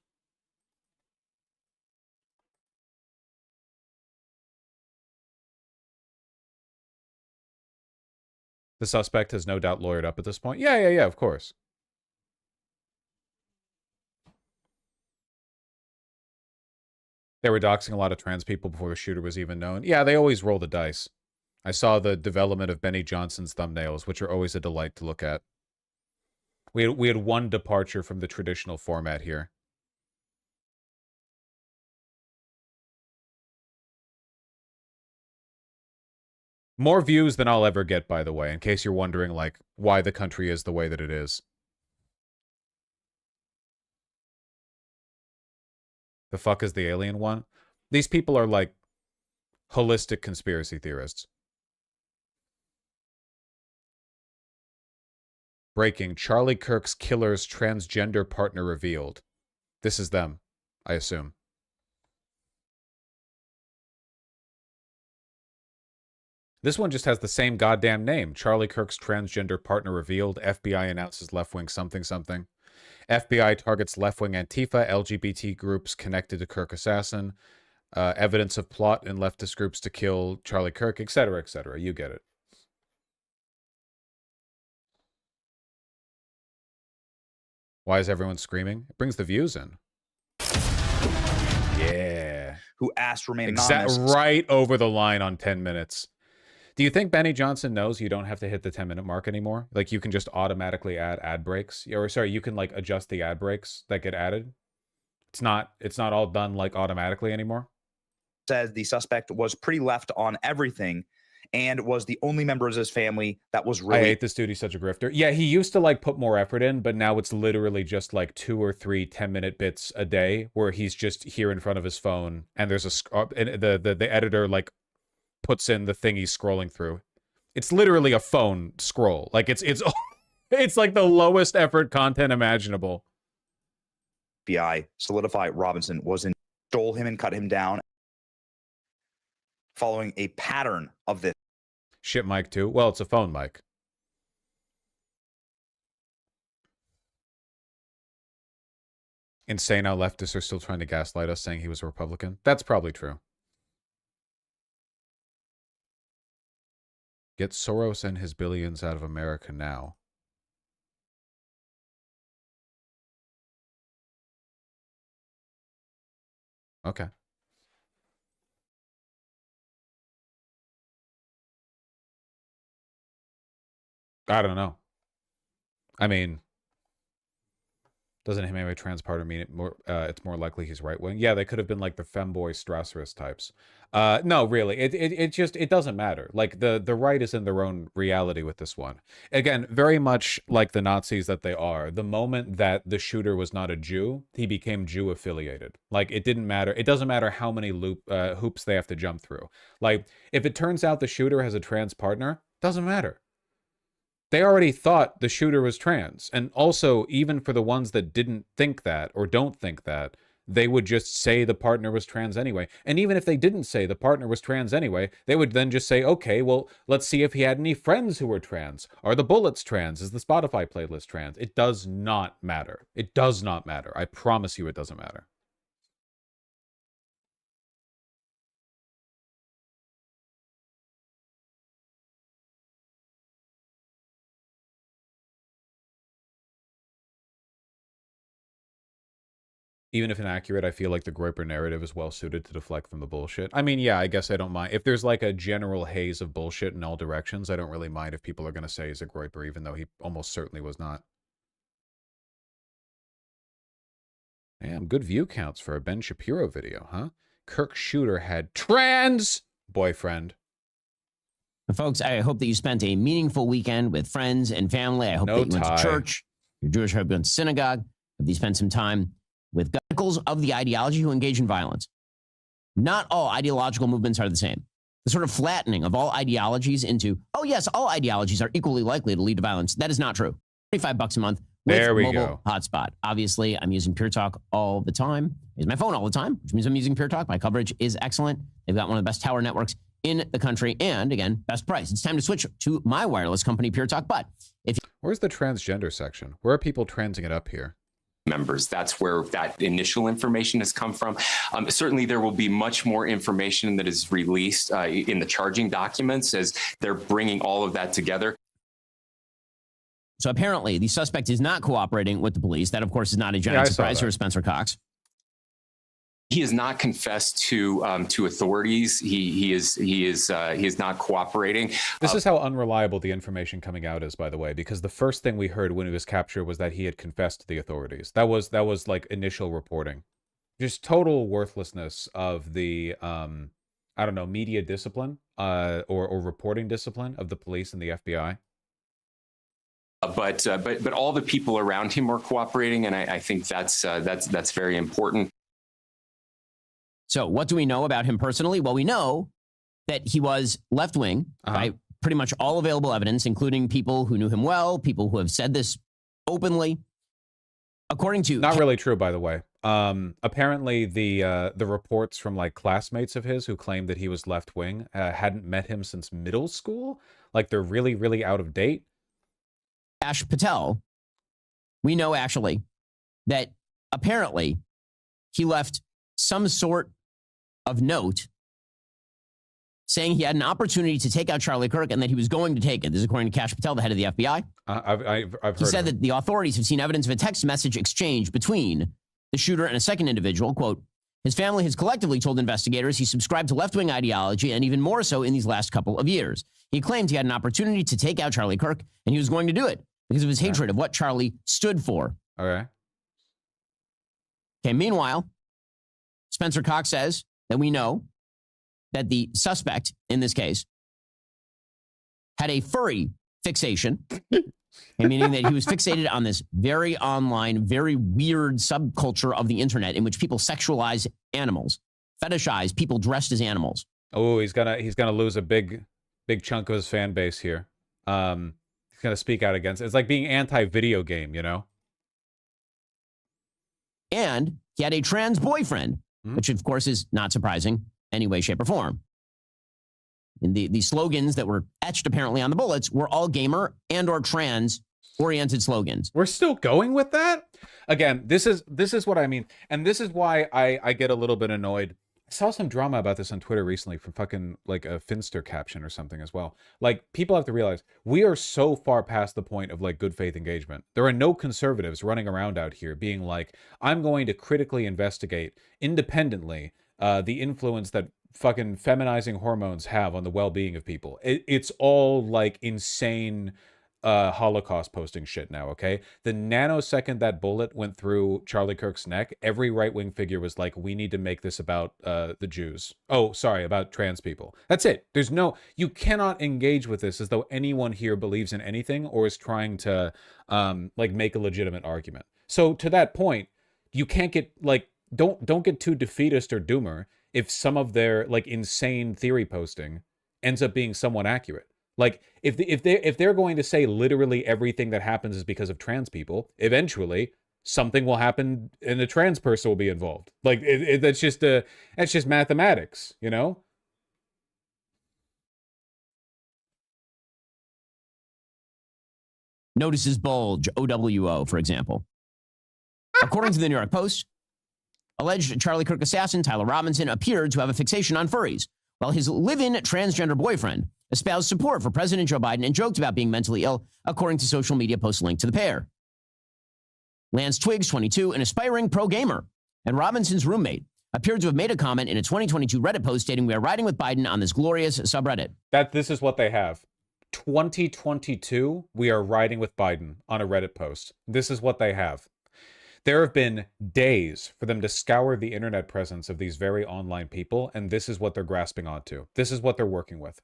Speaker 1: The suspect has no doubt lawyered up at this point. Yeah, of course. They were doxing a lot of trans people before the shooter was even known. Yeah, they always roll the dice. I saw the development of Benny Johnson's thumbnails, which are always a delight to look at. We had one departure from the traditional format here. More views than I'll ever get, by the way, in case you're wondering, like, why the country is the way that it is. The fuck is the alien one? These people are, like, holistic conspiracy theorists. Breaking. Charlie Kirk's killer's transgender partner revealed. This is them, I assume. This one just has the same goddamn name. Charlie Kirk's transgender partner revealed. FBI announces left-wing something something. FBI targets left-wing Antifa, LGBT groups connected to Kirk assassin. Evidence of plot in leftist groups to kill Charlie Kirk, etc., etc. You get it. Why is everyone screaming? It brings the views in. Yeah.
Speaker 12: Who asked to remain anonymous.
Speaker 1: Right over the line on 10 minutes. Do you think Benny Johnson knows you don't have to hit the 10-minute mark anymore? Like, you can just automatically add ad breaks? Or, sorry, you can, like, adjust the ad breaks that get added? It's not all done, like, automatically anymore?
Speaker 12: Says the suspect was pretty left on everything and was the only member of his family that was really...
Speaker 1: I hate this dude. He's such a grifter. Yeah, he used to, like, put more effort in, but now it's literally just, like, 2 or 3 10-minute bits a day where he's just here in front of his phone, and there's and the editor, like, puts in the thing he's scrolling through. It's literally a phone scroll. Like, it's like the lowest effort content imaginable.
Speaker 12: FBI solidify Robinson was in, stole him and cut him down. following a pattern of this.
Speaker 1: Shit mic too. Well, it's a phone mic. Insane how leftists are still trying to gaslight us saying he was a Republican. That's probably true. Get Soros and his billions out of America now. Okay. I don't know. I mean, doesn't him anyway transpart mean it more? It's more likely he's right wing. Yeah, they could have been like the femboy Strasserist types. No, really, it doesn't matter. Like the right is in their own reality with this one. Again, very much like the Nazis that they are. The moment that the shooter was not a Jew, he became Jew affiliated. Like it didn't matter. It doesn't matter how many hoops they have to jump through. Like if it turns out the shooter has a trans partner, doesn't matter. They already thought the shooter was trans. And also, even for the ones that didn't think that or don't think that, they would just say the partner was trans anyway. And even if they didn't say the partner was trans anyway, they would then just say, okay, well, let's see if he had any friends who were trans. Are the bullets trans? Is the Spotify playlist trans? It does not matter. It does not matter. I promise you it doesn't matter. Even if inaccurate, I feel like the Groyper narrative is well suited to deflect from the bullshit. I mean, yeah, I guess I don't mind. If there's like a general haze of bullshit in all directions, I don't really mind if people are going to say he's a Groyper, even though he almost certainly was not. Damn, good view counts for a Ben Shapiro video, huh? Kirk Shooter had trans boyfriend.
Speaker 13: Folks, I hope that you spent a meaningful weekend with friends and family. I hope that you went to church, you're Jewish, hope you went to synagogue, hope you spent some time with radicals of the ideology who engage in violence. Not all ideological movements are the same. The sort of flattening of all ideologies into, oh yes, all ideologies are equally likely to lead to violence. That is not true. $25 a month with
Speaker 1: there we
Speaker 13: mobile
Speaker 1: go.
Speaker 13: hotspot. Obviously, I'm using Pure Talk all the time. I use my phone all the time, which means I'm using Pure Talk. My coverage is excellent. They've got one of the best tower networks in the country, and again, best price. It's time to switch to my wireless company, Pure Talk. But if
Speaker 1: where's the transgender section? Where are people transing it up here?
Speaker 11: Members. That's where that initial information has come from. Certainly, there will be much more information that is released in the charging documents as they're bringing all of that together.
Speaker 13: So apparently, the suspect is not cooperating with the police. That, of course, is not a giant surprise for Spencer Cox.
Speaker 11: He has not confessed to authorities. He is not cooperating.
Speaker 1: This is how unreliable the information coming out is, by the way, because the first thing we heard when he was captured was that he had confessed to the authorities. That was like initial reporting. Just total worthlessness of the I don't know, media discipline or reporting discipline of the police and the FBI.
Speaker 11: But all the people around him are cooperating, and I think that's very important.
Speaker 13: So what do we know about him personally? Well, we know that he was left-wing by pretty much all available evidence, including people who knew him well, people who have said this openly. According to...
Speaker 1: Not really true, by the way. Apparently, the reports from like classmates of his who claimed that he was left-wing hadn't met him since middle school. Like they're really, really out of date.
Speaker 13: Ash Patel, we know actually that apparently he left some sort of note saying he had an opportunity to take out Charlie Kirk and that he was going to take it. This is according to Kash Patel, the head of the FBI.
Speaker 1: I've heard
Speaker 13: he said that the authorities have seen evidence of a text message exchange between the shooter and a second individual. Quote, his family has collectively told investigators he subscribed to left-wing ideology and even more so in these last couple of years. He claimed he had an opportunity to take out Charlie Kirk and he was going to do it because of his hatred of what Charlie stood for.
Speaker 1: Okay.
Speaker 13: Okay, meanwhile, Spencer Cox says that we know that the suspect in this case had a furry fixation, meaning that he was fixated on this very online, very weird subculture of the internet in which people sexualize animals, fetishize people dressed as animals.
Speaker 1: Oh, he's gonna lose a big chunk of his fan base here. He's gonna speak out against it. It's like being anti-video game, you know?
Speaker 13: And he had a trans boyfriend, which of course is not surprising any way, shape, or form. the slogans that were etched apparently on the bullets were all gamer and or trans oriented slogans.
Speaker 1: We're still going with that? Again, this is what I mean. And this is why I get a little bit annoyed. I saw some drama about this on Twitter recently from fucking like a Finster caption or something as well. Like, people have to realize we are so far past the point of like good faith engagement. There are no conservatives running around out here being like, I'm going to critically investigate independently the influence that fucking feminizing hormones have on the well-being of people. It's all like insane Holocaust posting shit now, okay? The nanosecond that bullet went through Charlie Kirk's neck, every right-wing figure was like, we need to make this about the Jews. Oh, sorry, about trans people. That's it. There's no, you cannot engage with this as though anyone here believes in anything or is trying to like make a legitimate argument. So to that point, you can't get like, don't get too defeatist or doomer if some of their like insane theory posting ends up being somewhat accurate. Like, if they're going to say literally everything that happens is because of trans people, eventually something will happen and a trans person will be involved. Like, that's just mathematics, you know?
Speaker 13: Notices bulge, OWO, for example. According to the New York Post, alleged Charlie Kirk assassin Tyler Robinson appeared to have a fixation on furries, while his live-in transgender boyfriend espoused support for President Joe Biden and joked about being mentally ill, according to social media posts linked to the pair. Lance Twiggs, 22, an aspiring pro-gamer, and Robinson's roommate, appeared to have made a comment in a 2022 Reddit post stating, "We are riding with Biden on this glorious subreddit."
Speaker 1: This is what they have. 2022, we are riding with Biden on a Reddit post. This is what they have. There have been days for them to scour the internet presence of these very online people, and this is what they're grasping onto. This is what they're working with.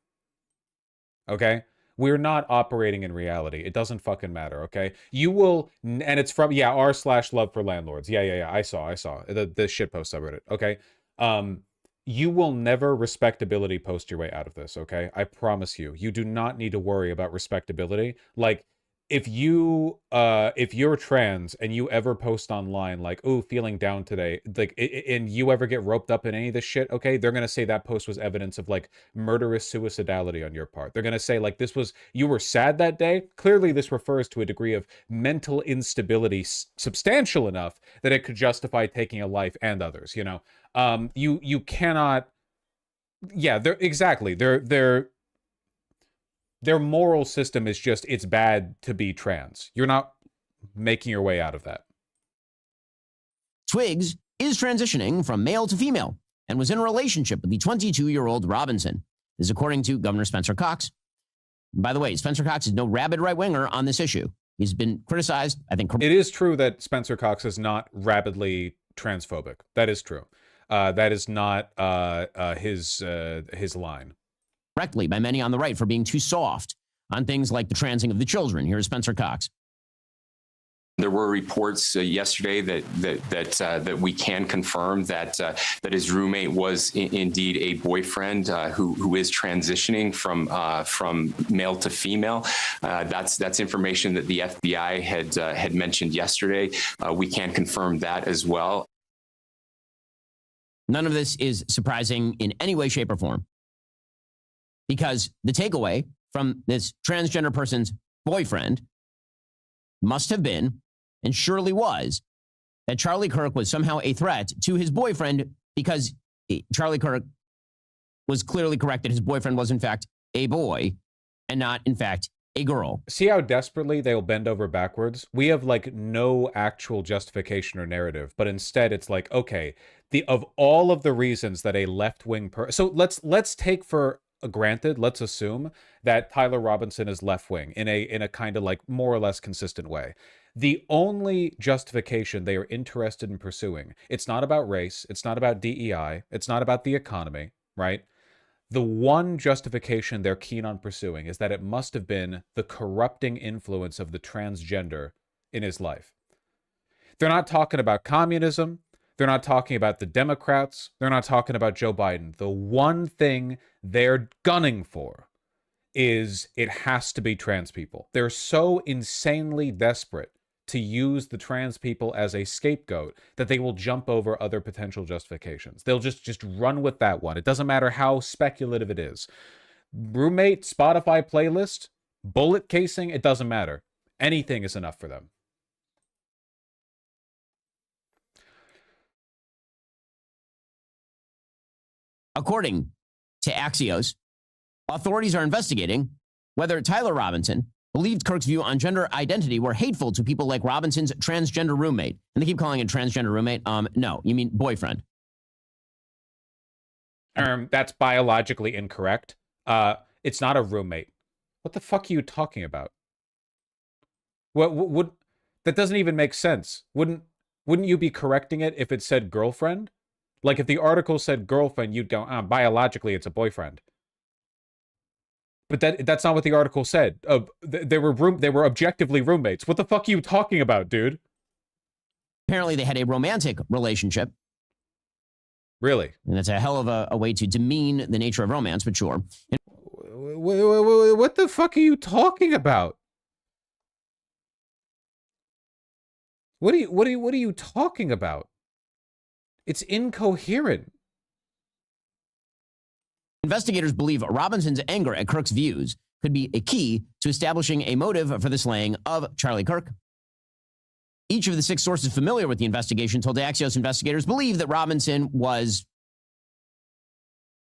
Speaker 1: Okay? We're not operating in reality. It doesn't fucking matter, okay? You will, and it's from, yeah, r/love for landlords. Yeah. I saw the shitpost subreddit, okay? You will never respectability post your way out of this, okay? I promise you. You do not need to worry about respectability. Like, if you're trans and you ever post online like, "Ooh, feeling down today," like, and you ever get roped up in any of this shit, okay, they're gonna say that post was evidence of like murderous suicidality on your part. They're gonna say like, you were sad that day. Clearly, this refers to a degree of mental instability substantial enough that it could justify taking a life and others. You know, you cannot. Yeah, their moral system is just, it's bad to be trans. You're not making your way out of that.
Speaker 13: Twiggs is transitioning from male to female and was in a relationship with the 22-year-old Robinson. This is according to Governor Spencer Cox. By the way, Spencer Cox is no rabid right-winger on this issue. He's been criticized, I think.
Speaker 1: It is true that Spencer Cox is not rabidly transphobic. That is true. That is not his line.
Speaker 13: Correctly by many on the right for being too soft on things like the transing of the children. Here's Spencer Cox.
Speaker 11: There were reports yesterday that we can confirm that his roommate was indeed a boyfriend who is transitioning from male to female. That's information that the FBI had mentioned yesterday. We can confirm that as well.
Speaker 13: None of this is surprising in any way, shape, or form, because the takeaway from this transgender person's boyfriend must have been, and surely was, that Charlie Kirk was somehow a threat to his boyfriend, because Charlie Kirk was clearly correct that his boyfriend was in fact a boy and not in fact a girl.
Speaker 1: See how desperately they'll bend over backwards? We have like no actual justification or narrative, but instead it's like, okay, of all of the reasons that a left-wing so let's take for granted, let's assume that Tyler Robinson is left-wing in a kind of like more or less consistent way. The only justification they are interested in pursuing, it's not about race, it's not about DEI, it's not about the economy, right? The one justification they're keen on pursuing is that it must have been the corrupting influence of the transgender in his life. They're not talking about communism. They're not talking about the Democrats. They're not talking about Joe Biden. The one thing they're gunning for is it has to be trans people. They're so insanely desperate to use the trans people as a scapegoat that they will jump over other potential justifications. They'll just run with that one. It doesn't matter how speculative it is. roommate, Spotify playlist, bullet casing, it doesn't matter. Anything is enough for them.
Speaker 13: According to Axios, authorities are investigating whether Tyler Robinson believed Kirk's view on gender identity were hateful to people like Robinson's transgender roommate. And they keep calling it transgender roommate. No, you mean boyfriend.
Speaker 1: That's biologically incorrect. It's not a roommate. What the fuck are you talking about? What that doesn't even make sense. Wouldn't you be correcting it if it said girlfriend? Like if the article said girlfriend, you'd go, biologically it's a boyfriend. But that's not what the article said. They were objectively roommates. What the fuck are you talking about, dude?
Speaker 13: Apparently they had a romantic relationship.
Speaker 1: Really?
Speaker 13: And that's a hell of a way to demean the nature of romance, but sure.
Speaker 1: What the fuck are you talking about? What are you talking about? It's incoherent.
Speaker 13: Investigators believe Robinson's anger at Kirk's views could be a key to establishing a motive for the slaying of Charlie Kirk. Each of the 6 sources familiar with the investigation told Axios investigators believe that Robinson was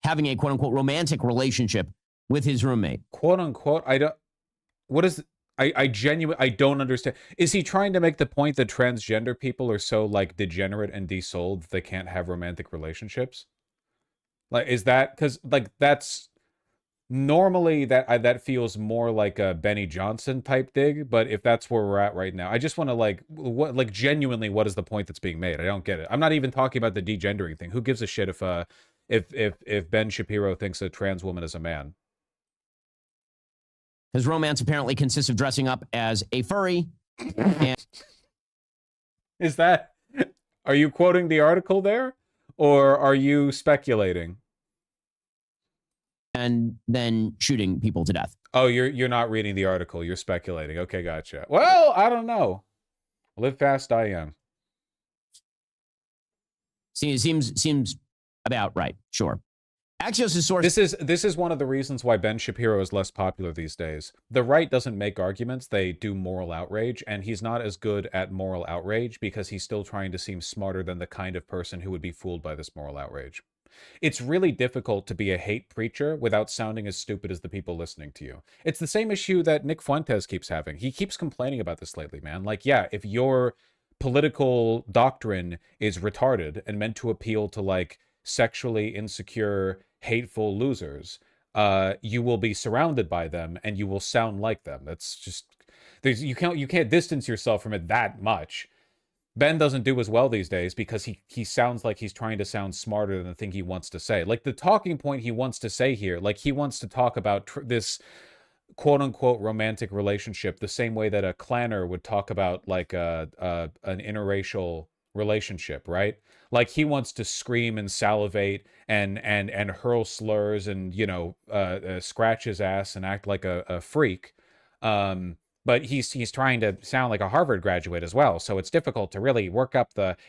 Speaker 13: having a quote-unquote romantic relationship with his roommate.
Speaker 1: Quote-unquote? I genuinely don't understand. Is he trying to make the point that transgender people are so, like, degenerate and desouled that they can't have romantic relationships? Like, is that... Because, like, that's... Normally, that feels more like a Benny Johnson type dig, but if that's where we're at right now, I just want to, like, genuinely, what is the point that's being made? I don't get it. I'm not even talking about the degendering thing. Who gives a shit if Ben Shapiro thinks a trans woman is a man?
Speaker 13: His romance apparently consists of dressing up as a furry.
Speaker 1: Is that... Are you quoting the article there? Or are you speculating?
Speaker 13: And then shooting people to death.
Speaker 1: Oh, you're not reading the article. You're speculating. Okay, gotcha. Well, I don't know. Live fast, die young.
Speaker 13: See, it seems about right. Sure. Axios' source.
Speaker 1: This is one of the reasons why Ben Shapiro is less popular these days. The right doesn't make arguments; they do moral outrage, and he's not as good at moral outrage because he's still trying to seem smarter than the kind of person who would be fooled by this moral outrage. It's really difficult to be a hate preacher without sounding as stupid as the people listening to you. It's the same issue that Nick Fuentes keeps having. He keeps complaining about this lately, man. Like, yeah, if your political doctrine is retarded and meant to appeal to, like, sexually insecure, hateful losers, you will be surrounded by them and you will sound like them. That's just... you can't distance yourself from it that much. Ben doesn't do as well these days because he sounds like he's trying to sound smarter than the thing he wants to say. Like, the talking point he wants to say here, like, he wants to talk about this quote-unquote romantic relationship the same way that a clanner would talk about, like, an interracial relationship, right? Like, he wants to scream and salivate and hurl slurs and, you know, scratch his ass and act like a freak. But he's trying to sound like a Harvard graduate as well. So it's difficult to really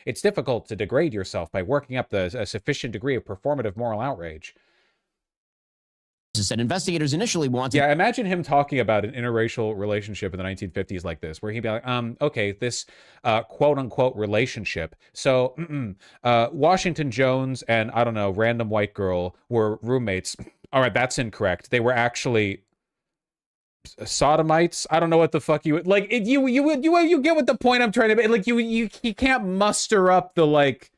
Speaker 1: it's difficult to degrade yourself by working up a sufficient degree of performative moral outrage.
Speaker 13: Said investigators initially wanted...
Speaker 1: Yeah, imagine him talking about an interracial relationship in the 1950s like this, where he'd be like, okay, this quote-unquote relationship. So, Washington Jones and, I don't know, random white girl were roommates. All right, that's incorrect. They were actually... sodomites. I don't know what the fuck you would like. You get what the point I'm trying to make. Like, you can't muster up the, like,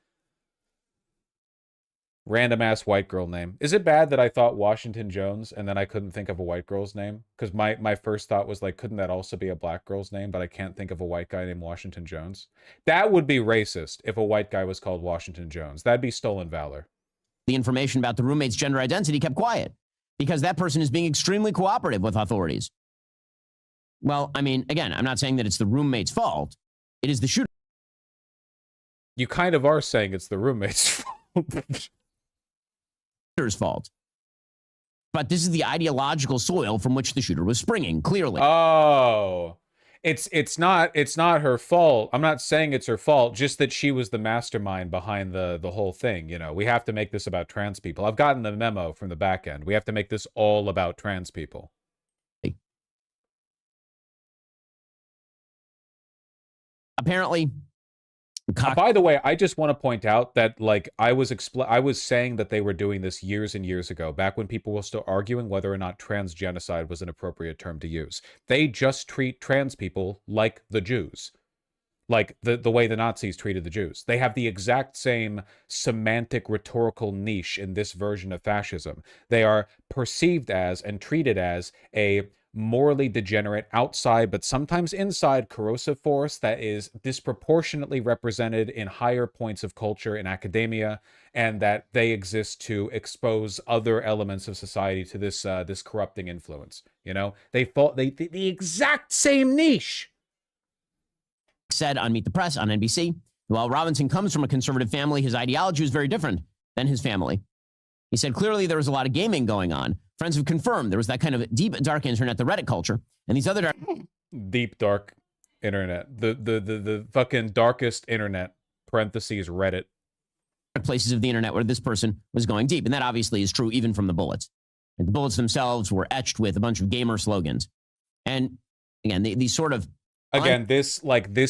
Speaker 1: random ass white girl name. Is it bad that I thought Washington Jones and then I couldn't think of a white girl's name? Because my first thought was, like, couldn't that also be a black girl's name? But I can't think of a white guy named Washington Jones. That would be racist if a white guy was called Washington Jones. That'd be stolen valor.
Speaker 13: The information about the roommate's gender identity kept quiet because that person is being extremely cooperative with authorities. Well, I mean, again, I'm not saying that it's the roommate's fault. It is the shooter.
Speaker 1: You kind of are saying it's the roommate's
Speaker 13: fault. But this is the ideological soil from which the shooter was springing, clearly.
Speaker 1: Oh. It's not her fault. I'm not saying it's her fault, just that she was the mastermind behind the whole thing. You know, we have to make this about trans people. I've gotten the memo from the back end. We have to make this all about trans people.
Speaker 13: Apparently,
Speaker 1: by the way, I just want to point out that, like, I was saying that they were doing this years and years ago, back when people were still arguing whether or not trans genocide was an appropriate term to use. They just treat trans people like the Jews, like the way the Nazis treated the Jews. They have the exact same semantic rhetorical niche in this version of fascism. They are perceived as and treated as a morally degenerate, outside but sometimes inside corrosive force that is disproportionately represented in higher points of culture in academia, and that they exist to expose other elements of society to this this corrupting influence. You know, they fall the exact same niche.
Speaker 13: Said on Meet the Press on NBC, while Robinson comes from a conservative family, his ideology was very different than his family. He said clearly there was a lot of gaming going on. Friends have confirmed there was that kind of deep, dark internet, the Reddit culture, and these other
Speaker 1: deep, dark internet, the fucking darkest internet, parentheses, Reddit.
Speaker 13: Places of the internet where this person was going deep. And that obviously is true even from the bullets. And the bullets themselves were etched with a bunch of gamer slogans. And again, these sort of...
Speaker 1: Again, this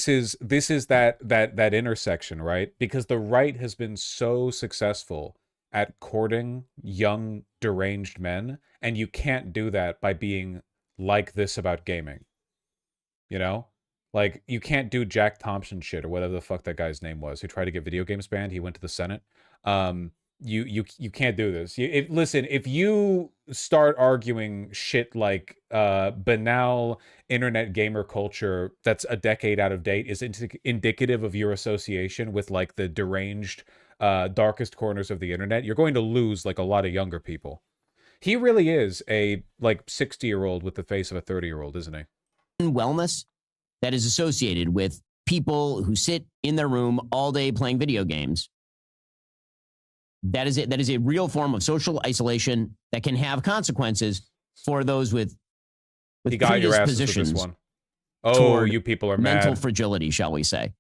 Speaker 1: is that intersection, right? Because the right has been so successful at courting young, deranged men, and you can't do that by being like this about gaming. You know? Like, you can't do Jack Thompson shit, or whatever the fuck that guy's name was, who tried to get video games banned. He went to the Senate. You can't do this. Listen, if you start arguing shit like banal internet gamer culture that's a decade out of date is indicative of your association with, like, the deranged darkest corners of the internet, you're going to lose, like, a lot of younger people. He really is a, like, 60-year-old with the face of a 30-year-old, isn't he?
Speaker 13: Wellness that is associated with people who sit in their room all day playing video games. That is it. That is a real form of social isolation that can have consequences for those with
Speaker 1: he got your asses with this one. Oh, you people are
Speaker 13: mental
Speaker 1: mad.
Speaker 13: Fragility, shall we say.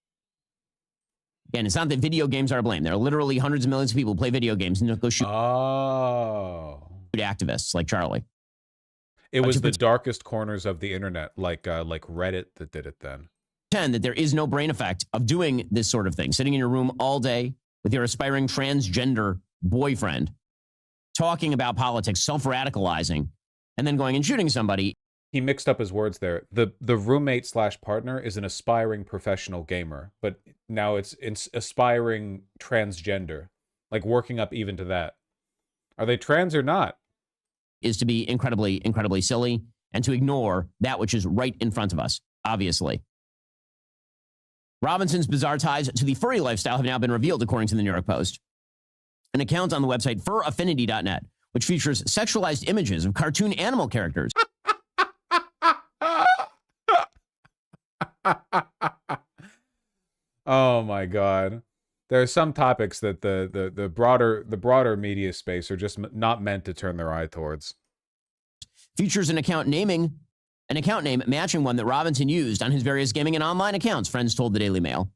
Speaker 13: Again, it's not that video games are to blame. There are literally hundreds of millions of people who play video games and go shoot activists like Charlie.
Speaker 1: It was the darkest corners of the internet, like Reddit, that did it then.
Speaker 13: Pretend that there is no brain effect of doing this sort of thing, sitting in your room all day with your aspiring transgender boyfriend, talking about politics, self-radicalizing, and then going and shooting somebody.
Speaker 1: He mixed up his words there. The roommate / partner is an aspiring professional gamer, but now it's aspiring transgender, like working up even to that. Are they trans or not?
Speaker 13: Is to be incredibly, incredibly silly and to ignore that which is right in front of us, obviously. Robinson's bizarre ties to the furry lifestyle have now been revealed, according to the New York Post. An account on the website furaffinity.net, which features sexualized images of cartoon animal characters.
Speaker 1: Oh my God. There are some topics that the broader media space are just not meant to turn their eye towards.
Speaker 13: Features an account name matching one that Robinson used on his various gaming and online accounts, friends told the Daily Mail.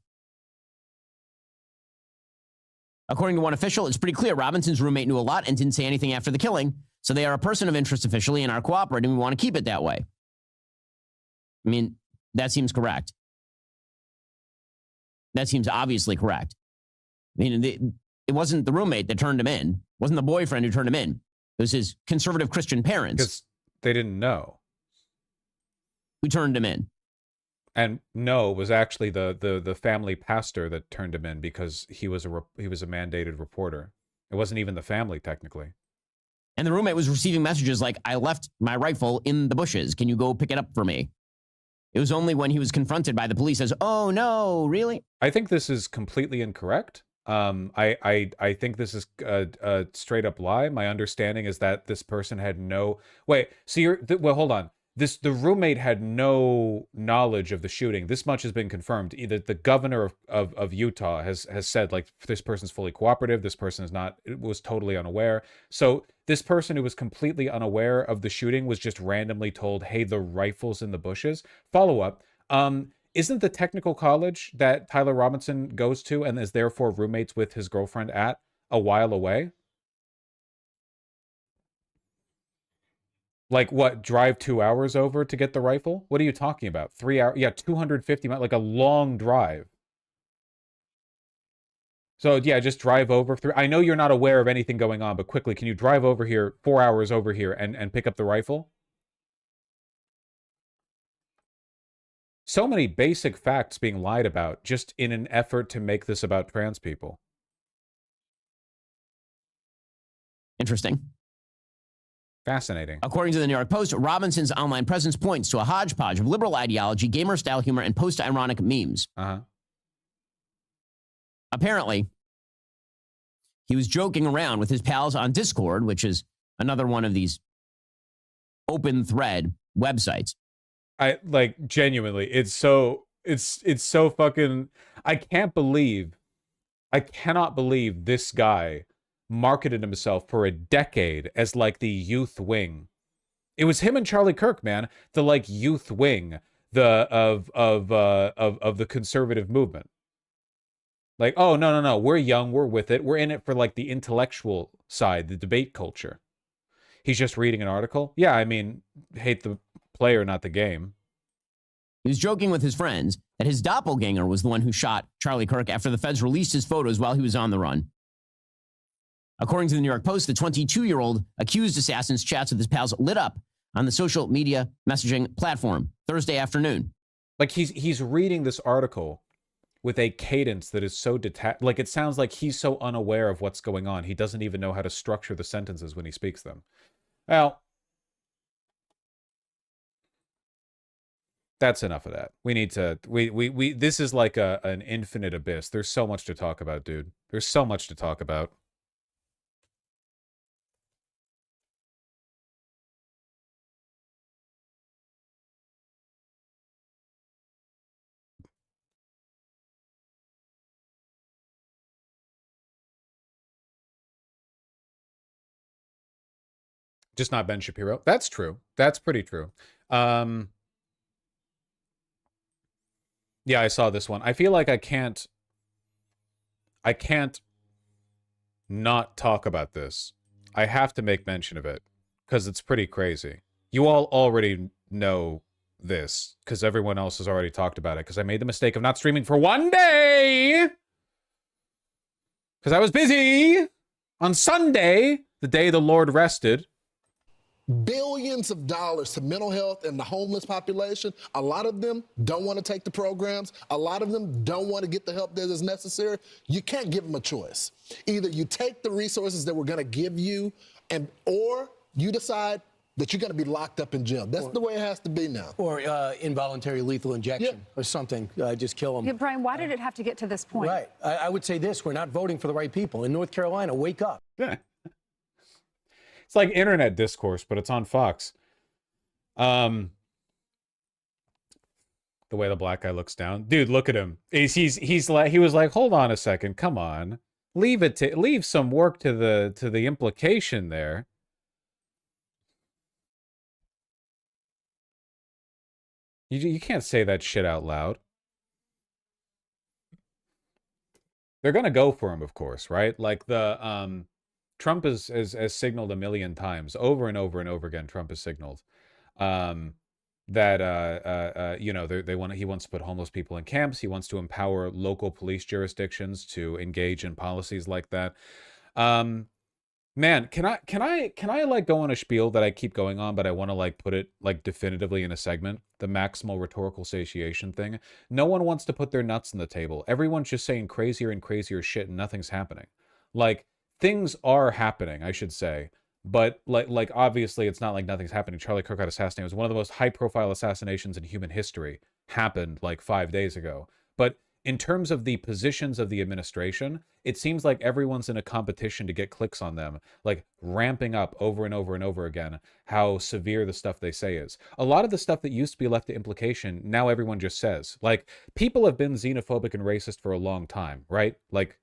Speaker 13: According to one official, it's pretty clear Robinson's roommate knew a lot and didn't say anything after the killing, so they are a person of interest officially and are cooperating. We want to keep it that way. I mean, that seems correct. That seems obviously correct. I mean, it wasn't the roommate that turned him in. It wasn't the boyfriend who turned him in. It was his conservative Christian parents.
Speaker 1: Because they didn't know.
Speaker 13: Who turned him in.
Speaker 1: And no, it was actually the family pastor that turned him in because he was a mandated reporter. It wasn't even the family, technically.
Speaker 13: And the roommate was receiving messages like, I left my rifle in the bushes. Can you go pick it up for me? It was only when he was confronted by the police as, oh no, really?
Speaker 1: I think this is completely incorrect. I think this is a straight up lie. My understanding is that this person had no... Wait, so well, hold on. The roommate had no knowledge of the shooting. This much has been confirmed. Either the governor of Utah has said, like, this person's fully cooperative. This person was totally unaware. So this person who was completely unaware of the shooting was just randomly told, hey, the rifle's in the bushes. Follow up. Isn't the technical college that Tyler Robinson goes to and is therefore roommates with his girlfriend at a while away? Like what, drive 2 hours over to get the rifle? What are you talking about? 3 hours? Yeah, 250 miles, like a long drive. So yeah, just drive over through. I know you're not aware of anything going on, but quickly, can you drive over here, 4 hours over here and pick up the rifle? So many basic facts being lied about just in an effort to make this about trans people.
Speaker 13: Interesting.
Speaker 1: Fascinating.
Speaker 13: According to the New York Post, Robinson's online presence points to a hodgepodge of liberal ideology, gamer-style humor, and post-ironic memes. Apparently, he was joking around with his pals on Discord, which is another one of these open thread websites.
Speaker 1: I like genuinely, it's so fucking, I cannot believe this guy marketed himself for a decade as like the youth wing. It was him and Charlie Kirk, man, the like youth wing, of the conservative movement. Like, oh no, we're young, we're with it, we're in it for like the intellectual side, the debate culture. He's just reading an article. Yeah, I mean, hate the player, not the game.
Speaker 13: He was joking with his friends that his doppelganger was the one who shot Charlie Kirk after the feds released his photos while he was on the run. According to the New York Post, the 22-year-old accused assassin's chats with his pals lit up on the social media messaging platform Thursday afternoon.
Speaker 1: Like he's reading this article with a cadence that is so detached. Like it sounds like he's so unaware of what's going on. He doesn't even know how to structure the sentences when he speaks them. Well, that's enough of that. We need to, this is like an infinite abyss. There's so much to talk about, dude. There's so much to talk about. Just not Ben Shapiro. That's true. That's pretty true. Yeah, I saw this one. I feel like I can't not talk about this. I have to make mention of it because it's pretty crazy. You all already know this because everyone else has already talked about it because I made the mistake of not streaming for one day because I was busy on Sunday, the day the Lord rested.
Speaker 14: Billions of dollars to mental health and the homeless population. A lot of them don't want to take the programs. A lot of them don't want to get the help that is necessary. You can't give them a choice. Either you take the resources that we're going to give you, or you decide that you're going to be locked up in jail. That's the way it has to be now.
Speaker 15: Or involuntary lethal injection or something. Just kill them.
Speaker 7: Yeah, Brian, why did it have to get to this point?
Speaker 15: Right. I would say this. We're not voting for the right people. In North Carolina, wake up.
Speaker 1: Yeah. It's like internet discourse, but it's on Fox. The way the black guy looks down, dude, look at him. He's like, he was like, hold on a second, come on, leave some work to the implication there. You can't say that shit out loud. They're gonna go for him, of course, right? Like the Trump has signaled a million times, over and over and over again. Trump has signaled that you know, he wants to put homeless people in camps. He wants to empower local police jurisdictions to engage in policies like that. Man, can I like go on a spiel that I keep going on, but I want to like put it like definitively in a segment? The maximal rhetorical satiation thing. No one wants to put their nuts on the table. Everyone's just saying crazier and crazier shit, and nothing's happening. Like, things are happening, I should say, but like obviously it's not like nothing's happening. Charlie Kirk got assassinated. It was one of the most high-profile assassinations in human history. Happened like 5 days ago. But in terms of the positions of the administration, it seems like everyone's in a competition to get clicks on them, like ramping up over and over and over again how severe the stuff they say is. A lot of the stuff that used to be left to implication, now everyone just says. Like, people have been xenophobic and racist for a long time, right? Like,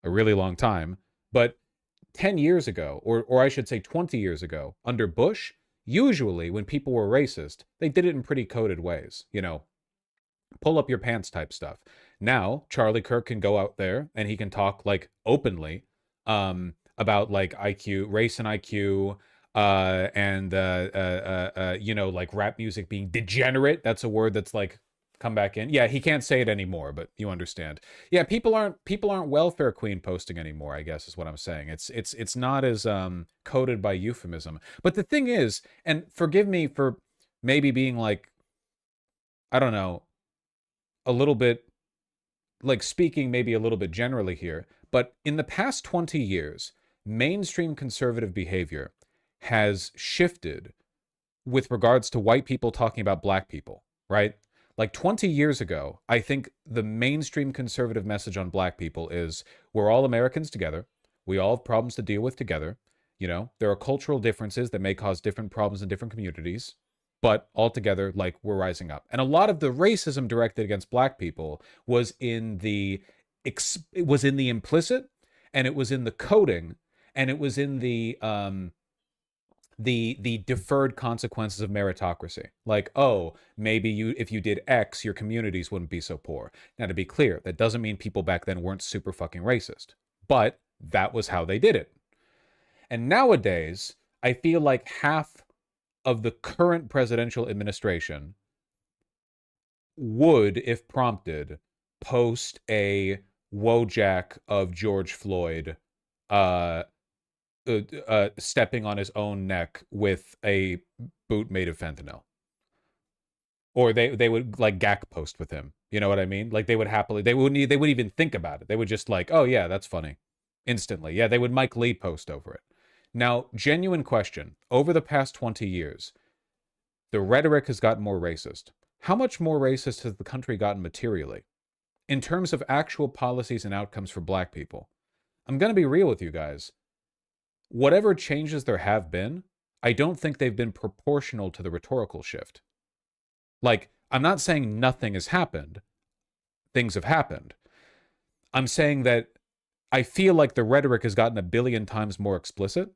Speaker 1: a really long time. But 10 years ago, or I should say 20 years ago, under Bush, usually when people were racist, they did it in pretty coded ways. You know, pull up your pants type stuff. Now Charlie Kirk can go out there and he can talk like openly about like IQ, race and IQ, you know, like rap music being degenerate. That's a word that's like come back in. Yeah, he can't say it anymore, but you understand. Yeah, people aren't welfare queen posting anymore, I guess is what I'm saying. It's not as coded by euphemism. But the thing is, and forgive me for maybe being like, I don't know, a little bit like speaking maybe a little bit generally here, but in the past 20 years, mainstream conservative behavior has shifted with regards to white people talking about black people, right? Like 20 years ago, I think the mainstream conservative message on black people is we're all Americans together. We all have problems to deal with together. You know, there are cultural differences that may cause different problems in different communities, but altogether, like, we're rising up. And a lot of the racism directed against black people was in the implicit, and it was in the coding, and it was in the deferred consequences of meritocracy. Like, oh, maybe if you did X, your communities wouldn't be so poor. Now, to be clear, that doesn't mean people back then weren't super fucking racist, but that was how they did it. And nowadays, I feel like half of the current presidential administration would, if prompted, post a Wojak of George Floyd stepping on his own neck with a boot made of fentanyl. Or they would like Gak post with him. You know what I mean? Like they would happily, they wouldn't even think about it. They would just like, oh yeah, that's funny. Instantly. Yeah, they would Mike Lee post over it. Now, genuine question. Over the past 20 years, the rhetoric has gotten more racist. How much more racist has the country gotten materially? In terms of actual policies and outcomes for black people, I'm going to be real with you guys. Whatever changes there have been, I don't think they've been proportional to the rhetorical shift. Like, I'm not saying nothing has happened. Things have happened. I'm saying that I feel like the rhetoric has gotten a billion times more explicit,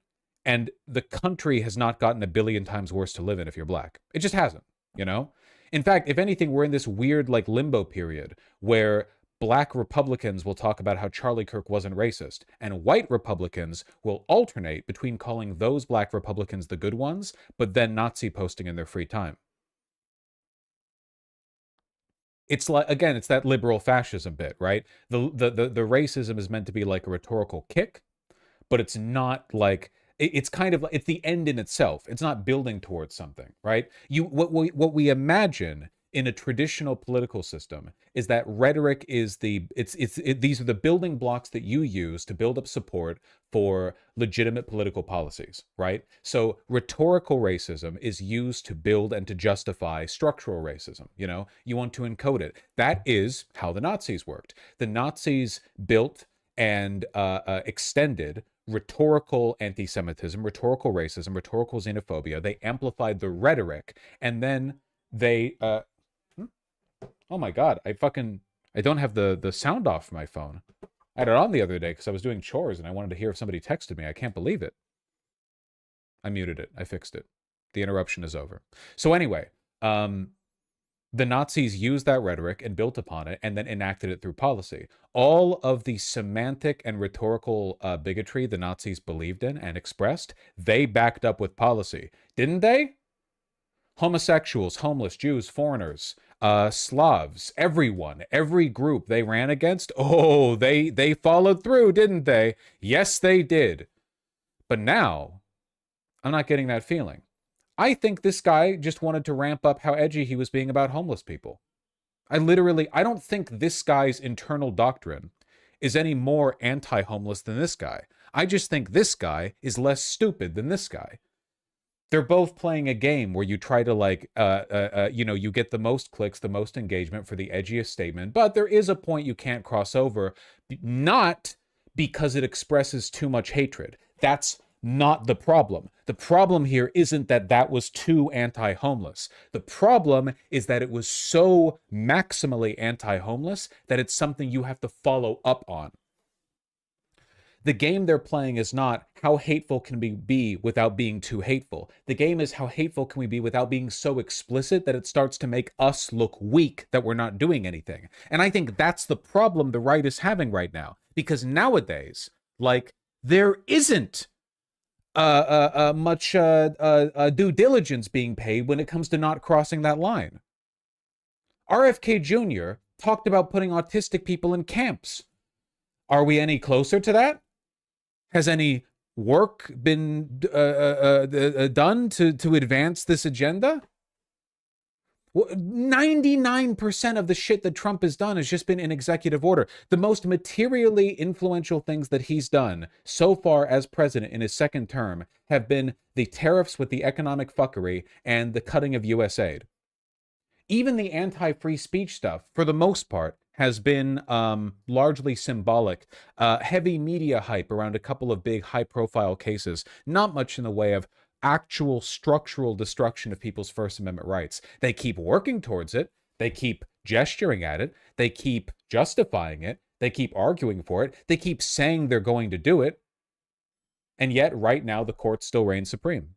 Speaker 1: and the country has not gotten a billion times worse to live in if you're black. It just hasn't, you know? In fact, if anything, we're in this weird like limbo period where black Republicans will talk about how Charlie Kirk wasn't racist, and white Republicans will alternate between calling those black Republicans the good ones, but then Nazi posting in their free time. It's like, again, it's that liberal fascism bit, right? The racism is meant to be like a rhetorical kick, but it's not like, it's kind of like, it's the end in itself. It's not building towards something, right? What we imagine in a traditional political system is that rhetoric is these are the building blocks that you use to build up support for legitimate political policies, right? So rhetorical racism is used to build and to justify structural racism. You know, you want to encode it. That is how the Nazis worked. The Nazis built and extended rhetorical anti-Semitism, rhetorical racism, rhetorical xenophobia. They amplified the rhetoric, and then they oh my god, I don't have the sound off my phone. I had it on the other day because I was doing chores and I wanted to hear if somebody texted me. I can't believe it. I muted it. I fixed it. The interruption is over. So anyway, the Nazis used that rhetoric and built upon it and then enacted it through policy. All of the semantic and rhetorical bigotry the Nazis believed in and expressed, they backed up with policy. Didn't they? Homosexuals, homeless, Jews, foreigners, Slavs, everyone, every group they ran against, oh, they followed through, didn't they? Yes, they did. But now, I'm not getting that feeling. I think this guy just wanted to ramp up how edgy he was being about homeless people. I don't think this guy's internal doctrine is any more anti-homeless than this guy. I just think this guy is less stupid than this guy. They're both playing a game where you try to like, you get the most clicks, the most engagement for the edgiest statement, but there is a point you can't cross over, not because it expresses too much hatred. That's not the problem. The problem here isn't that was too anti-homeless. The problem is that it was so maximally anti-homeless that it's something you have to follow up on. The game they're playing is not how hateful can we be without being too hateful. The game is how hateful can we be without being so explicit that it starts to make us look weak, that we're not doing anything. And I think that's the problem the right is having right now. Because nowadays, like, there isn't much due diligence being paid when it comes to not crossing that line. RFK Jr. talked about putting autistic people in camps. Are we any closer to that? Has any work been done to advance this agenda? 99% of the shit that Trump has done has just been in executive order. The most materially influential things that he's done so far as president in his second term have been the tariffs with the economic fuckery and the cutting of U.S. aid. Even the anti-free speech stuff, for the most part, has been largely symbolic. Heavy media hype around a couple of big high-profile cases. Not much in the way of actual structural destruction of people's First Amendment rights. They keep working towards it. They keep gesturing at it. They keep justifying it. They keep arguing for it. They keep saying they're going to do it. And yet, right now, the court still reigns supreme.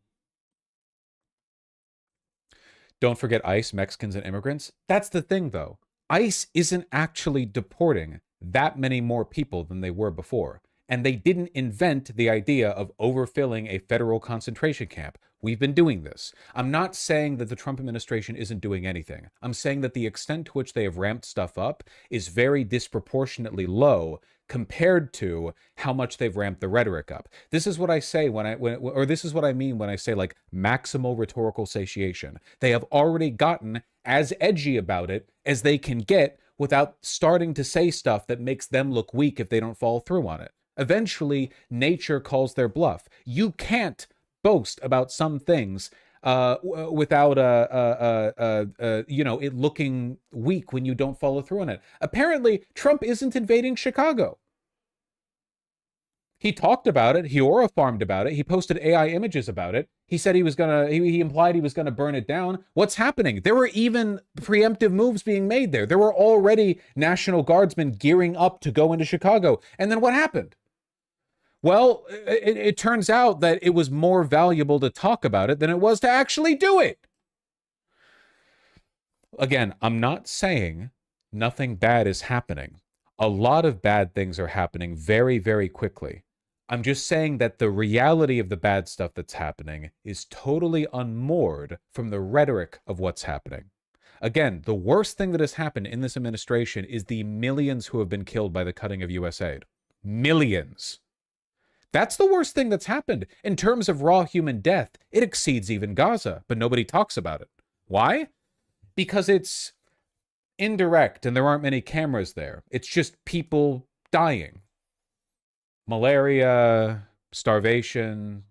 Speaker 1: Don't forget ICE, Mexicans, and immigrants. That's the thing, though. ICE isn't actually deporting that many more people than they were before. And they didn't invent the idea of overfilling a federal concentration camp. We've been doing this. I'm not saying that the Trump administration isn't doing anything. I'm saying that the extent to which they have ramped stuff up is very disproportionately low compared to how much they've ramped the rhetoric up. This is what I say or this is what I mean when I say, like, maximal rhetorical satiation. They have already gotten as edgy about it as they can get without starting to say stuff that makes them look weak if they don't follow through on it. Eventually, nature calls their bluff. You can't boast about some things without it looking weak when you don't follow through on it. Apparently, Trump isn't invading Chicago. He talked about it. He aura-farmed about it. He posted AI images about it. He said he implied he was gonna burn it down. What's happening? There were even preemptive moves being made there. There were already National Guardsmen gearing up to go into Chicago. And then what happened? Well, it turns out that it was more valuable to talk about it than it was to actually do it. Again, I'm not saying nothing bad is happening. A lot of bad things are happening very, very quickly. I'm just saying that the reality of the bad stuff that's happening is totally unmoored from the rhetoric of what's happening. Again, the worst thing that has happened in this administration is the millions who have been killed by the cutting of U.S. aid. Millions. That's the worst thing that's happened. In terms of raw human death, it exceeds even Gaza, but nobody talks about it. Why? Because it's indirect and there aren't many cameras there. It's just people dying. Malaria, starvation,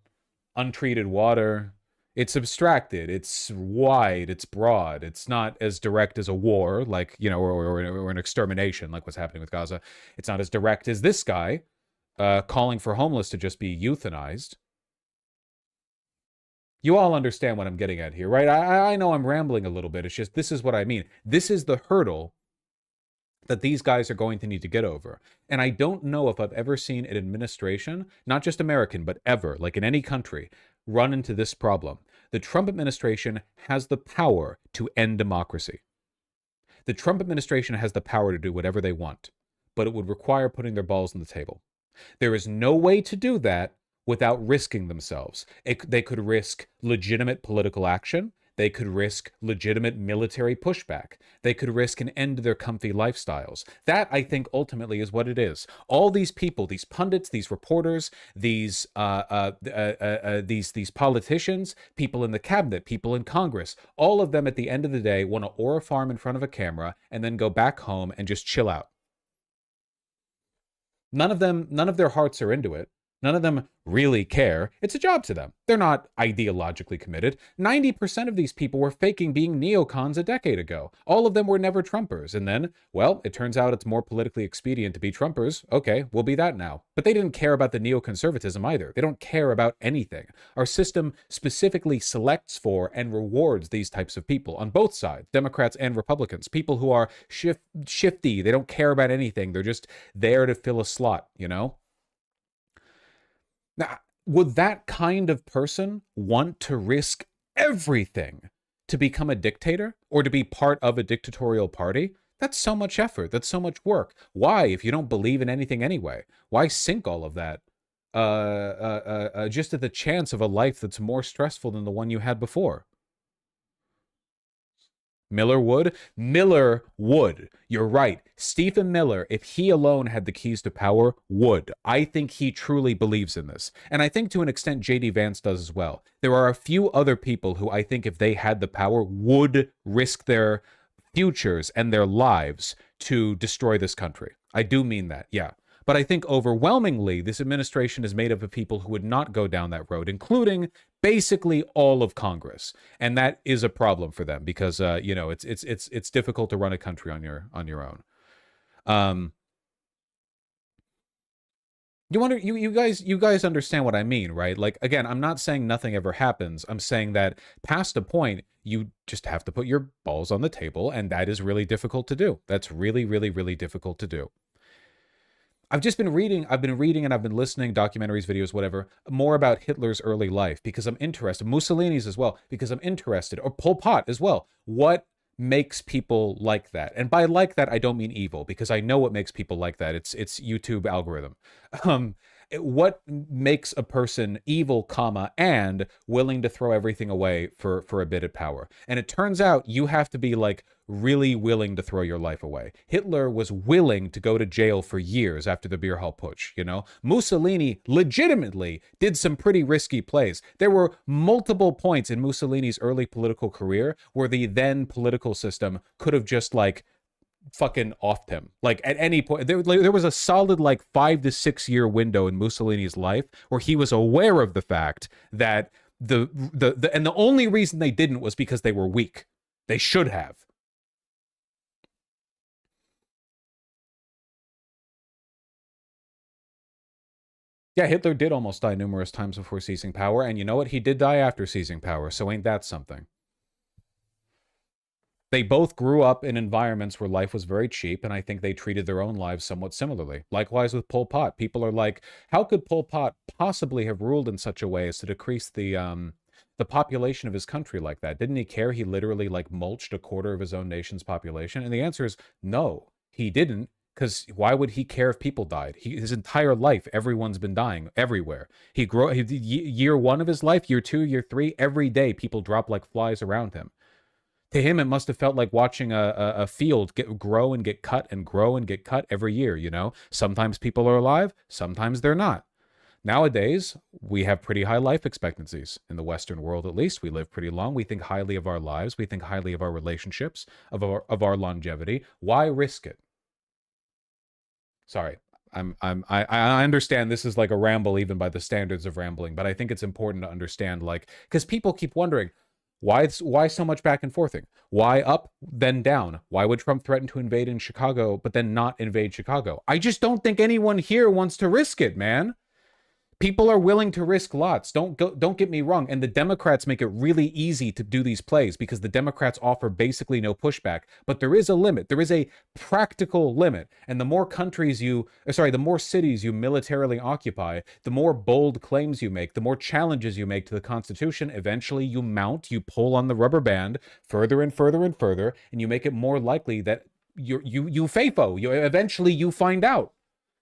Speaker 1: untreated water. It's abstracted, it's wide, it's broad. It's not as direct as a war, like, or an extermination, like what's happening with Gaza. It's not as direct as this guy calling for homeless to just be euthanized. You all understand what I'm getting at here, right? I know I'm rambling a little bit. It's just, this is what I mean. This is the hurdle that these guys are going to need to get over. And I don't know if I've ever seen an administration, not just American, but ever, like in any country, run into this problem. The Trump administration has the power to end democracy. The Trump administration has the power to do whatever they want, but it would require putting their balls on the table. There is no way to do that without risking themselves. They could risk legitimate political action. They could risk legitimate military pushback. They could risk an end to their comfy lifestyles. That, I think, ultimately is what it is. All these people, these pundits, these reporters, these politicians, people in the cabinet, people in Congress, all of them at the end of the day want to aura farm in front of a camera and then go back home and just chill out. None of their hearts are into it. None of them really care. It's a job to them. They're not ideologically committed. 90% of these people were faking being neocons a decade ago. All of them were never Trumpers. And then, well, it turns out it's more politically expedient to be Trumpers. Okay, we'll be that now. But they didn't care about the neoconservatism either. They don't care about anything. Our system specifically selects for and rewards these types of people on both sides, Democrats and Republicans. People who are shifty. They don't care about anything. They're just there to fill a slot, you know? Now, would that kind of person want to risk everything to become a dictator or to be part of a dictatorial party? That's so much effort. That's so much work. Why, if you don't believe in anything anyway? Why sink all of that just at the chance of a life that's more stressful than the one you had before? Miller would? Miller would. You're right. Stephen Miller, if he alone had the keys to power, would. I think he truly believes in this. And I think to an extent J.D. Vance does as well. There are a few other people who I think if they had the power would risk their futures and their lives to destroy this country. I do mean that, yeah. But I think overwhelmingly, this administration is made up of people who would not go down that road, including basically all of Congress, and that is a problem for them because you know, it's difficult to run a country on your own. You guys understand what I mean, right? Like, again, I'm not saying nothing ever happens. I'm saying that past a point, you just have to put your balls on the table, and that is really difficult to do. That's really, really, really difficult to do. I've been reading and I've been listening, documentaries, videos, whatever, more about Hitler's early life because I'm interested, Mussolini's as well, because I'm interested, or Pol Pot as well. What makes people like that? And by like that, I don't mean evil, because I know what makes people like that. It's YouTube algorithm. What makes a person evil, comma, and willing to throw everything away for a bit of power? And it turns out you have to be like really willing to throw your life away. Hitler was willing to go to jail for years after the beer hall putsch, you know? Mussolini legitimately did some pretty risky plays. There were multiple points in Mussolini's early political career where the then political system could have just like fucking offed him. Like at any point, there was a solid like 5 to 6 year window in Mussolini's life where he was aware of the fact that and the only reason they didn't was because they were weak. They should have. Yeah, Hitler did almost die numerous times before seizing power, and you know what? He did die after seizing power, so ain't that something? They both grew up in environments where life was very cheap, and I think they treated their own lives somewhat similarly. Likewise with Pol Pot. People are like, how could Pol Pot possibly have ruled in such a way as to decrease the population of his country like that? Didn't he care? He literally like mulched a quarter of his own nation's population? And the answer is no, he didn't. Because why would he care if people died? His entire life, everyone's been dying everywhere. Year 1 of his life, year 2, year 3, every day people drop like flies around him. To him, it must have felt like watching a field grow and get cut and grow and get cut every year, you know? Sometimes people are alive, sometimes they're not. Nowadays, we have pretty high life expectancies. In the Western world, at least, we live pretty long. We think highly of our lives. We think highly of our relationships, of our longevity. Why risk it? Sorry, I understand this is like a ramble even by the standards of rambling, but I think it's important to understand, like, because people keep wondering, why so much back and forthing? Why up, then down? Why would Trump threaten to invade in Chicago, but then not invade Chicago? I just don't think anyone here wants to risk it, man. People are willing to risk lots. Don't get me wrong. And the Democrats make it really easy to do these plays because the Democrats offer basically no pushback. But there is a limit. There is a practical limit. And the more the more cities you militarily occupy, the more bold claims you make, the more challenges you make to the Constitution, eventually you pull on the rubber band further and further and further, and you make it more likely that you FAFO. Eventually you find out.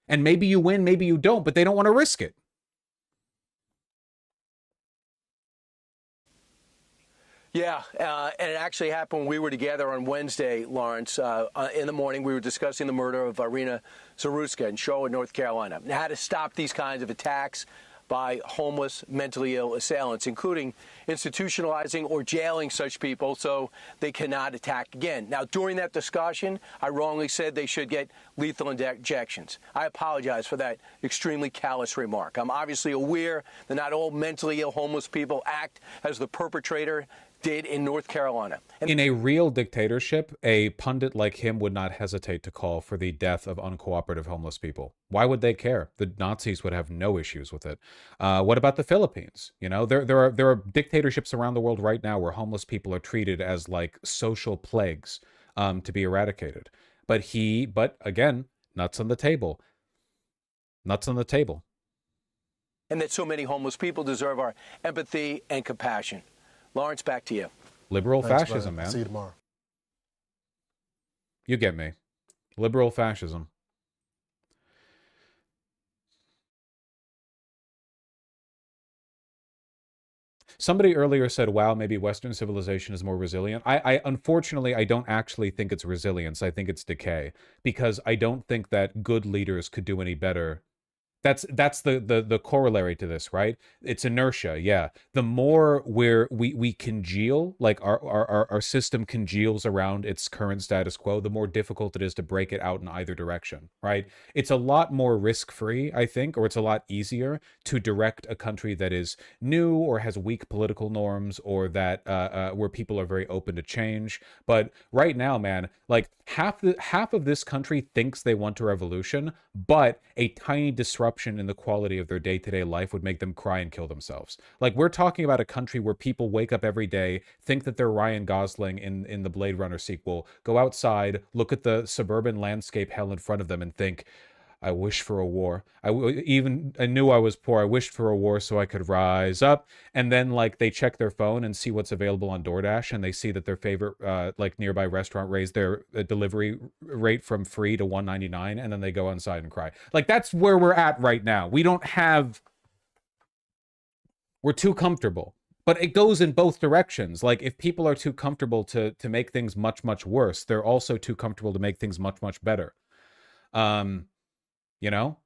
Speaker 1: And maybe you win, maybe you don't, but they don't want to risk it.
Speaker 15: Yeah, and it actually happened when we were together on Wednesday, Lawrence. In the morning, we were discussing the murder of Irina Zaruska in Charlotte, North Carolina, and how to stop these kinds of attacks by homeless, mentally ill assailants, including institutionalizing or jailing such people so they cannot attack again. Now, during that discussion, I wrongly said they should get lethal injections. I apologize for that extremely callous remark. I'm obviously aware that not all mentally ill homeless people act as the perpetrator did in North Carolina.
Speaker 1: In a real dictatorship, a pundit like him would not hesitate to call for the death of uncooperative homeless people. Why would they care? The Nazis would have no issues with it. What about the Philippines? You know, there are dictatorships around the world right now where homeless people are treated as like social plagues to be eradicated. But again, nuts on the table. Nuts on the table.
Speaker 15: and that so many homeless people deserve our empathy and compassion. Lawrence, back to you.
Speaker 1: Liberal
Speaker 14: Thanks,
Speaker 1: fascism,
Speaker 14: brother.
Speaker 1: man.
Speaker 14: See you tomorrow.
Speaker 1: You get me. Liberal fascism. Somebody earlier said, wow, maybe Western civilization is more resilient. Unfortunately, I don't actually think it's resilience. I think it's decay, because I don't think that good leaders could do any better. That's the corollary to this, right? It's inertia, yeah. The more we congeal, like our system congeals around its current status quo, the more difficult it is to break it out in either direction, right? It's a lot more risk-free, I think, or it's a lot easier to direct a country that is new or has weak political norms, or that where people are very open to change. But right now, man, like half of this country thinks they want a revolution, but a tiny disruption in the quality of their day-to-day life would make them cry and kill themselves. Like, we're talking about a country where people wake up every day, think that they're Ryan Gosling in the Blade Runner sequel, go outside, look at the suburban landscape hell in front of them, and think, I wish for a war. I knew I was poor. I wished for a war so I could rise up. And then, like, they check their phone and see what's available on DoorDash, and they see that their favorite, like, nearby restaurant raised their delivery rate from free to $1.99, and then they go inside and cry. Like, that's where we're at right now. We're too comfortable. But it goes in both directions. Like, if people are too comfortable to make things much, much worse, they're also too comfortable to make things much, much better. You know?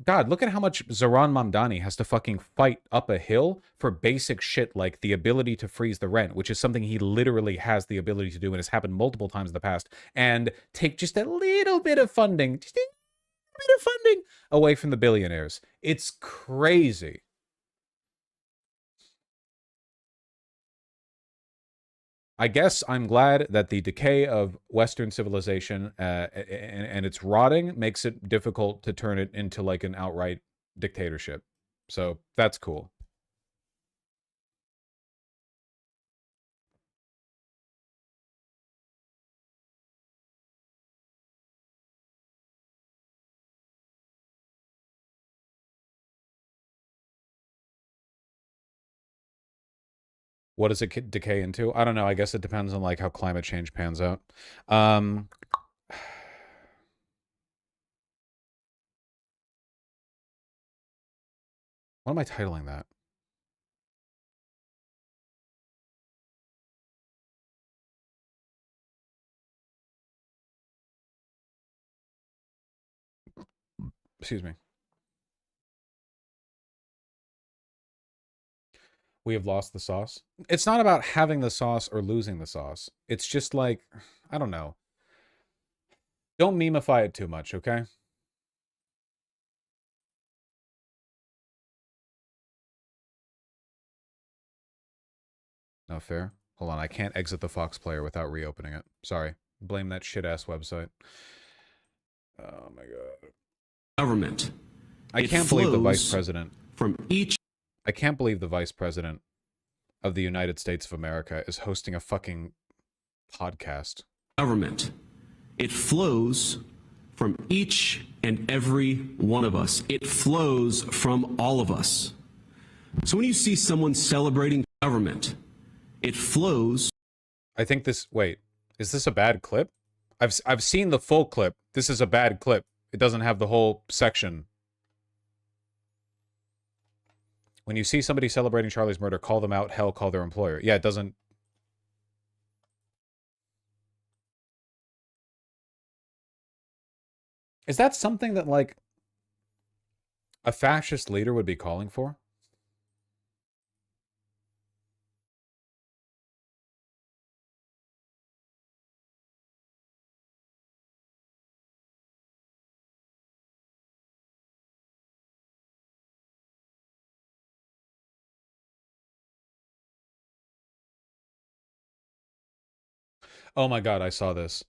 Speaker 1: God, look at how much Zohran Mamdani has to fucking fight up a hill for basic shit like the ability to freeze the rent, which is something he literally has the ability to do and has happened multiple times in the past, and take just a little bit of funding, away from the billionaires. It's crazy. I guess I'm glad that the decay of Western civilization and its rotting makes it difficult to turn it into like an outright dictatorship. So that's cool. What does it decay into? I don't know. I guess it depends on like how climate change pans out. What am I titling that? Excuse me. We have lost the sauce. It's not about having the sauce or losing the sauce. It's just like, I don't know. Don't memeify it too much, okay? No fair. Hold on, I can't exit the Fox player without reopening it. Sorry. Blame that shit-ass website. Oh my god.
Speaker 9: Government.
Speaker 1: I can't believe the vice president from each. I can't believe the vice president of the United States of America is hosting a fucking podcast.
Speaker 9: Government. It flows from each and every one of us. It flows from all of us. So when you see someone celebrating government, it flows.
Speaker 1: I think this. Wait, is this a bad clip? I've seen the full clip. This is a bad clip. It doesn't have the whole section. When you see somebody celebrating Charlie's murder, call them out. Hell, call their employer. Yeah, it doesn't. Is that something that, like, a fascist leader would be calling for? Oh my god, I saw this.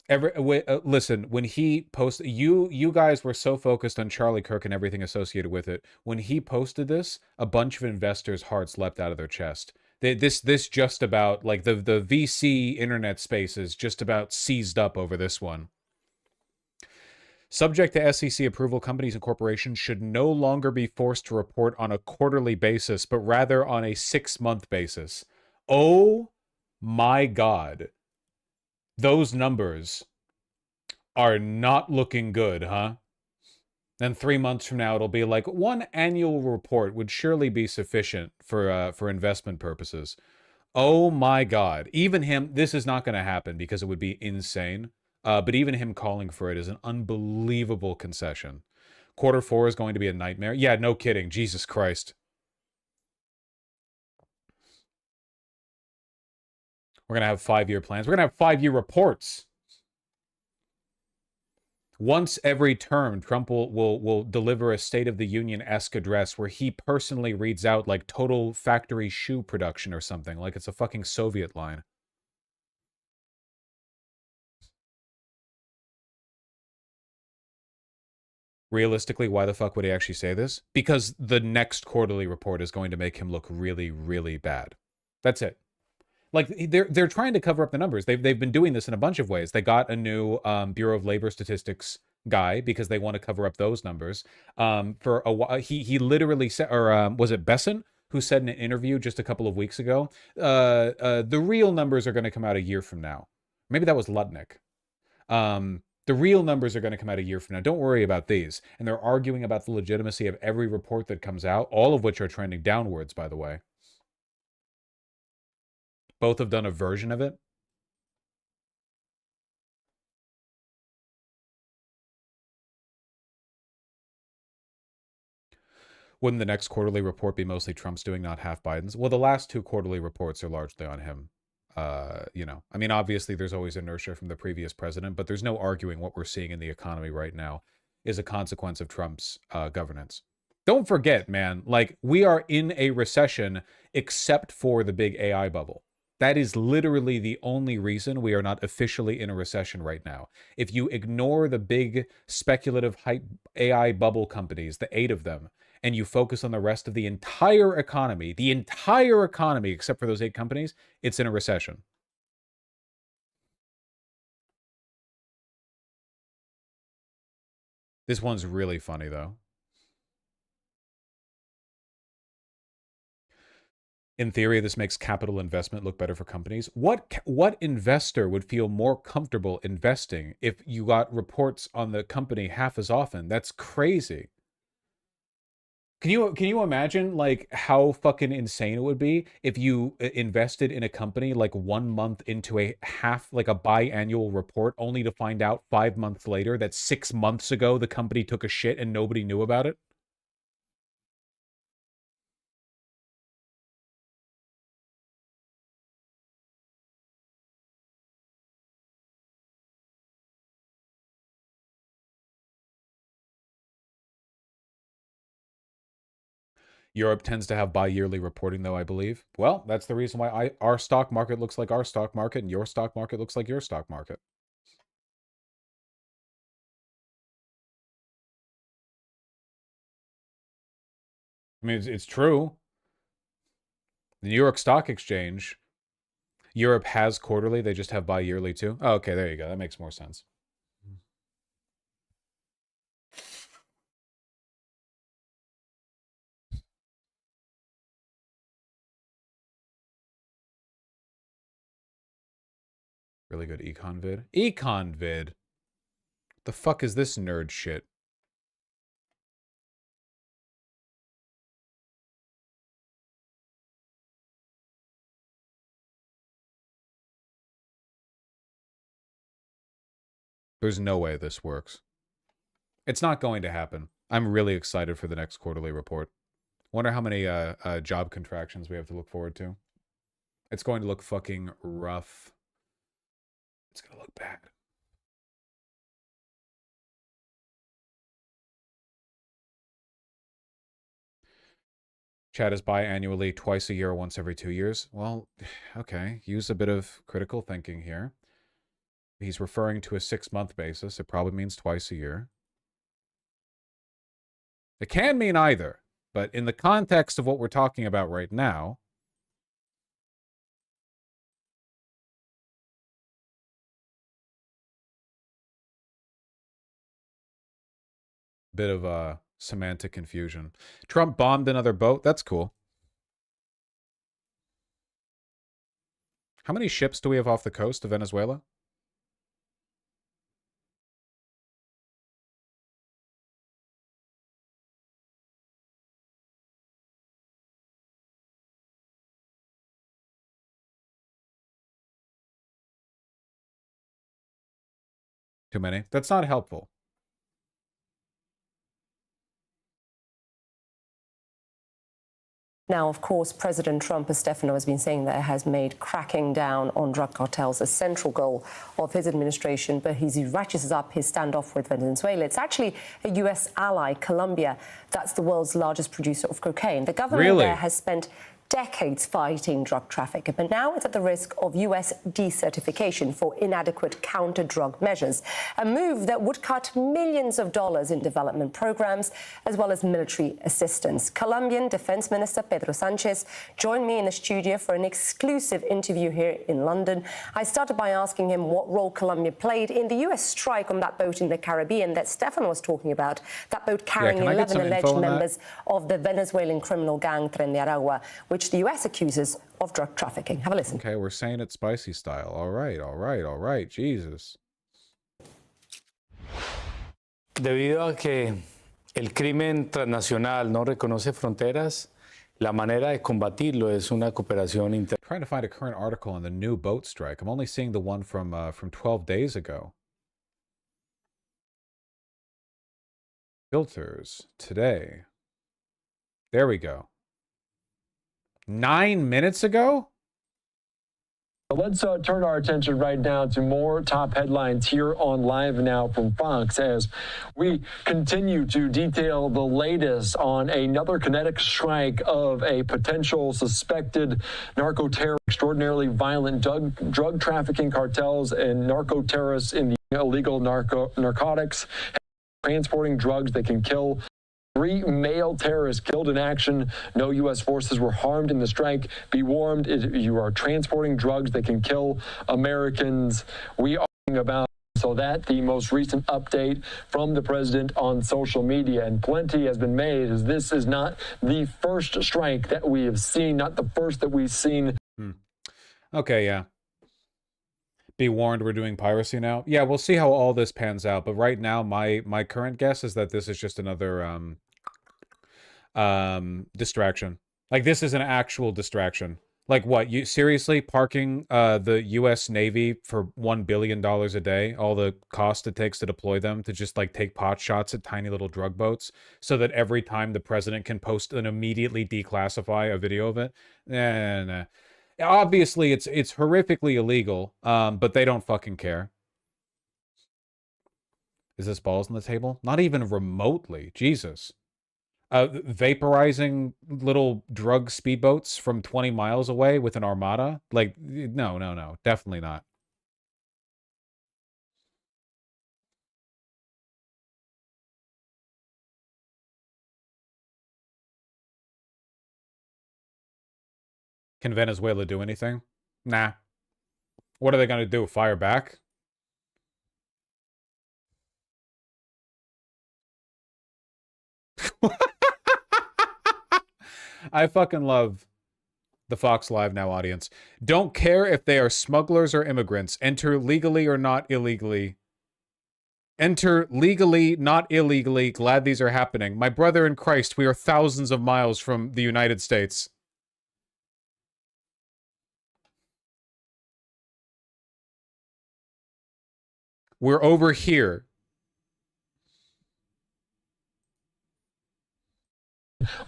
Speaker 1: Listen, when he posted, you guys were so focused on Charlie Kirk and everything associated with it. When he posted this, a bunch of investors' hearts leapt out of their chest. This just about, like, the VC internet space is just about seized up over this one. Subject to SEC approval, companies and corporations should no longer be forced to report on a quarterly basis, but rather on a 6-month basis. Oh my God. Those numbers are not looking good, huh? Then 3 months from now, it'll be like one annual report would surely be sufficient for investment purposes. Oh my God. Even him, this is not going to happen because it would be insane. But even him calling for it is an unbelievable concession. Q4 is going to be a nightmare. Yeah, no kidding. Jesus Christ. We're going to have 5-year plans. We're going to have 5-year reports. Once every term, Trump will deliver a State of the Union-esque address where he personally reads out like total factory shoe production or something, like it's a fucking Soviet line. Realistically, why the fuck would he actually say this? Because the next quarterly report is going to make him look really, really bad. That's it. Like, they're trying to cover up the numbers. They've been doing this in a bunch of ways. They got a new Bureau of Labor Statistics guy because they want to cover up those numbers. For a while, he literally said, or was it Besson who said in an interview just a couple of weeks ago, the real numbers are going to come out a year from now. Maybe that was Lutnick. The real numbers are going to come out a year from now. Don't worry about these. And they're arguing about the legitimacy of every report that comes out, all of which are trending downwards, by the way. Both have done a version of it. Wouldn't the next quarterly report be mostly Trump's doing, not half Biden's? Well, the last 2 quarterly reports are largely on him. You know, I mean, obviously there's always inertia from the previous president, but there's no arguing what we're seeing in the economy right now is a consequence of Trump's governance. Don't forget, man, like, we are in a recession except for the big AI bubble. That is literally the only reason we are not officially in a recession right now. If you ignore the big speculative hype AI bubble companies, the 8 of them, and you focus on the rest of the entire economy except for those 8 companies, it's in a recession. This one's really funny, though. In theory, this makes capital investment look better for companies. What investor would feel more comfortable investing if you got reports on the company half as often? That's crazy. Can you imagine like how fucking insane it would be if you invested in a company like 1 month into a biannual report only to find out 5 months later that 6 months ago the company took a shit and nobody knew about it? Europe tends to have bi-yearly reporting, though, I believe. Well, that's the reason why our stock market looks like our stock market and your stock market looks like your stock market. I mean, it's true. The New York Stock Exchange, Europe has quarterly. They just have bi-yearly, too. Oh, okay, there you go. That makes more sense. Really good econ vid. Econ vid? The fuck is this nerd shit? There's no way this works. It's not going to happen. I'm really excited for the next quarterly report. Wonder how many job contractions we have to look forward to. It's going to look fucking rough. It's going to look bad. Chat is biannually, twice a year, or once every 2 years. Well, okay. Use a bit of critical thinking here. He's referring to a 6-month basis. It probably means twice a year. It can mean either, but in the context of what we're talking about right now, Bit of semantic confusion. Trump bombed another boat. That's cool. How many ships do we have off the coast of Venezuela? Too many. That's not helpful.
Speaker 16: Now, of course, President Trump, as Stefano has been saying there, has made cracking down on drug cartels a central goal of his administration, but he ratchets up his standoff with Venezuela. It's actually a U.S. ally, Colombia, that's the world's largest producer of cocaine. The government there has spent decades fighting drug trafficking, but now it's at the risk of U.S. decertification for inadequate counter-drug measures, a move that would cut millions of dollars in development programs as well as military assistance. Colombian Defense Minister Pedro Sanchez joined me in the studio for an exclusive interview here in London. I started by asking him what role Colombia played in the U.S. strike on that boat in the Caribbean that Stefan was talking about, that boat carrying 11 alleged members of the Venezuelan criminal gang Tren de Aragua, which the U.S. accuses of drug trafficking. Have a listen.
Speaker 1: Okay, we're saying it spicy style. All right. Jesus.
Speaker 17: Debido a que el crimen transnacional no reconoce fronteras, la manera de combatirlo es una cooperación internacional.
Speaker 1: Trying to find a current article on the new boat strike. I'm only seeing the one from 12 days ago. Filters today. There we go. 9 minutes ago?
Speaker 18: Let's turn our attention right now to more top headlines here on Live Now from Fox as we continue to detail the latest on another kinetic strike of a potential suspected narco terror, extraordinarily violent drug trafficking cartels and narco terrorists in the illegal narcotics, transporting drugs that can kill. 3 male terrorists killed in action. No U.S. forces were harmed in the strike. Be warned, you are transporting drugs that can kill Americans. We are talking about so that the most recent update from the president on social media, and plenty has been made, as this is not the first strike that we have seen, not the first that we've seen.
Speaker 1: Okay, yeah. Be warned, we're doing piracy now. Yeah, we'll see how all this pans out. But right now, my current guess is that this is just another distraction. Like, this is an actual distraction. Like, what? You seriously parking the U.S. Navy for $1 billion a day, all the cost it takes to deploy them to just like take pot shots at tiny little drug boats, so that every time the president can post and immediately declassify a video of it? Nah. Obviously, it's horrifically illegal, but they don't fucking care. Is this balls on the table? Not even remotely. Jesus. Vaporizing little drug speedboats from 20 miles away with an armada? Like, no. Definitely not. Can Venezuela do anything? Nah. What are they going to do? Fire back? I fucking love the Fox Live Now audience. Don't care if they are smugglers or immigrants. Enter legally or not illegally. Enter legally, not illegally. Glad these are happening. My brother in Christ, we are thousands of miles from the United States. We're over here.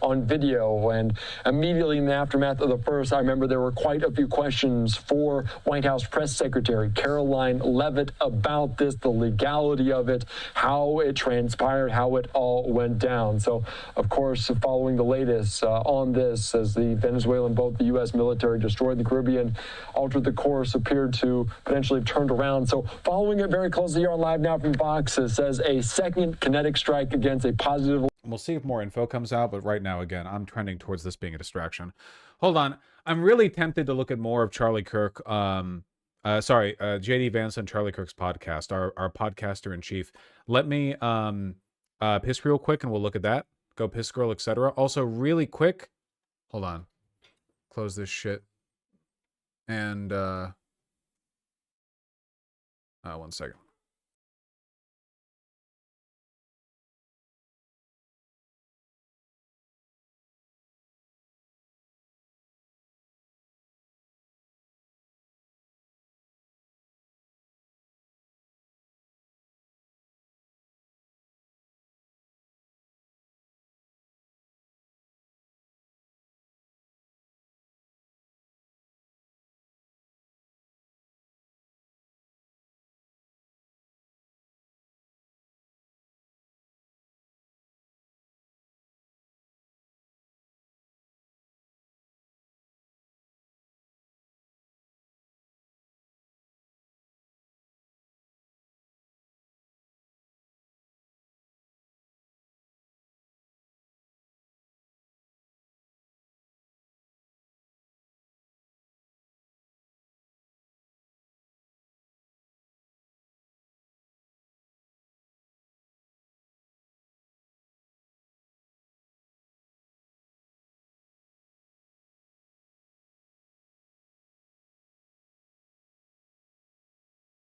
Speaker 18: On video, and immediately in the aftermath of the first, I remember there were quite a few questions for White House Press Secretary Caroline Leavitt about this, the legality of it, how it transpired, how it all went down. So, of course, following the latest on this, as the Venezuelan boat, the U.S. military destroyed the Caribbean, altered the course, appeared to potentially have turned around. So, following it very closely here on Live Now from Fox, it says a second kinetic strike against a positive.
Speaker 1: We'll see if more info comes out, but right now, again, I'm trending towards this being a distraction. Hold on. I'm really tempted to look at more of Charlie Kirk, JD Vance and Charlie Kirk's podcast, our podcaster in chief. Let me Piss real quick, and we'll look at that. Go piss girl, etc. Also, really quick. Hold on. Close this shit. And, 1 second.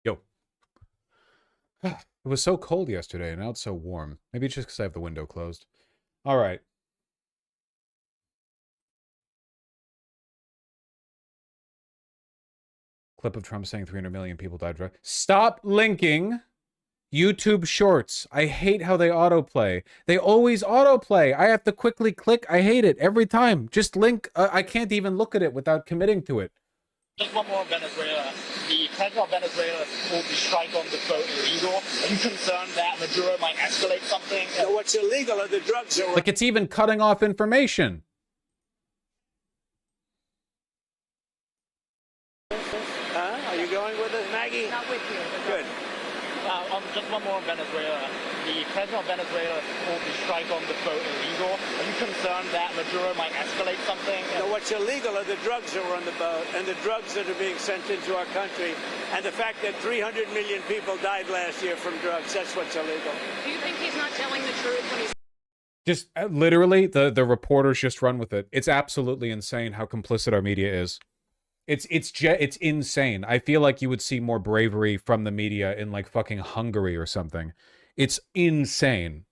Speaker 1: Yo. It was so cold yesterday, and now it's so warm. Maybe it's just because I have the window closed. All right. Clip of Trump saying 300 million people died. Stop linking YouTube Shorts. I hate how they autoplay. They always autoplay. I have to quickly click. I hate it every time. Just link. I can't even look at it without committing to it.
Speaker 19: Just one more on Venezuela. The president of Venezuela called the strike on the boat illegal. Are you concerned that Maduro might escalate something? What's illegal are the drugs that were...
Speaker 1: Like, it's even cutting off information.
Speaker 19: Are you going with us, Maggie? Not with you. Good. Just one more on Venezuela. The president of Venezuela called the strike on the boat illegal. Are you concerned that Maduro might escalate something? What's illegal are the drugs that were on the boat and the drugs that are being sent into our country and the fact that 300 million people died last year from drugs. That's what's illegal. Do you think he's not telling the truth when he's...
Speaker 1: Just literally, the reporters just run with it. It's absolutely insane how complicit our media is. It's insane. I feel like you would see more bravery from the media in like fucking Hungary or something. It's insane.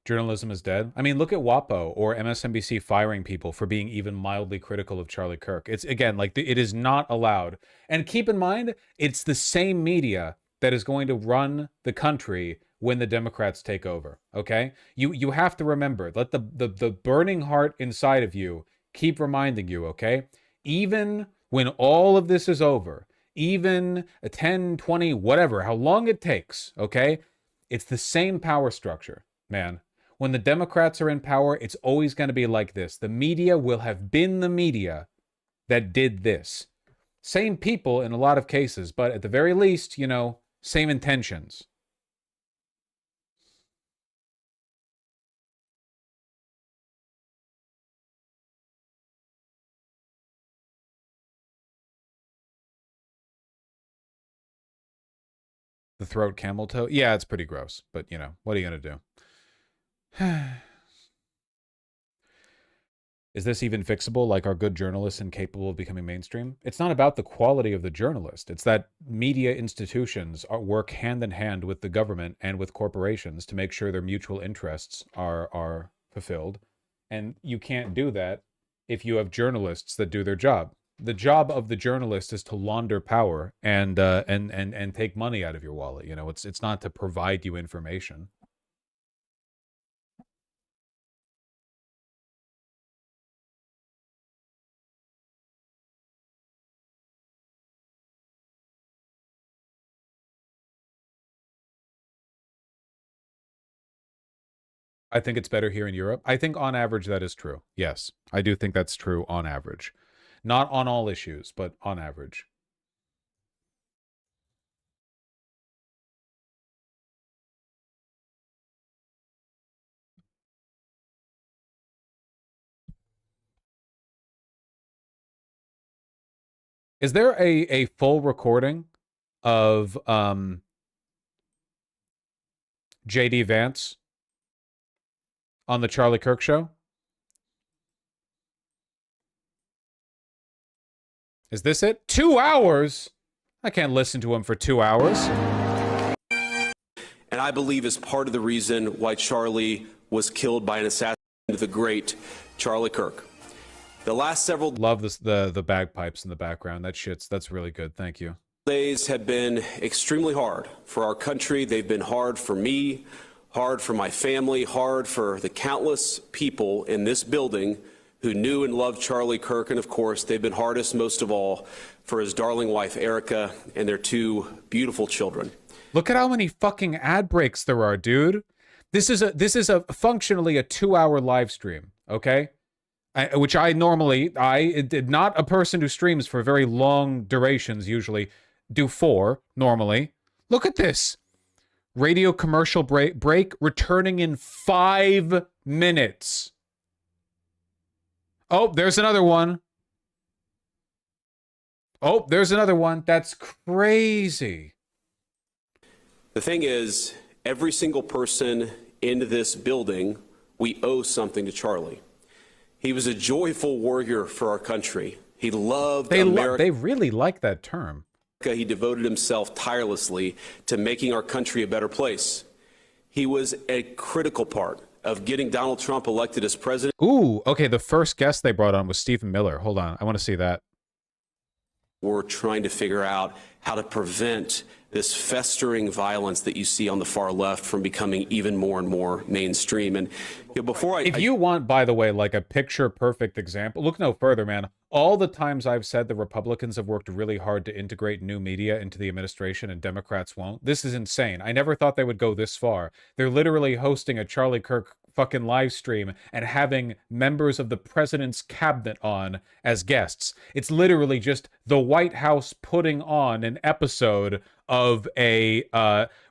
Speaker 1: Journalism is dead. I mean, look at WAPO or MSNBC firing people for being even mildly critical of Charlie Kirk. It's, again, like, it is not allowed. And keep in mind, it's the same media that is going to run the country when the Democrats take over, okay? You have to remember, let the burning heart inside of you keep reminding you, okay? Even when all of this is over, even a 10, 20, whatever, how long it takes, okay? It's the same power structure, man. When the Democrats are in power, it's always going to be like this. The media will have been the media that did this. Same people in a lot of cases, but at the very least, you know, same intentions. The throat camel toe? Yeah, it's pretty gross, but you know, what are you going to do? Is this even fixable? Like, are good journalists incapable of becoming mainstream? It's not about the quality of the journalist. It's that media institutions work hand in hand with the government and with corporations to make sure their mutual interests are fulfilled. And you can't do that if you have journalists that do their job. The job of the journalist is to launder power and take money out of your wallet. You know, it's not to provide you information. I think it's better here in Europe. I think on average that is true. Yes, I do think that's true on average. Not on all issues, but on average. Is there a full recording of JD Vance on the Charlie Kirk show? Is this it? 2 hours? I can't listen to him for 2 hours.
Speaker 9: And I believe is part of the reason why Charlie was killed by an assassin of the great Charlie Kirk. The last several
Speaker 1: love this, the bagpipes in the background. That's really good. Thank you.
Speaker 9: Days have been extremely hard for our country. They've been hard for me, hard for my family, hard for the countless people in this building who knew and loved Charlie Kirk. And of course, they've been hardest most of all for his darling wife, Erica, and their 2 beautiful children.
Speaker 1: Look at how many fucking ad breaks there are, dude. This is a functionally a 2-hour live stream, okay? Which I did not a person who streams for very long durations, usually do 4 normally. Look at this. Radio commercial break returning in 5 minutes. Oh, there's another one. Oh, there's another one. That's crazy.
Speaker 9: The thing is, every single person in this building, we owe something to Charlie. He was a joyful warrior for our country. He loved America.
Speaker 1: They really like that term.
Speaker 9: He devoted himself tirelessly to making our country a better place. He was a critical part of getting Donald Trump elected as president.
Speaker 1: Ooh, okay, the first guest they brought on was Stephen Miller. Hold on, I want to see that.
Speaker 9: We're trying to figure out how to prevent this festering violence that you see on the far left from becoming even more and more mainstream. And
Speaker 1: if you want, by the way, like a picture perfect example, look no further, man. All the times I've said the Republicans have worked really hard to integrate new media into the administration and Democrats won't. This is insane. I never thought they would go this far. They're literally hosting a Charlie Kirk fucking live stream and having members of the president's cabinet on as guests. It's literally just the White House putting on an episode of a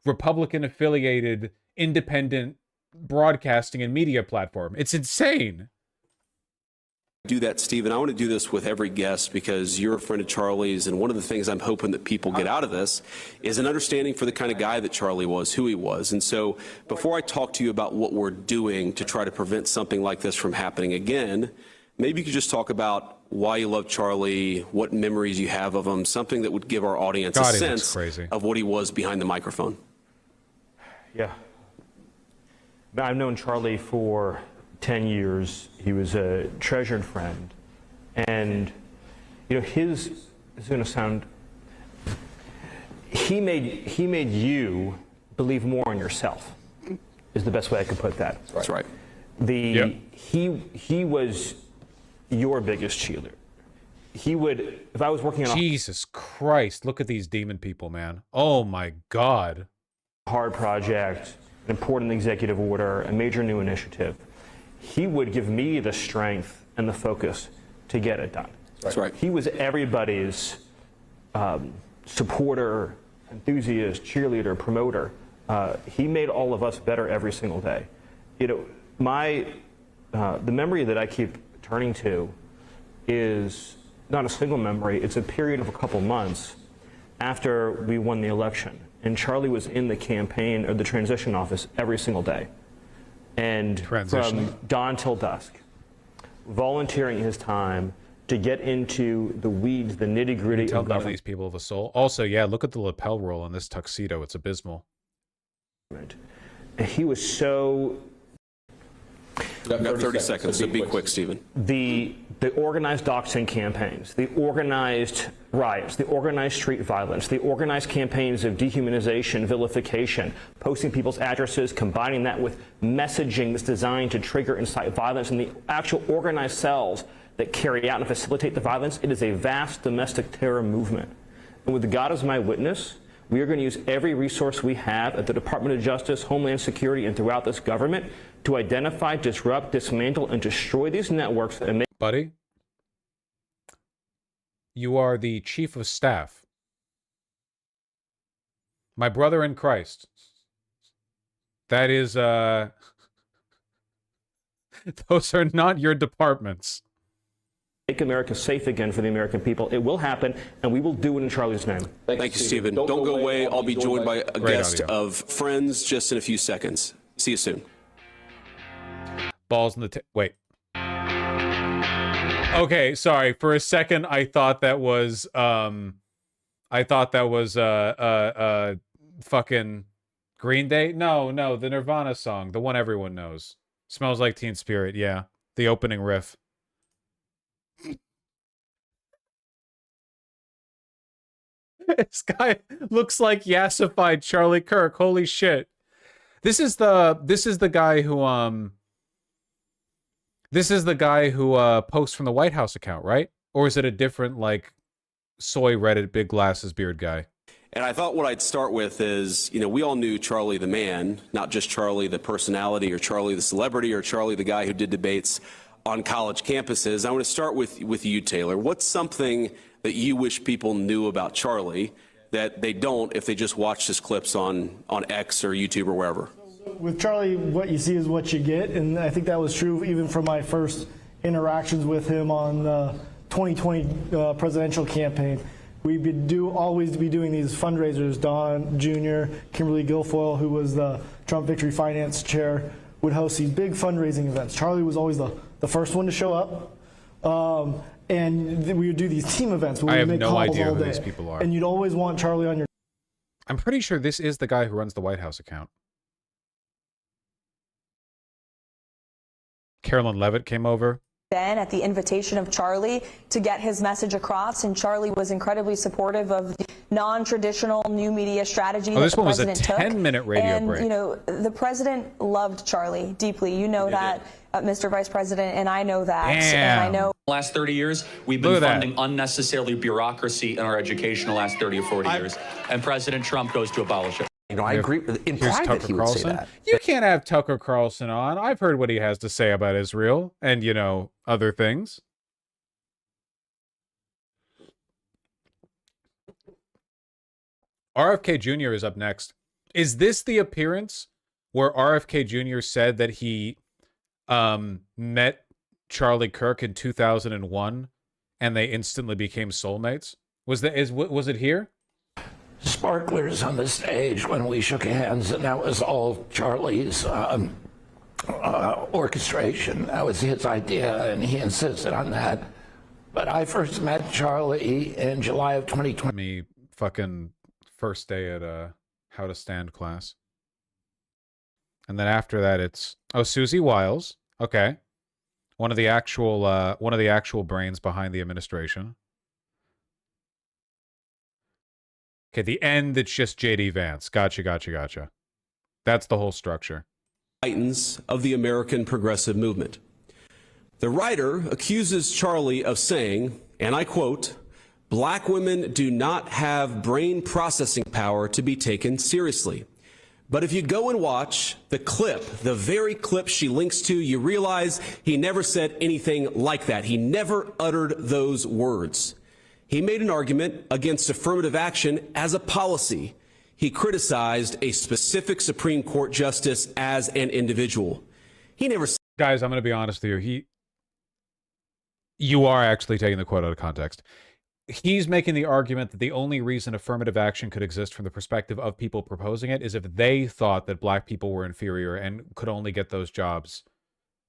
Speaker 1: Republican affiliated independent broadcasting and media platform. It's insane.
Speaker 9: Do that, Stephen. I want to do this with every guest because you're a friend of Charlie's, and one of the things I'm hoping that people get out of this is an understanding for the kind of guy that Charlie was, who he was. And so before I talk to you about what we're doing to try to prevent something like this from happening again, maybe you could just talk about why you love Charlie, what memories you have of him, something that would give our audience a sense of what he was behind the microphone.
Speaker 20: Yeah. I've known Charlie for 10 years. He was a treasured friend. And, you know, this is going to sound, he made you believe more in yourself, is the best way I could put that.
Speaker 9: That's right.
Speaker 20: He was your biggest cheerleader. He would, if I was working on
Speaker 1: Jesus Christ, look at these demon people, man. Oh my God.
Speaker 20: A hard project, an important executive order, a major new initiative, he would give me the strength and the focus to get it done.
Speaker 9: That's right.
Speaker 20: He was everybody's supporter, enthusiast, cheerleader, promoter. He made all of us better every single day. You know, the memory that I keep turning to is not a single memory. It's a period of a couple months after we won the election. And Charlie was in the campaign or the transition office every single day. And from dawn till dusk, volunteering his time to get into the weeds, the nitty-gritty
Speaker 1: Tell
Speaker 20: of
Speaker 1: none of these people of a soul. Also, yeah, look at the lapel roll on this tuxedo. It's abysmal.
Speaker 20: And he was so...
Speaker 9: I've got 30 seconds, so be quick, Stephen.
Speaker 20: The organized doxing campaigns, the organized riots, the organized street violence, the organized campaigns of dehumanization, vilification, posting people's addresses, combining that with messaging that's designed to trigger and incite violence, and the actual organized cells that carry out and facilitate the violence, it is a vast domestic terror movement. And with God as my witness, we are going to use every resource we have at the Department of Justice, Homeland Security, and throughout this government to identify, disrupt, dismantle, and destroy these networks and make...
Speaker 1: Buddy, you are the chief of staff. My brother in Christ. That is, those are not your departments.
Speaker 20: make America safe again for the American people. It will happen, and we will do it in Charlie's name.
Speaker 9: Thank you, Stephen. Don't go away. I'll be joined by a guest of Friends just in a few seconds. See you soon.
Speaker 1: Balls in the wait. Okay, sorry. For a second, I thought that was fucking Green Day. No, the Nirvana song, the one everyone knows. Smells Like Teen Spirit. Yeah, the opening riff. This guy looks like yassified Charlie Kirk. Holy shit. This is the guy who posts from the White House account, right? Or is it a different, like, soy Reddit big glasses beard guy?
Speaker 9: And I thought what I'd start with is, we all knew Charlie the man, not just Charlie the personality or Charlie the celebrity or Charlie the guy who did debates on college campuses. I want to start with you, Taylor. What's something that you wish people knew about Charlie that they don't if they just watch his clips on X or YouTube or wherever?
Speaker 21: With Charlie, what you see is what you get, and I think that was true even from my first interactions with him on the 2020 presidential campaign. We'd always be doing these fundraisers. Don Jr., Kimberly Guilfoyle, who was the Trump Victory Finance Chair, would host these big fundraising events. Charlie was always the first one to show up, and we would do these team events where
Speaker 1: I
Speaker 21: we'd
Speaker 1: have
Speaker 21: make
Speaker 1: no
Speaker 21: calls
Speaker 1: idea
Speaker 21: all
Speaker 1: who
Speaker 21: day.
Speaker 1: these people are.
Speaker 21: And you'd always want Charlie on your.
Speaker 1: I'm pretty sure this is the guy who runs the White House account. Carolyn Levitt came over.
Speaker 22: Ben at the invitation of Charlie to get his message across, and Charlie was incredibly supportive of the non-traditional new media strategy
Speaker 1: Oh,
Speaker 22: that
Speaker 1: this
Speaker 22: the
Speaker 1: one was a
Speaker 22: president took.
Speaker 1: 10-minute radio
Speaker 22: and,
Speaker 1: break.
Speaker 22: The president loved Charlie deeply. You know that, Mr. Vice President, and I know that. And I know.
Speaker 23: Last 30 years, we've been funding unnecessarily bureaucracy in our education the last 30 or 40 years, and President Trump goes to abolish it.
Speaker 24: I agree. In private, he would say that.
Speaker 1: You can't have Tucker Carlson on. I've heard what he has to say about Israel and, other things. RFK Jr. is up next. Is this the appearance where RFK Jr. said that he met Charlie Kirk in 2001 and they instantly became soulmates? Was it here?
Speaker 25: Sparklers on the stage when we shook hands, and that was all Charlie's orchestration. That was his idea, and he insisted on that. But I first met Charlie in July of 2020.
Speaker 1: Me fucking first day at How to Stand class. And then after that it's Susie Wiles. Okay. One of the actual brains behind the administration. Okay, the end, it's just J.D. Vance. Gotcha. That's the whole structure.
Speaker 9: Titans of the American progressive movement. The writer accuses Charlie of saying, and I quote, "Black women do not have brain processing power to be taken seriously." But if you go and watch the clip, the very clip she links to, you realize he never said anything like that. He never uttered those words. He made an argument against affirmative action as a policy. He criticized a specific Supreme Court justice as an individual. He never.
Speaker 1: Guys, I'm going to be honest with you. You are actually taking the quote out of context. He's making the argument that the only reason affirmative action could exist from the perspective of people proposing it is if they thought that black people were inferior and could only get those jobs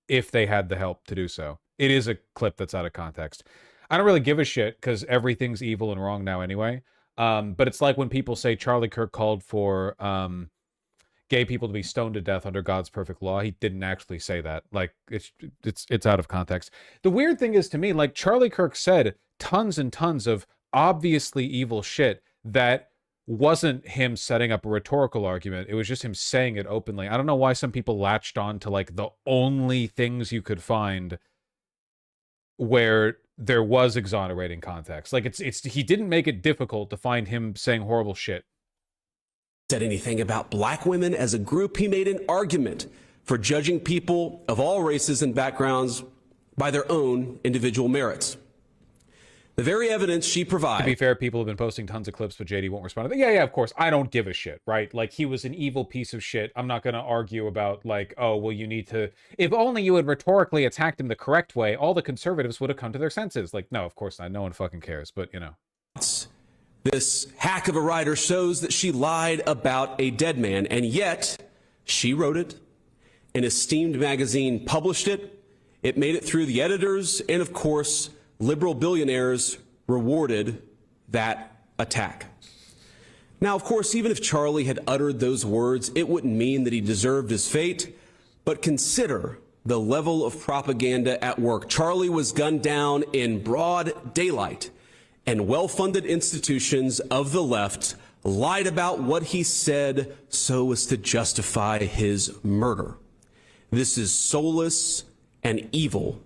Speaker 1: if they had the help to do so. It is a clip that's out of context. I don't really give a shit because everything's evil and wrong now anyway. But it's like when people say Charlie Kirk called for gay people to be stoned to death under God's perfect law. He didn't actually say that. Like, it's out of context. The weird thing is, to me, like, Charlie Kirk said tons and tons of obviously evil shit that wasn't him setting up a rhetorical argument. It was just him saying it openly. I don't know why some people latched on to, like, the only things you could find where there was exonerating context. Like, he didn't make it difficult to find him saying horrible shit.
Speaker 9: Said anything about black women as a group. He made an argument for judging people of all races and backgrounds by their own individual merits. The very evidence she provides.
Speaker 1: To be fair, people have been posting tons of clips, but JD won't respond. Yeah, of course. I don't give a shit, right? Like, he was an evil piece of shit. I'm not going to argue about, like, oh, well, you need to... If only you had rhetorically attacked him the correct way, all the conservatives would have come to their senses. Like, no, of course not. No one fucking cares, but, you know.
Speaker 9: This hack of a writer shows that she lied about a dead man, and yet she wrote it. An esteemed magazine published it. It made it through the editors, and of course, liberal billionaires rewarded that attack. Now, of course, even if Charlie had uttered those words, it wouldn't mean that he deserved his fate. But consider the level of propaganda at work. Charlie was gunned down in broad daylight, and well-funded institutions of the left lied about what he said so as to justify his murder. This is soulless and evil.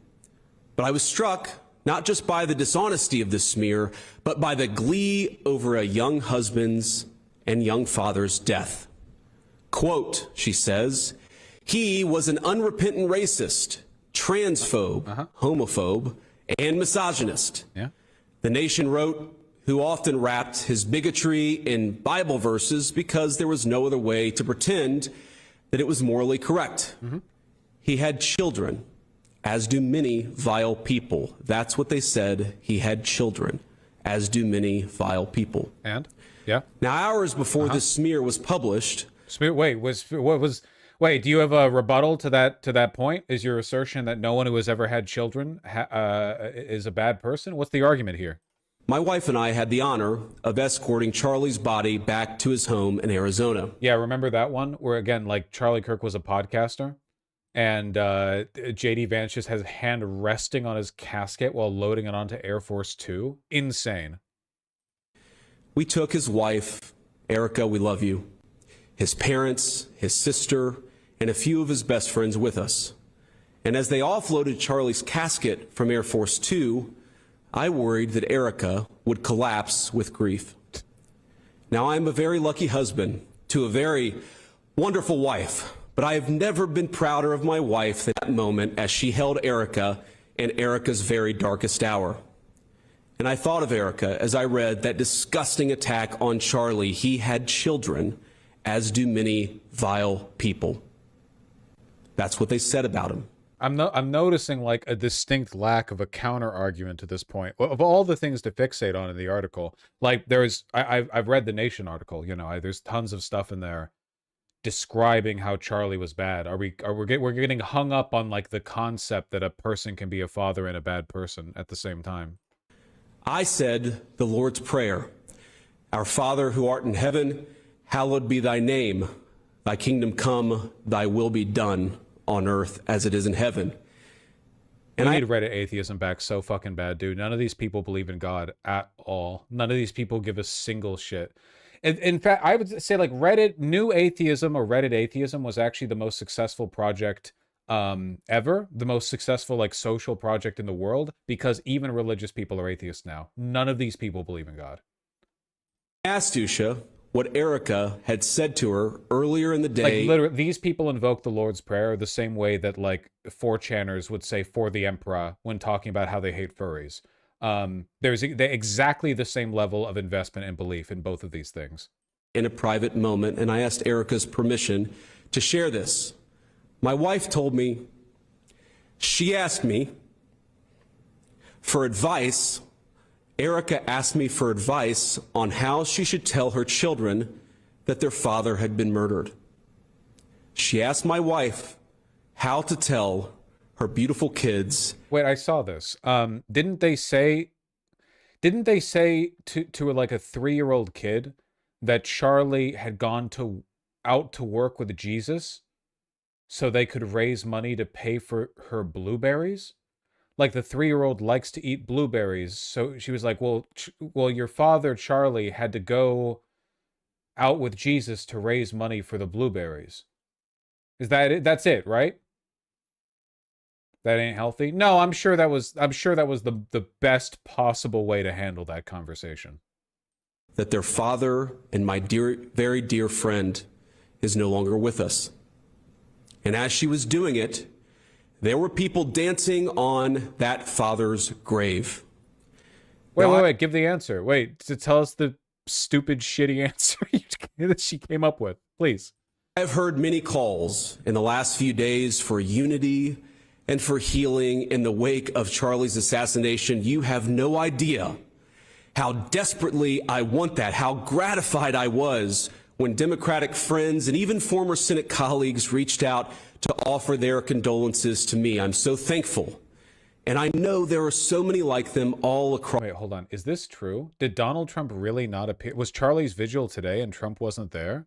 Speaker 9: But I was struck not just by the dishonesty of this smear, but by the glee over a young husband's and young father's death. Quote, she says, he was an unrepentant racist, transphobe, homophobe, and misogynist.
Speaker 1: Yeah.
Speaker 9: The Nation wrote, who often wrapped his bigotry in Bible verses because there was no other way to pretend that it was morally correct. He had children, as do many vile people. That's what they said. He had children, as do many vile people.
Speaker 1: And? Yeah.
Speaker 9: Now, hours before this smear was published...
Speaker 1: Wait, do you have a rebuttal to that point? Is your assertion that no one who has ever had children is a bad person? What's the argument here?
Speaker 9: My wife and I had the honor of escorting Charlie's body back to his home in Arizona.
Speaker 1: Yeah, remember that one? Where, again, like, Charlie Kirk was a podcaster? And J.D. Vance just has his hand resting on his casket while loading it onto Air Force Two. Insane.
Speaker 9: We took his wife, Erica, we love you, his parents, his sister, and a few of his best friends with us. And as they offloaded Charlie's casket from Air Force Two, I worried that Erica would collapse with grief. Now, I'm a very lucky husband to a very wonderful wife. But I have never been prouder of my wife than that moment as she held Erica in Erica's very darkest hour. And I thought of Erica as I read that disgusting attack on Charlie. He had children, as do many vile people. That's what they said about him.
Speaker 1: I'm noticing like a distinct lack of a counter argument to this point. Of all the things to fixate on in the article, like I've read the Nation article. You know, there's tons of stuff in there describing how Charlie was bad. We're getting hung up on like the concept that a person can be a father and a bad person at the same time.
Speaker 9: I said the Lord's Prayer. Our Father who art in heaven, hallowed be thy name. Thy kingdom come, thy will be done on earth as it is in heaven.
Speaker 1: And I need Reddit atheism back so fucking bad, dude. None of these people believe in God at all. None of these people give a single shit. In fact, I would say like New Atheism or Reddit atheism was actually the most successful project ever, the most successful like social project in the world, because even religious people are atheists now. None of these people believe in God.
Speaker 9: I asked Usha what Erica had said to her earlier in the day.
Speaker 1: Like literally, these people invoke the Lord's Prayer the same way that like 4chaners would say "for the Emperor" when talking about how they hate furries. There's exactly the same level of investment and belief in both of these things.
Speaker 9: In a private moment, and I asked Erica's permission to share this. My wife told me, she asked me for advice. Erica asked me for advice on how she should tell her children that their father had been murdered. She asked my wife how to tell her beautiful kids.
Speaker 1: Wait, I saw this. Didn't they say to like a 3-year-old kid that Charlie had gone out to work with Jesus so they could raise money to pay for her blueberries? Like the 3-year-old likes to eat blueberries, so she was like, well, your father Charlie had to go out with Jesus to raise money for the blueberries. Is that it? That's it, right? That ain't healthy. No, I'm sure that was the best possible way to handle that conversation.
Speaker 9: That their father and my dear, very dear friend is no longer with us. And as she was doing it, there were people dancing on that father's grave.
Speaker 1: Wait. Give the answer. Wait, to tell us the stupid, shitty answer that she came up with, please.
Speaker 9: I've heard many calls in the last few days for unity and for healing in the wake of Charlie's assassination. You have no idea how desperately I want that, how gratified I was when Democratic friends and even former Senate colleagues reached out to offer their condolences to me. I'm so thankful. And I know there are so many like them all across.
Speaker 1: Wait, hold on. Is this true? Did Donald Trump really not appear? Was Charlie's vigil today and Trump wasn't there?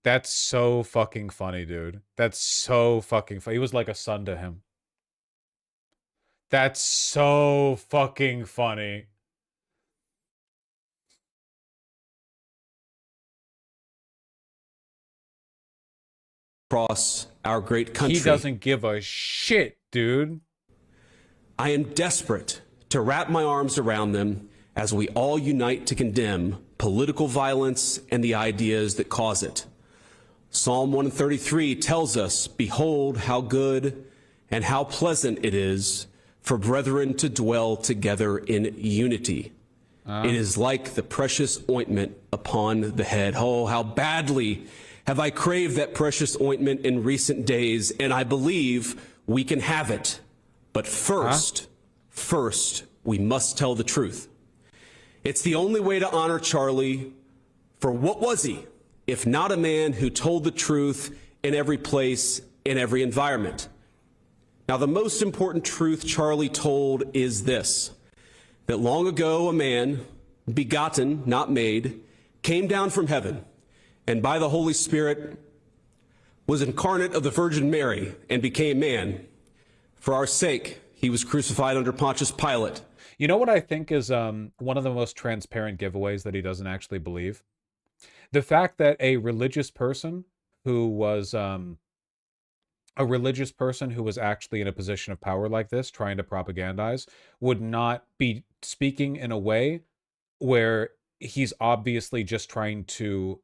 Speaker 1: That's so fucking funny, dude. That's so fucking funny. He was like a son to him. That's so fucking funny.
Speaker 9: Across our great country.
Speaker 1: He doesn't give a shit, dude.
Speaker 9: I am desperate to wrap my arms around them as we all unite to condemn political violence and the ideas that cause it. Psalm 133 tells us, "Behold how good and how pleasant it is for brethren to dwell together in unity. It is like the precious ointment upon the head." Oh, how badly have I craved that precious ointment in recent days, and I believe we can have it. But first, we must tell the truth. It's the only way to honor Charlie, for what was he, if not a man who told the truth in every place, in every environment? Now, the most important truth Charlie told is this, that long ago a man, begotten, not made, came down from heaven, and by the Holy Spirit was incarnate of the Virgin Mary and became man. For our sake, he was crucified under Pontius Pilate.
Speaker 1: You know what I think is one of the most transparent giveaways that he doesn't actually believe? The fact that a religious person who was actually in a position of power like this, trying to propagandize, would not be speaking in a way where he's obviously just trying to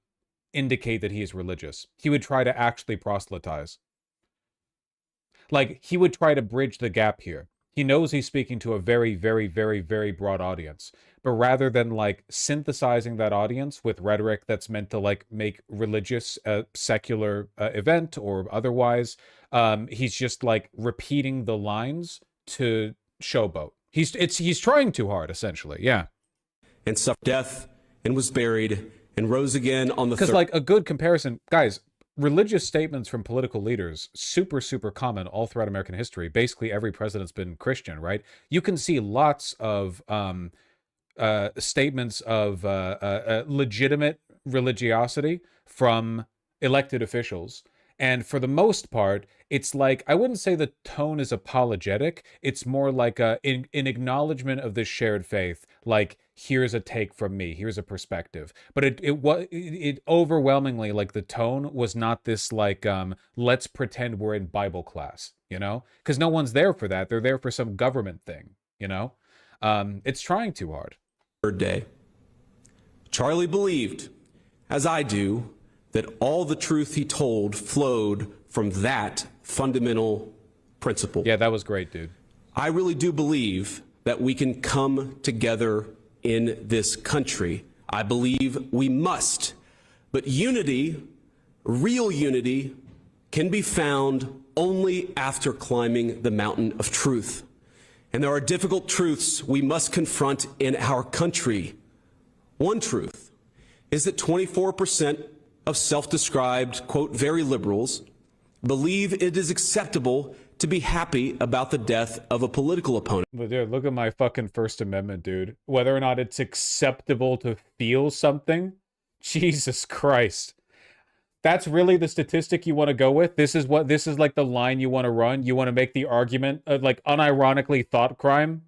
Speaker 1: indicate that he is religious. He would try to actually proselytize. Like, he would try to bridge the gap here. He knows he's speaking to a very, very, very, very broad audience. But rather than, like, synthesizing that audience with rhetoric that's meant to, like, make religious a secular event or otherwise, he's just, like, repeating the lines to showboat. He's trying too hard, essentially, yeah.
Speaker 9: And suffered death and was buried and rose again on the third.
Speaker 1: Because, like, a good comparison, guys, religious statements from political leaders, super, super common all throughout American history. Basically, every president's been Christian, right? You can see lots of statements of legitimate religiosity from elected officials. And for the most part, it's like, I wouldn't say the tone is apologetic. It's more like an acknowledgement of this shared faith. Like, here's a take from me. Here's a perspective. But it overwhelmingly, like, the tone was not this, like, let's pretend we're in Bible class, you know? Because no one's there for that. They're there for some government thing, you know? It's trying too hard.
Speaker 9: Third day. Charlie believed, as I do, that all the truth he told flowed from that fundamental principle.
Speaker 1: Yeah, that was great, dude.
Speaker 9: I really do believe that we can come together in this country. I believe we must. But unity, real unity, can be found only after climbing the mountain of truth. And there are difficult truths we must confront in our country. One truth is that 24% of self-described, quote, very liberals believe it is acceptable to be happy about the death of a political opponent.
Speaker 1: But dude, look at my fucking First Amendment, dude. Whether or not it's acceptable to feel something, Jesus Christ. That's really the statistic you want to go with? This is like the line you want to run? You want to make the argument of, like, unironically thought crime?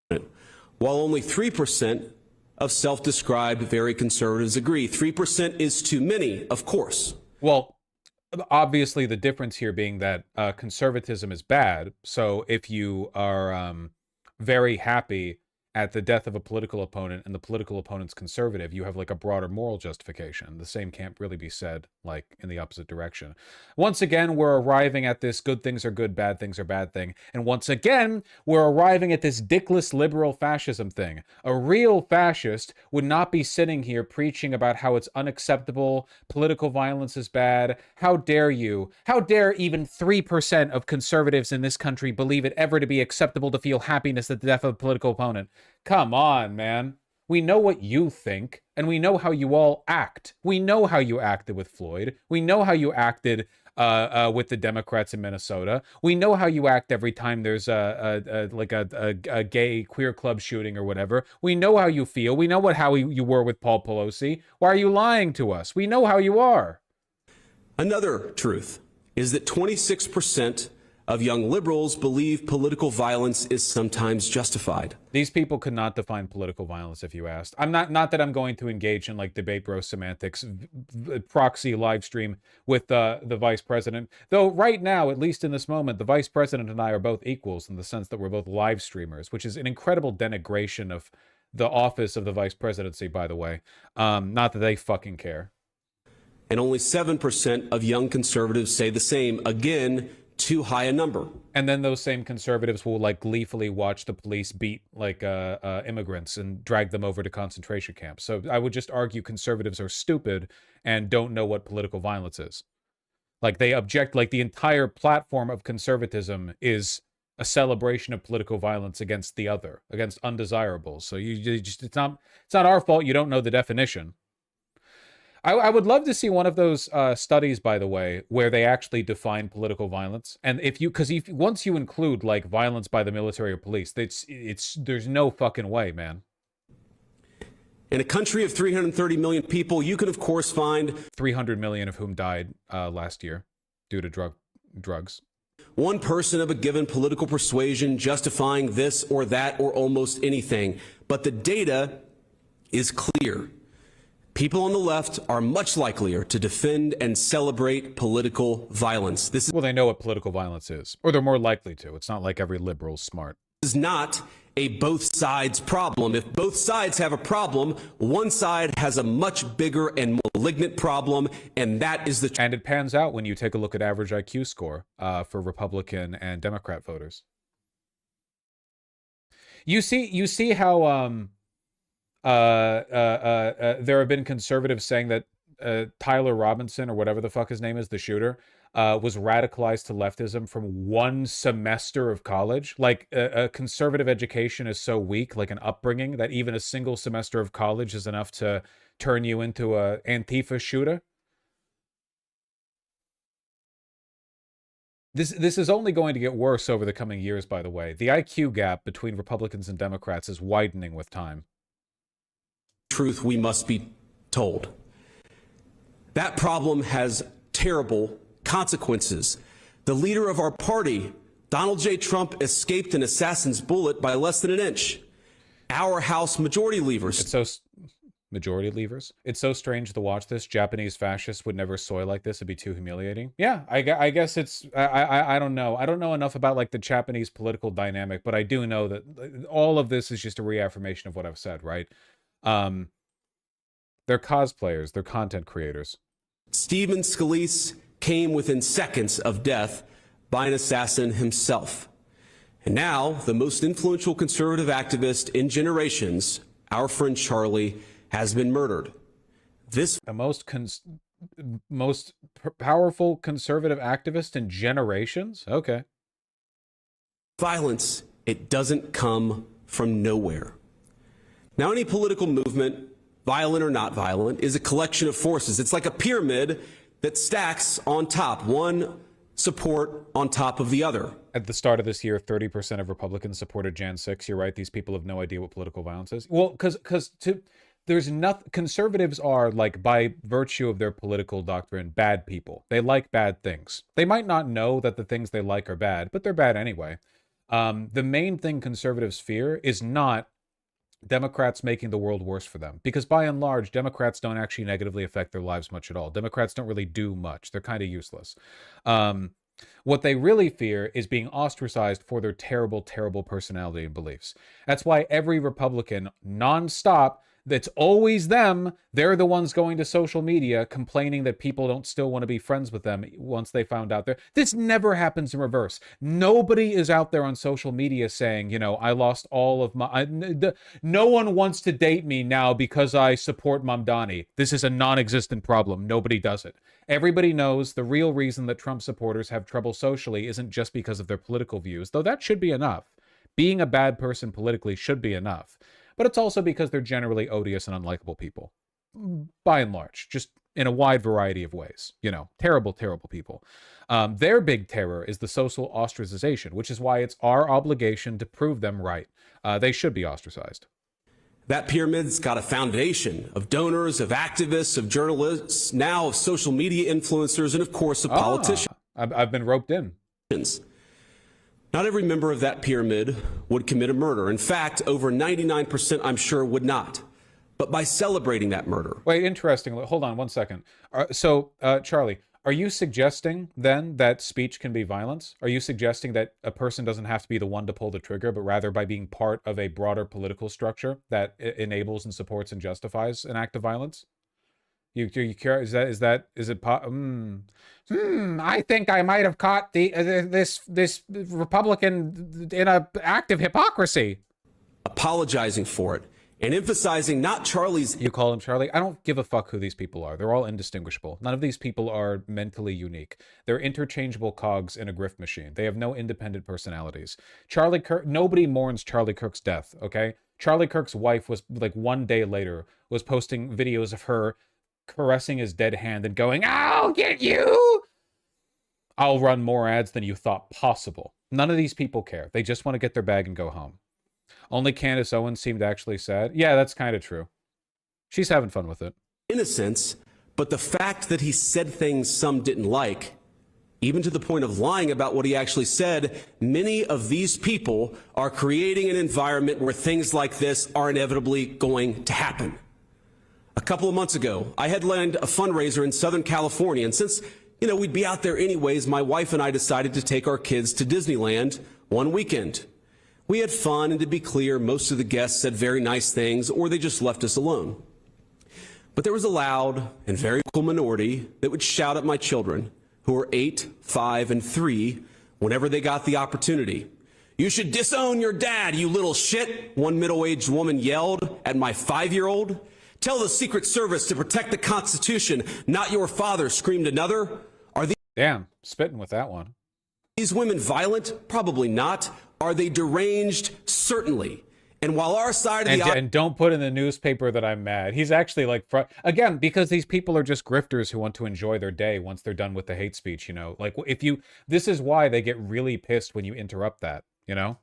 Speaker 9: While only 3% of self-described very conservatives agree. 3% is too many, of course.
Speaker 1: Well, obviously the difference here being that conservatism is bad. So if you are very happy at the death of a political opponent and the political opponent's conservative, you have like a broader moral justification. The same can't really be said like in the opposite direction. Once again, we're arriving at this good things are good, bad things are bad thing. And once again, we're arriving at this dickless liberal fascism thing. A real fascist would not be sitting here preaching about how it's unacceptable, political violence is bad. How dare you? How dare even 3% of conservatives in this country believe it ever to be acceptable to feel happiness at the death of a political opponent? Come on, man. We know what you think, and we know how you all act. We know how you acted with Floyd. We know how you acted with the Democrats in Minnesota. We know how you act every time there's a gay queer club shooting or whatever. We know how you feel. We know how you were with Paul Pelosi. Why are you lying to us? We know how you are.
Speaker 9: Another truth is that 26% of young liberals believe political violence is sometimes justified.
Speaker 1: These people could not define political violence if you asked. I'm not that I'm going to engage in like debate bro semantics, proxy live stream with the vice president. Though right now, at least in this moment, the vice president and I are both equals in the sense that we're both live streamers, which is an incredible denigration of the office of the vice presidency, by the way. Not that they fucking care.
Speaker 9: And only 7% of young conservatives say the same. Again, too high a number.
Speaker 1: And then those same conservatives will like gleefully watch the police beat like immigrants and drag them over to concentration camps. So I would just argue conservatives are stupid and don't know what political violence is. Like they object, like the entire platform of conservatism is a celebration of political violence against the other, against undesirables. So you just it's not our fault you don't know the definition. I would love to see one of those studies, by the way, where they actually define political violence. And once you include like violence by the military or police, there's no fucking way, man.
Speaker 9: In a country of 330 million people, you can of course find
Speaker 1: 300 million of whom died last year due to drugs.
Speaker 9: One person of a given political persuasion justifying this or that or almost anything. But the data is clear. People on the left are much likelier to defend and celebrate political violence.
Speaker 1: Well, they know what political violence is, or they're more likely to. It's not like every liberal's smart.
Speaker 9: This is not a both sides problem. If both sides have a problem, one side has a much bigger and malignant problem, and that is the...
Speaker 1: And it pans out when you take a look at average IQ score for Republican and Democrat voters. You see how... there have been conservatives saying that Tyler Robinson, or whatever the fuck his name is, the shooter, was radicalized to leftism from one semester of college. Like a conservative education is so weak, like an upbringing, that even a single semester of college is enough to turn you into a Antifa shooter. This is only going to get worse over the coming years, by the way. The IQ gap between Republicans and Democrats is widening with time.
Speaker 9: Truth we must be told. That problem has terrible consequences. The leader of our party, Donald J. Trump, escaped an assassin's bullet by less than an inch. Our House majority leaders.
Speaker 1: Majority leavers. It's so strange to watch this. Japanese fascists would never soy like this. It'd be too humiliating. Yeah, I guess it's... I don't know. I don't know enough about like the Japanese political dynamic, but I do know that all of this is just a reaffirmation of what I've said, right? They're cosplayers. They're content creators.
Speaker 9: Stephen Scalise came within seconds of death by an assassin himself. And now, the most influential conservative activist in generations, our friend Charlie, has been murdered. The most powerful conservative activist in generations? Okay. Violence, it doesn't come from nowhere. Now, any political movement, violent or not violent, is a collection of forces. It's like a pyramid that stacks on top, one support on top of the other.
Speaker 1: At the start of this year, 30% of Republicans supported Jan 6. You're right. These people have no idea what political violence is. Well, there's nothing. Conservatives are, like, by virtue of their political doctrine, bad people. They like bad things. They might not know that the things they like are bad, but they're bad anyway. The main thing conservatives fear is not Democrats making the world worse for them, because by and large, Democrats don't actually negatively affect their lives much at all. Democrats don't really do much. They're kind of useless. What they really fear is being ostracized for their terrible, terrible personality and beliefs. That's why every Republican, nonstop, that's always them, they're the ones going to social media complaining that people don't still want to be friends with them once they found out there. This never happens in reverse. Nobody is out there on social media saying, you know, I lost all of my... no one wants to date me now because I support Mamdani. This is a non-existent problem. Nobody does it. Everybody knows the real reason that Trump supporters have trouble socially isn't just because of their political views, though that should be enough. Being a bad person politically should be enough. But it's also because they're generally odious and unlikable people. By and large, just in a wide variety of ways. You know, terrible, terrible people. Their big terror is the social ostracization, which is why it's our obligation to prove them right. They should be ostracized.
Speaker 9: That pyramid's got a foundation of donors, of activists, of journalists, now of social media influencers, and of course of politicians.
Speaker 1: I've been roped in.
Speaker 9: Not every member of that pyramid would commit a murder. In fact, over 99%, I'm sure, would not. But by celebrating that murder.
Speaker 1: Wait, interesting. Hold on one second. Charlie, are you suggesting then that speech can be violence? Are you suggesting that a person doesn't have to be the one to pull the trigger, but rather by being part of a broader political structure that enables and supports and justifies an act of violence? You care? Is it? I think I might have caught this Republican in an act of hypocrisy.
Speaker 9: Apologizing for it and emphasizing not Charlie's...
Speaker 1: You call him Charlie? I don't give a fuck who these people are. They're all indistinguishable. None of these people are mentally unique. They're interchangeable cogs in a grift machine. They have no independent personalities. Charlie Kirk, nobody mourns Charlie Kirk's death, okay? Charlie Kirk's wife was, like, one day later, was posting videos of her caressing his dead hand and going, "I'll get you! I'll run more ads than you thought possible." None of these people care. They just want to get their bag and go home. Only Candace Owens seemed actually sad. Yeah, that's kind of true. She's having fun with it.
Speaker 9: Innocence, but the fact that he said things some didn't like, even to the point of lying about what he actually said, many of these people are creating an environment where things like this are inevitably going to happen. A couple of months ago, I headlined a fundraiser in Southern California, and since, you know, we'd be out there anyways, my wife and I decided to take our kids to Disneyland one weekend. We had fun, and to be clear, most of the guests said very nice things, or they just left us alone. But there was a loud and very cool minority that would shout at my children, who were 8, 5, and 3, whenever they got the opportunity. "You should disown your dad, you little shit," one middle-aged woman yelled at my 5-year-old. "Tell the Secret Service to protect the Constitution, not your father," screamed another. Are these...
Speaker 1: Damn, spitting with that one.
Speaker 9: These women violent? Probably not. Are they deranged? Certainly. And while our side of the...
Speaker 1: And don't put in the newspaper that I'm mad. He's actually like... Again, because these people are just grifters who want to enjoy their day once they're done with the hate speech, you know? Like, if you... This is why they get really pissed when you interrupt that, you know?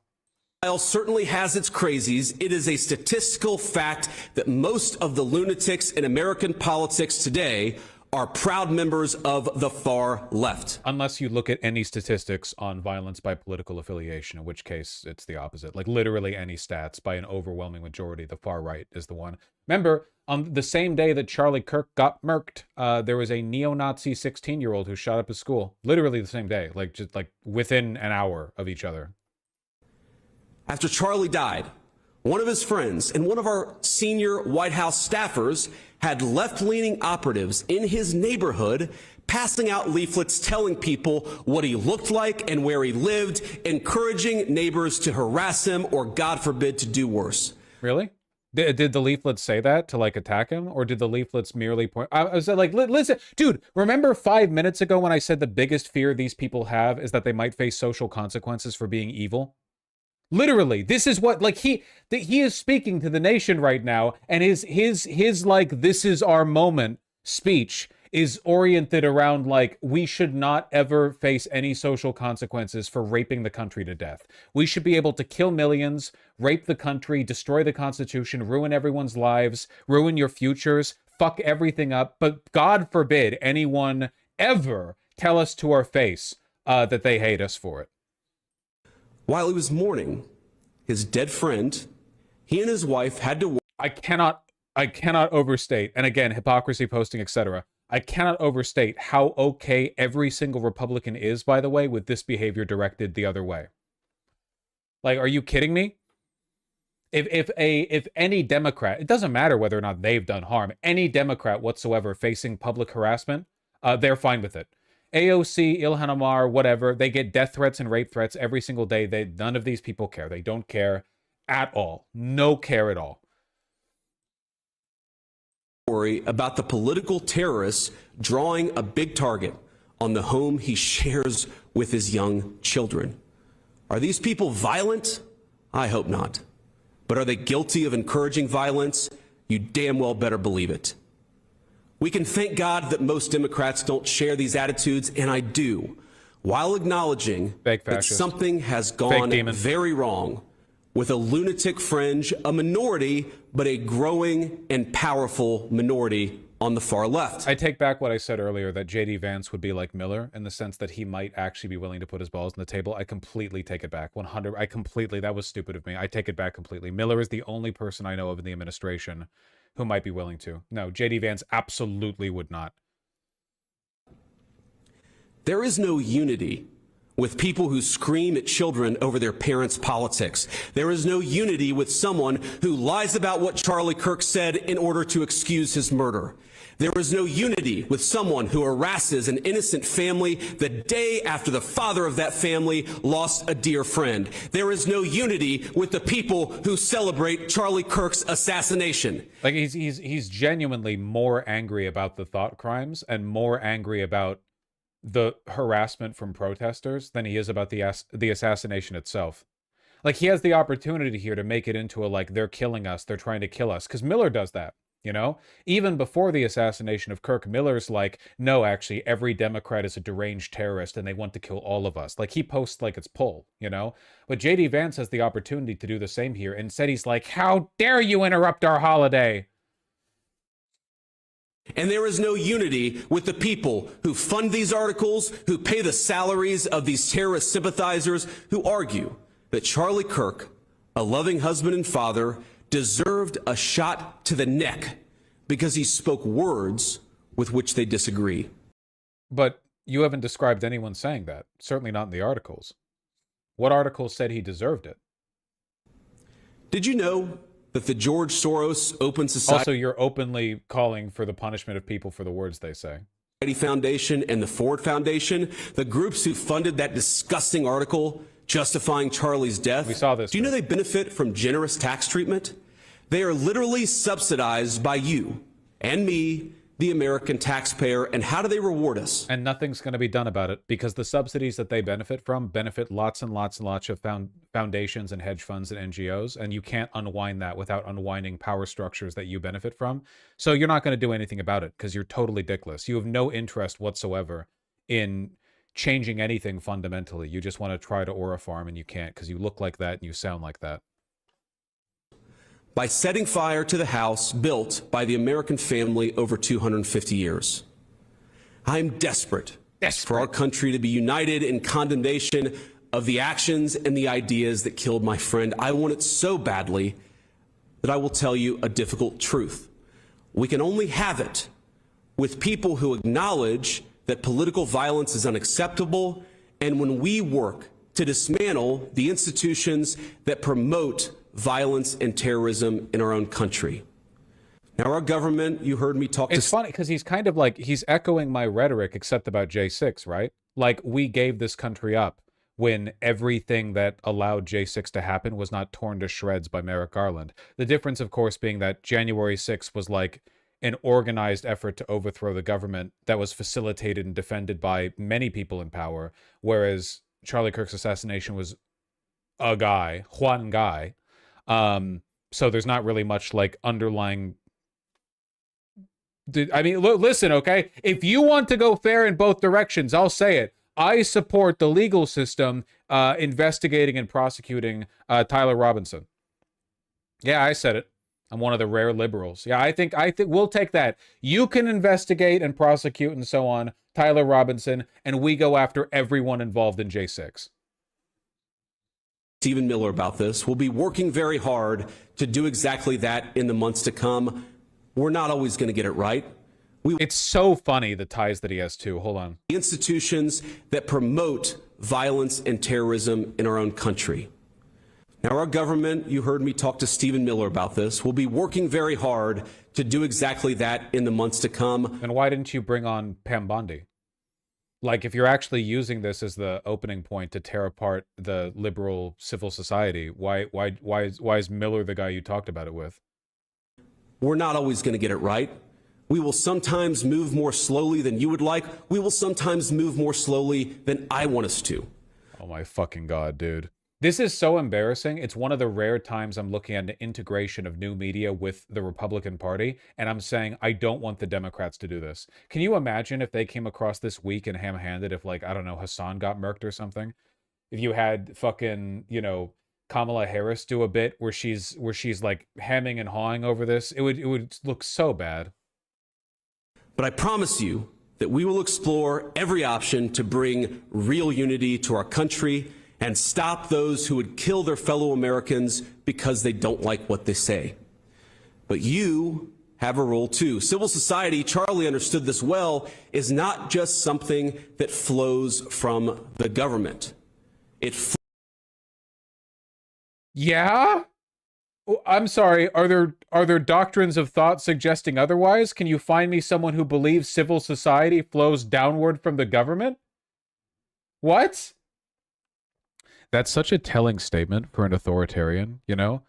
Speaker 9: Certainly has its crazies. It is a statistical fact that most of the lunatics in American politics today are proud members of the far left.
Speaker 1: Unless you look at any statistics on violence by political affiliation, in which case it's the opposite. Like literally any stats by an overwhelming majority, the far right is the one. Remember, on the same day that Charlie Kirk got murked, there was a neo-Nazi 16-year-old who shot up his school. Literally the same day, like just like within an hour of each other.
Speaker 9: After Charlie died, one of his friends and one of our senior White House staffers had left-leaning operatives in his neighborhood passing out leaflets telling people what he looked like and where he lived, encouraging neighbors to harass him or, God forbid, to do worse.
Speaker 1: Really? Did the leaflets say that to like attack him, or did the leaflets merely point? I was like, listen, dude, remember 5 minutes ago when I said the biggest fear these people have is that they might face social consequences for being evil? Literally, this is what, like, he is speaking to the nation right now, and his like, "this is our moment" speech is oriented around, like, we should not ever face any social consequences for raping the country to death. We should be able to kill millions, rape the country, destroy the Constitution, ruin everyone's lives, ruin your futures, fuck everything up, but God forbid anyone ever tell us to our face that they hate us for it.
Speaker 9: While he was mourning his dead friend, he and his wife had to...
Speaker 1: I cannot overstate, and again, hypocrisy posting, etc. I cannot overstate how okay every single Republican is, by the way, with this behavior directed the other way. Like, are you kidding me? If any Democrat, it doesn't matter whether or not they've done harm, any Democrat whatsoever facing public harassment, they're fine with it. AOC, Ilhan Omar, whatever, they get death threats and rape threats every single day. None of these people care. They don't care at all. No care at all.
Speaker 9: Worry about the political terrorists drawing a big target on the home he shares with his young children. Are these people violent? I hope not. But are they guilty of encouraging violence? You damn well better believe it. We can thank God that most Democrats don't share these attitudes, and I do, while acknowledging that something has gone very wrong with a lunatic fringe, a minority, but a growing and powerful minority on the far left.
Speaker 1: I take back what I said earlier, that J.D. Vance would be like Miller in the sense that he might actually be willing to put his balls on the table. I completely take it back. 100. That was stupid of me. I take it back completely. Miller is the only person I know of in the administration who might be willing to. No, J.D. Vance absolutely would not.
Speaker 9: There is no unity with people who scream at children over their parents' politics. There is no unity with someone who lies about what Charlie Kirk said in order to excuse his murder. There is no unity with someone who harasses an innocent family the day after the father of that family lost a dear friend. There is no unity with the people who celebrate Charlie Kirk's assassination.
Speaker 1: Like, he's genuinely more angry about the thought crimes and more angry about the harassment from protesters than he is about the assassination itself. Like, he has the opportunity here to make it into a, like, they're killing us, they're trying to kill us, because Miller does that, you know? Even before the assassination of Kirk, Miller's like, no, actually, every Democrat is a deranged terrorist and they want to kill all of us. Like, he posts like it's Pull, you know? But J.D. Vance has the opportunity to do the same here. Instead, he's like, how dare you interrupt our holiday?
Speaker 9: And there is no unity with the people who fund these articles, who pay the salaries of these terrorist sympathizers, who argue that Charlie Kirk, a loving husband and father, deserved a shot to the neck because he spoke words with which they disagree.
Speaker 1: But you haven't described anyone saying that. Certainly not in the articles. What article said he deserved it?
Speaker 9: Did you know that the George Soros Open Society...
Speaker 1: Also, you're openly calling for the punishment of people for the words they say.
Speaker 9: Foundation and the Ford Foundation, the groups who funded that disgusting article justifying Charlie's death.
Speaker 1: We saw this.
Speaker 9: Do you know they benefit from generous tax treatment? They are literally subsidized by you and me, the American taxpayer. And how do they reward us?
Speaker 1: And nothing's going to be done about it, because the subsidies that they benefit from benefit lots and lots and lots of foundations and hedge funds and NGOs, and you can't unwind that without unwinding power structures that you benefit from. So you're not going to do anything about it because you're totally dickless. You have no interest whatsoever in changing anything fundamentally. You just want to try to aura farm, and you can't because you look like that and you sound like that.
Speaker 9: By setting fire to the house built by the American family over 250 years. I'm desperate for our country to be united in condemnation of the actions and the ideas that killed my friend. I want it so badly that I will tell you a difficult truth. We can only have it with people who acknowledge that political violence is unacceptable, and when we work to dismantle the institutions that promote violence and terrorism in our own country. Now, our government, you heard me talk.
Speaker 1: It's funny because he's kind of like, he's echoing my rhetoric except about J6, right? Like, we gave this country up when everything that allowed J6 to happen was not torn to shreds by Merrick Garland. The difference, of course, being that January 6th was like an organized effort to overthrow the government that was facilitated and defended by many people in power, whereas Charlie Kirk's assassination was a guy, one guy. So there's not really much like underlying. I mean, listen, okay? If you want to go fair in both directions, I'll say it. I support the legal system investigating and prosecuting Tyler Robinson. Yeah, I said it. I'm one of the rare liberals. Yeah, I think we'll take that. You can investigate and prosecute and so on Tyler Robinson, and we go after everyone involved in J6.
Speaker 9: Stephen Miller about this. We'll be working very hard to do exactly that in the months to come. We're not always going to get it right.
Speaker 1: It's so funny, the ties that he has too. Hold on.
Speaker 9: Institutions that promote violence and terrorism in our own country. Now, our government, you heard me talk to Stephen Miller about this, will be working very hard to do exactly that in the months to come.
Speaker 1: And why didn't you bring on Pam Bondi? Like, if you're actually using this as the opening point to tear apart the liberal civil society, why is Miller the guy you talked about it with?
Speaker 9: We're not always going to get it right. We will sometimes move more slowly than you would like. We will sometimes move more slowly than I want us to.
Speaker 1: Oh my fucking God, dude. This is so embarrassing. It's one of the rare times I'm looking at the integration of new media with the Republican Party, and I'm saying I don't want the Democrats to do this. Can you imagine if they came across this weak and ham-handed, if, like, I don't know, Hassan got murked or something? If you had fucking, you know, Kamala Harris do a bit where she's like hemming and hawing over this, it would look so bad.
Speaker 9: But I promise you that we will explore every option to bring real unity to our country and stop those who would kill their fellow Americans because they don't like what they say. But you have a role too. Civil society, Charlie understood this well, is not just something that flows from the government.
Speaker 1: Yeah? I'm sorry, are there doctrines of thought suggesting otherwise? Can you find me someone who believes civil society flows downward from the government? What? That's such a telling statement for an authoritarian, you know?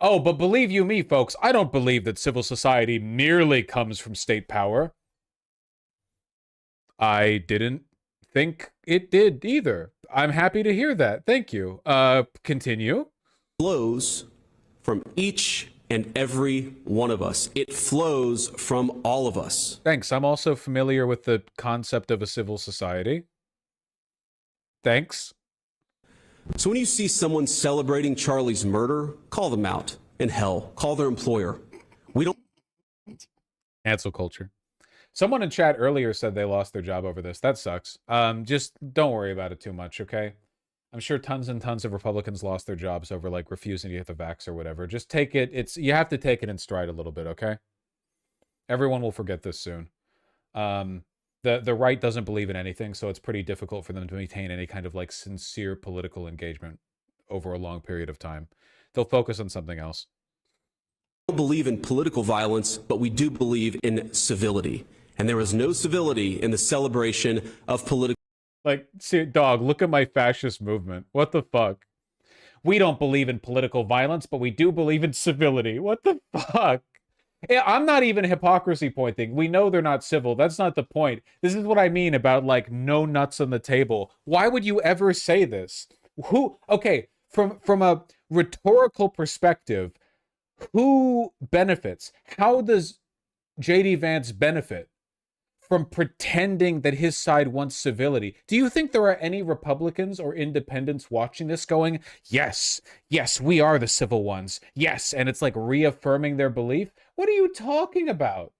Speaker 1: Oh, but believe you me, folks, I don't believe that civil society merely comes from state power. I didn't think it did either. I'm happy to hear that. Thank you. Continue.
Speaker 9: Flows from each and every one of us. It flows from all of us.
Speaker 1: Thanks. I'm also familiar with the concept of a civil society. Thanks.
Speaker 9: So when you see someone celebrating Charlie's murder, call them out. And hell, call their employer. We don't...
Speaker 1: Cancel culture. Someone in chat earlier said they lost their job over this. That sucks. Just don't worry about it too much, okay? I'm sure tons and tons of Republicans lost their jobs over, like, refusing to get the vax or whatever. Just take it. You have to take it in stride a little bit, okay? Everyone will forget this soon. The right doesn't believe in anything, so it's pretty difficult for them to maintain any kind of, like, sincere political engagement over a long period of time. They'll focus on something else.
Speaker 9: We don't believe in political violence, but we do believe in civility. And there is no civility in the celebration of political...
Speaker 1: Like, see, dog, look at my fascist movement. What the fuck? We don't believe in political violence, but we do believe in civility. What the fuck? Yeah, I'm not even hypocrisy pointing. We know they're not civil. That's not the point. This is what I mean about, like, no nuts on the table. Why would you ever say this? Okay, from a rhetorical perspective, who benefits? How does J.D. Vance benefit from pretending that his side wants civility? Do you think there are any Republicans or independents watching this going, yes, we are the civil ones, yes, and it's like reaffirming their belief? What are you talking about?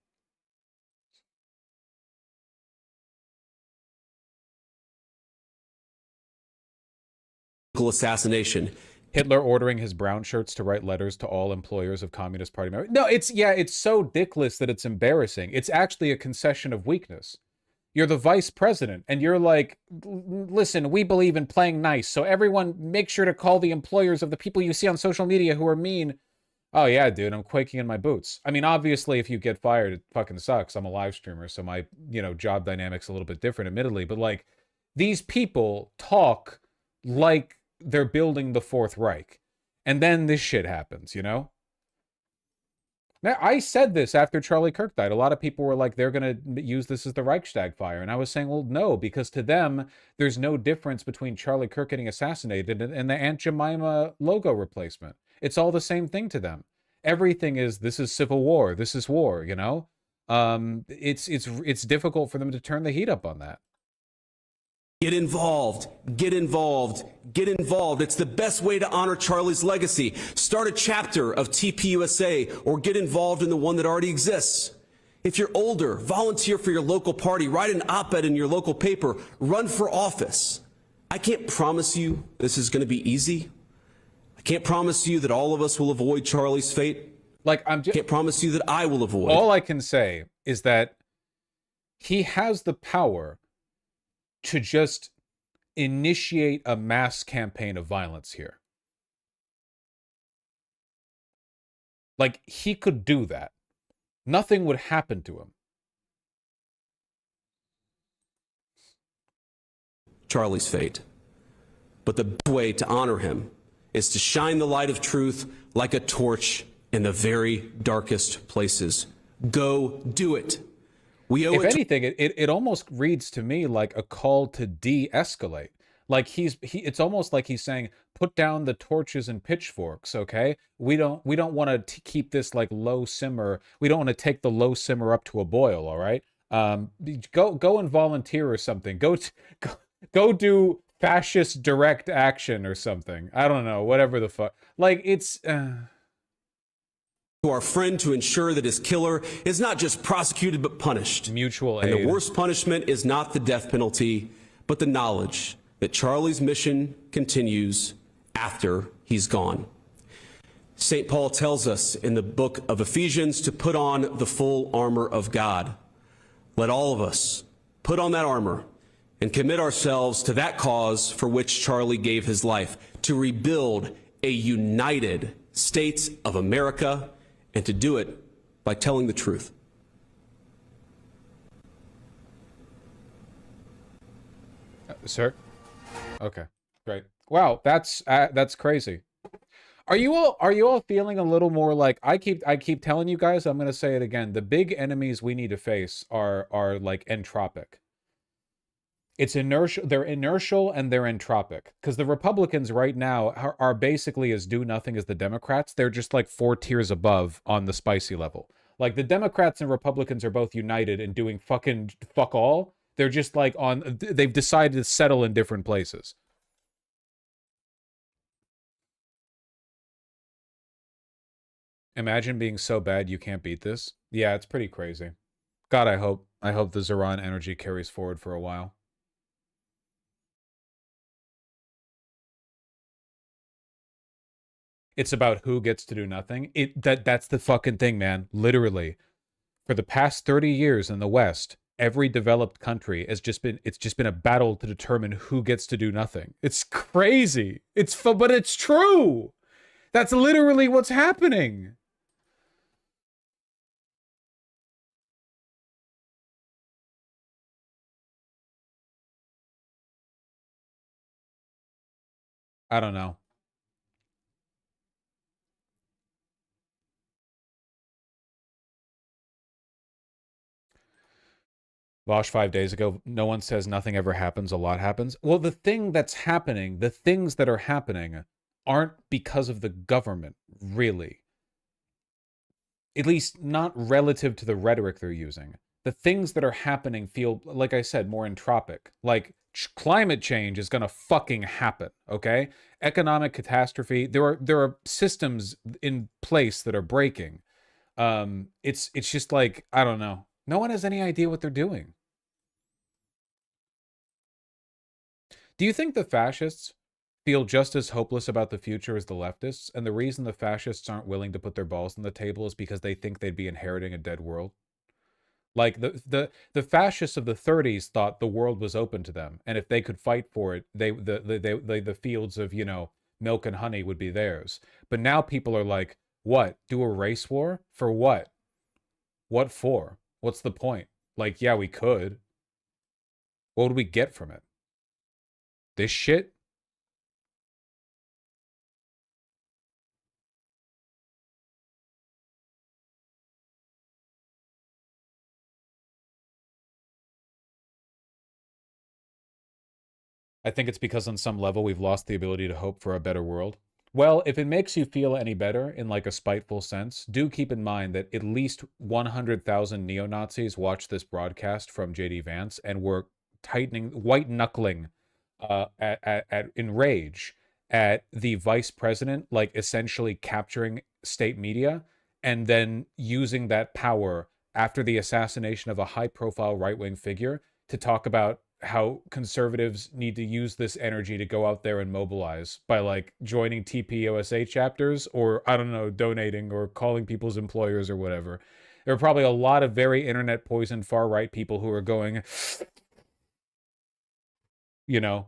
Speaker 9: Assassination.
Speaker 1: Hitler ordering his brown shirts to write letters to all employers of Communist Party members. No, it's so dickless that it's embarrassing. It's actually a concession of weakness. You're the vice president, and you're like, listen, we believe in playing nice, so everyone make sure to call the employers of the people you see on social media who are mean. Oh yeah, dude, I'm quaking in my boots. I mean, obviously, if you get fired, it fucking sucks. I'm a live streamer, so my, job dynamic's a little bit different, admittedly, but, like, these people talk like they're building the Fourth Reich. And then this shit happens, you know? Now, I said this after Charlie Kirk died. A lot of people were like, they're going to use this as the Reichstag fire. And I was saying, well, no, because to them, there's no difference between Charlie Kirk getting assassinated and the Aunt Jemima logo replacement. It's all the same thing to them. Everything is, this is civil war. This is war, you know? It's difficult for them to turn the heat up on that.
Speaker 9: Get involved, get involved, get involved. It's the best way to honor Charlie's legacy. Start a chapter of TPUSA or get involved in the one that already exists. If you're older, volunteer for your local party, write an op-ed in your local paper, run for office. I can't promise you this is going to be easy. I can't promise you that all of us will avoid Charlie's fate.
Speaker 1: Like,
Speaker 9: I can't promise you that I will avoid.
Speaker 1: All I can say is that he has the power to just initiate a mass campaign of violence here. Like, he could do that. Nothing would happen to him.
Speaker 9: Charlie's fate. But the best way to honor him is to shine the light of truth like a torch in the very darkest places. Go do it. We owe
Speaker 1: If
Speaker 9: it
Speaker 1: anything, it almost reads to me like a call to de-escalate. Like it's almost like he's saying, put down the torches and pitchforks, okay? We don't want to keep this like low simmer. We don't want to take the low simmer up to a boil, all right? Go and volunteer or something. Go do fascist direct action or something. I don't know, whatever the fuck. Like, it's
Speaker 9: to our friend to ensure that his killer is not just prosecuted but punished.
Speaker 1: Mutual aid.
Speaker 9: And the worst punishment is not the death penalty, but the knowledge that Charlie's mission continues after he's gone. St. Paul tells us in the book of Ephesians to put on the full armor of God. Let all of us put on that armor and commit ourselves to that cause for which Charlie gave his life, to rebuild a united States of America, and to do it by telling the truth.
Speaker 1: Sir? Okay, great. Wow, that's crazy. Are you all feeling a little more like I keep telling you guys, I'm gonna say it again, the big enemies we need to face are like entropic. It's inertial, they're inertial and they're entropic. Because the Republicans right now are basically as do nothing as the Democrats. They're just like 4 tiers above on the spicy level. Like the Democrats and Republicans are both united and doing fucking fuck all. They're just like they've decided to settle in different places. Imagine being so bad you can't beat this. Yeah, it's pretty crazy. God, I hope the Zeron energy carries forward for a while. It's about who gets to do nothing. That's the fucking thing, man. Literally. For the past 30 years in the West, every developed country has just been a battle to determine who gets to do nothing. It's crazy. But it's true. That's literally what's happening. I don't know. Vosh 5 days ago, no one says nothing ever happens, a lot happens. Well, the thing that's happening, the things that are happening aren't because of the government, really. At least not relative to the rhetoric they're using. The things that are happening feel, like I said, more entropic. Like, climate change is gonna fucking happen, okay? Economic catastrophe, there are systems in place that are breaking. It's just like, I don't know. No one has any idea what they're doing. Do you think the fascists feel just as hopeless about the future as the leftists? And the reason the fascists aren't willing to put their balls on the table is because they think they'd be inheriting a dead world? Like the fascists of the 30s thought the world was open to them, and if they could fight for it, the fields of, you know, milk and honey would be theirs. But now people are like, what? Do a race war? For what? What for? What's the point? Like, yeah, we could. What would we get from it? This shit? I think it's because on some level we've lost the ability to hope for a better world. Well, if it makes you feel any better in like a spiteful sense, do keep in mind that at least 100,000 neo-Nazis watched this broadcast from JD Vance and were white-knuckling in rage at the vice president, like essentially capturing state media and then using that power after the assassination of a high-profile right-wing figure to talk about how conservatives need to use this energy to go out there and mobilize by like joining TPUSA chapters or, I don't know, donating or calling people's employers or whatever. There are probably a lot of very internet poisoned far-right people who are going, you know.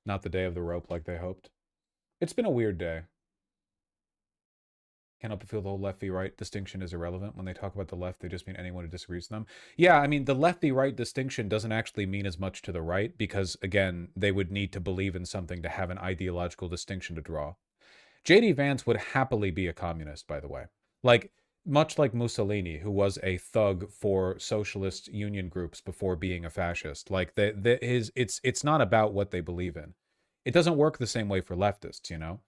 Speaker 1: Not the day of the rope like they hoped. It's been a weird day. Can't help but feel the whole left v right distinction is irrelevant. When they talk about the left, they just mean anyone who disagrees with them. Yeah, I mean, the left v right distinction doesn't actually mean as much to the right because, again, they would need to believe in something to have an ideological distinction to draw. J.D. Vance would happily be a communist, by the way. Like, much like Mussolini, who was a thug for socialist union groups before being a fascist. Like, it's not about what they believe in. It doesn't work the same way for leftists, you know?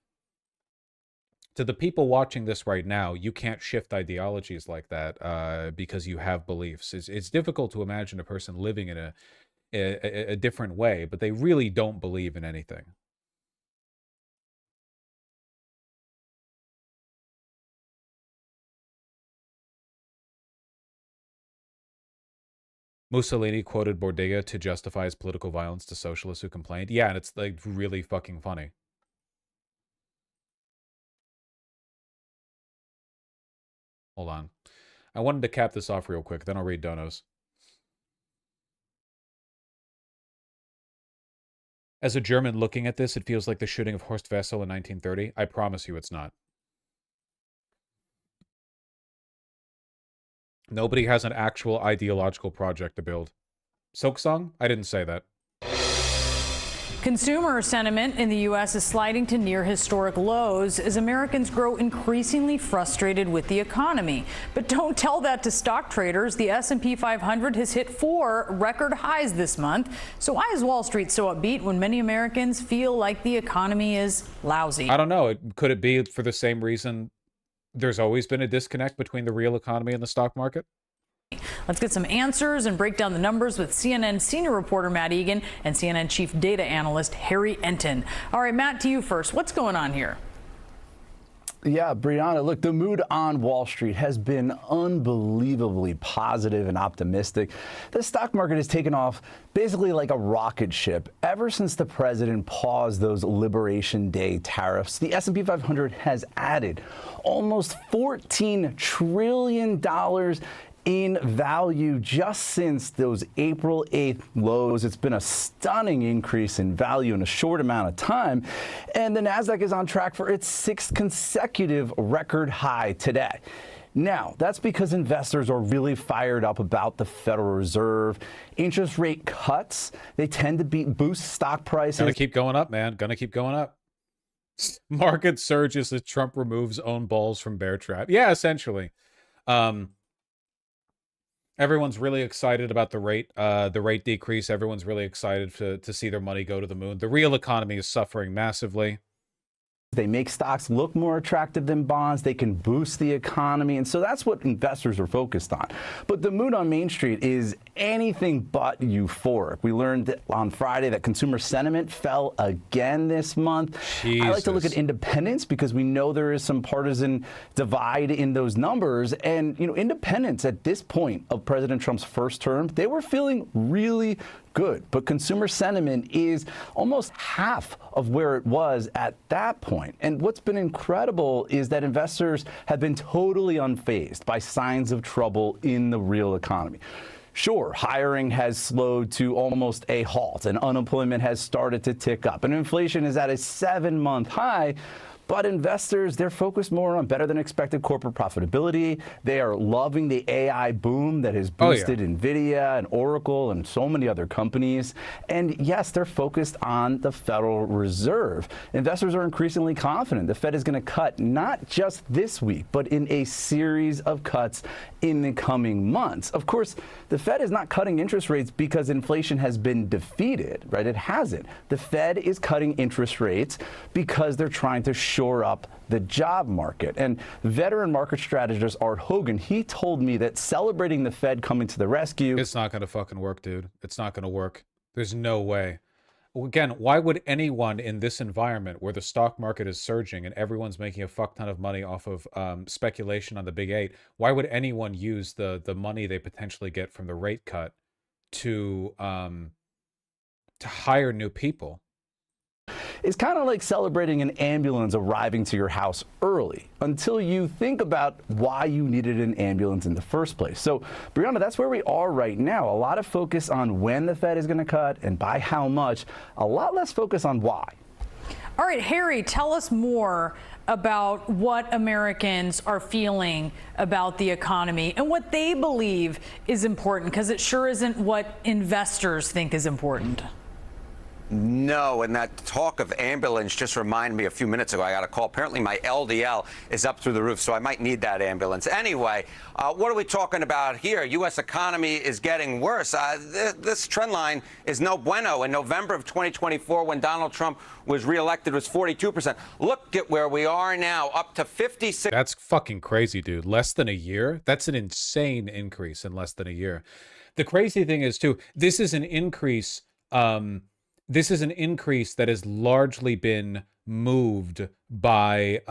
Speaker 1: To the people watching this right now, you can't shift ideologies like that because you have beliefs. It's difficult to imagine a person living in a different way, but they really don't believe in anything. Mussolini quoted Bordiga to justify his political violence to socialists who complained. Yeah, and it's like really fucking funny. Hold on. I wanted to cap this off real quick, then I'll read donos. As a German looking at this, it feels like the shooting of Horst Wessel in 1930. I promise you it's not. Nobody has an actual ideological project to build. Silksong? I didn't say that.
Speaker 2: Consumer sentiment in the U.S. is sliding to near historic lows as Americans grow increasingly frustrated with the economy. But don't tell that to stock traders. The S&P 500 has hit 4 record highs this month. So why is Wall Street so upbeat when many Americans feel like the economy is lousy?
Speaker 1: I don't know. Could it be for the same reason there's always been a disconnect between the real economy and the stock market?
Speaker 2: Let's get some answers and break down the numbers with CNN senior reporter Matt Egan and CNN chief data analyst Harry Enton. All right, Matt, to you first. What's going on here?
Speaker 3: Yeah, Brianna, look, the mood on Wall Street has been unbelievably positive and optimistic. The stock market has taken off basically like a rocket ship. Ever since the president paused those Liberation Day tariffs, the S&P 500 has added almost $14 trillion in value just since those April 8th lows. It's been a stunning increase in value in a short amount of time. And the NASDAQ is on track for its 6th consecutive record high today. Now, that's because investors are really fired up about the Federal Reserve. Interest rate cuts, they tend to boost stock prices.
Speaker 1: Gonna keep going up, man. Gonna keep going up. Market surges as Trump removes own balls from bear trap. Yeah, essentially. Everyone's really excited about the rate decrease. Everyone's really excited to see their money go to the moon. The real economy is suffering massively.
Speaker 3: They make stocks look more attractive than bonds. They can boost the economy. And so that's what investors are focused on. But the mood on Main Street is anything but euphoric. We learned on Friday that consumer sentiment fell again this month.
Speaker 1: Jesus.
Speaker 3: I like to look at independents because we know there is some partisan divide in those numbers. And, you know, independents at this point of President Trump's first term, they were feeling really good. But consumer sentiment is almost half of where it was at that point. And what's been incredible is that investors have been totally unfazed by signs of trouble in the real economy. Sure, hiring has slowed to almost a halt, and unemployment has started to tick up, and inflation is at a 7-month high. But investors, they're focused more on better than expected corporate profitability. They are loving the AI boom that has boosted NVIDIA and Oracle and so many other companies. And yes, they're focused on the Federal Reserve. Investors are increasingly confident the Fed is going to cut not just this week, but in a series of cuts in the coming months. Of course, the Fed is not cutting interest rates because inflation has been defeated, right? It hasn't. The Fed is cutting interest rates because they're trying to shore up the job market. And veteran market strategist Art Hogan, he told me that celebrating the Fed coming to the rescue.
Speaker 1: It's not going to fucking work, dude. It's not going to work. There's no way. again, why would anyone in this environment where the stock market is surging and everyone's making a fuck ton of money off of speculation on the big eight, why would anyone use the money they potentially get from the rate cut to hire new people?
Speaker 3: It's kind of like celebrating an ambulance arriving to your house early until you think about why you needed an ambulance in the first place. So, Brianna, that's where we are right now. A lot of focus on when the Fed is going to cut and by how much, a lot less focus on why.
Speaker 2: All right, Harry, tell us more about what Americans are feeling about the economy and what they believe is important, because it sure isn't what investors think is important.
Speaker 4: No, and that talk of ambulance just reminded me a few minutes ago. I got a call. Apparently my LDL is up through the roof, so I might need that ambulance. Anyway, what are we talking about here? U.S. economy is getting worse. This trend line is no bueno. In November of 2024, when Donald Trump was reelected, it was 42%. Look at where we are now, up to 56%.
Speaker 1: That's fucking crazy, dude. Less than a year? That's an insane increase in less than a year. The crazy thing is, too, this is an increase... This is an increase that has largely been moved by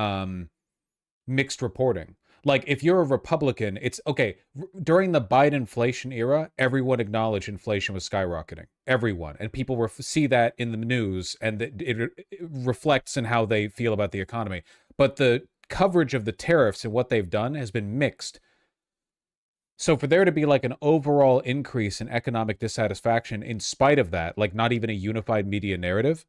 Speaker 1: mixed reporting. Like, if you're a Republican, it's okay. During the Biden inflation era, everyone acknowledged inflation was skyrocketing. Everyone. And people see that in the news, and it reflects in how they feel about the economy. But the coverage of the tariffs and what they've done has been mixed. So for there to be like an overall increase in economic dissatisfaction in spite of that, like not even a unified media narrative.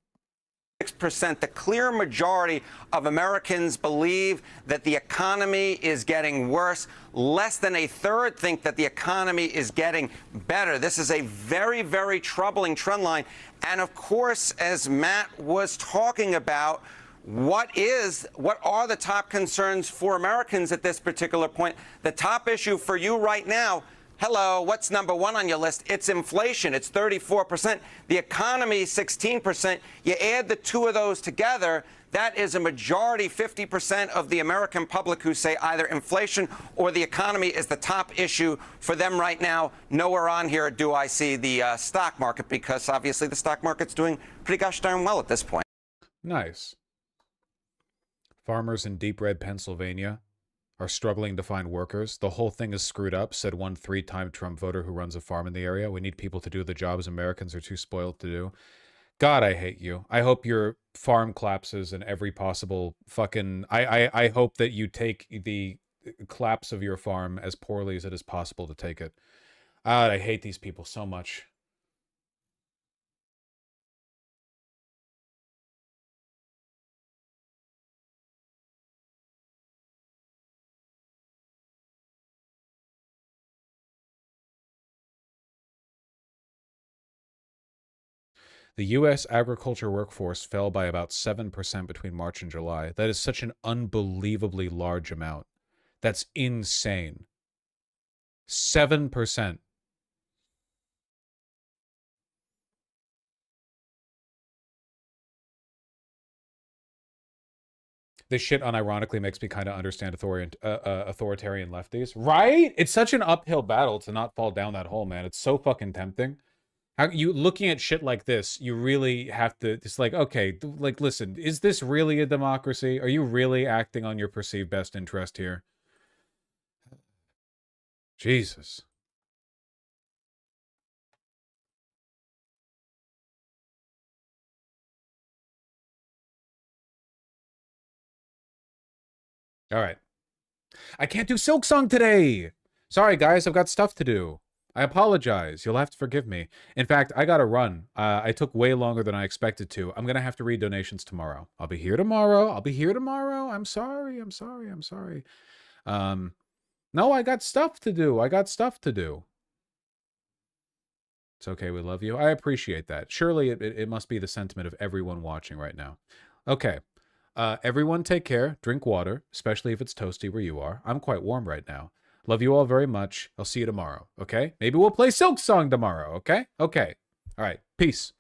Speaker 4: 6%. The clear majority of Americans believe that the economy is getting worse. Less than a third think that the economy is getting better. This is a very, very troubling trend line. And of course, as Matt was talking about, what are the top concerns for Americans at this particular point? The top issue for you right now, hello, what's number one on your list? It's inflation. It's 34%. The economy, 16%. You add the two of those together, that is a majority, 50% of the American public who say either inflation or the economy is the top issue for them right now. Nowhere on here do I see the stock market, because obviously the stock market's doing pretty gosh darn well at this point.
Speaker 1: Nice. Farmers in deep red Pennsylvania are struggling to find workers. The whole thing is screwed up, said one 3-time Trump voter who runs a farm in the area. We need people to do the jobs Americans are too spoiled to do. God, I hate you. I hope your farm collapses in every possible fucking... I hope that you take the collapse of your farm as poorly as it is possible to take it. I hate these people so much. The U.S. agriculture workforce fell by about 7% between March and July. That is such an unbelievably large amount. That's insane. 7%. This shit unironically makes me kind of understand authoritarian lefties. Right? It's such an uphill battle to not fall down that hole, man. It's so fucking tempting. How you looking at shit like this, you really have to, it's like, okay, like, listen, is this really a democracy? Are you really acting on your perceived best interest here? Jesus. All right. I can't do Silk Song today. Sorry, guys, I've got stuff to do. I apologize. You'll have to forgive me. In fact, I gotta run. I took way longer than I expected to. I'm gonna have to read donations tomorrow. I'll be here tomorrow. I'm sorry. No, I got stuff to do. It's okay. We love you. I appreciate that. Surely it must be the sentiment of everyone watching right now. Okay. Everyone take care. Drink water, especially if it's toasty where you are. I'm quite warm right now. Love you all very much. I'll see you tomorrow, okay? Maybe we'll play Silk Song tomorrow, okay? Okay. All right. Peace.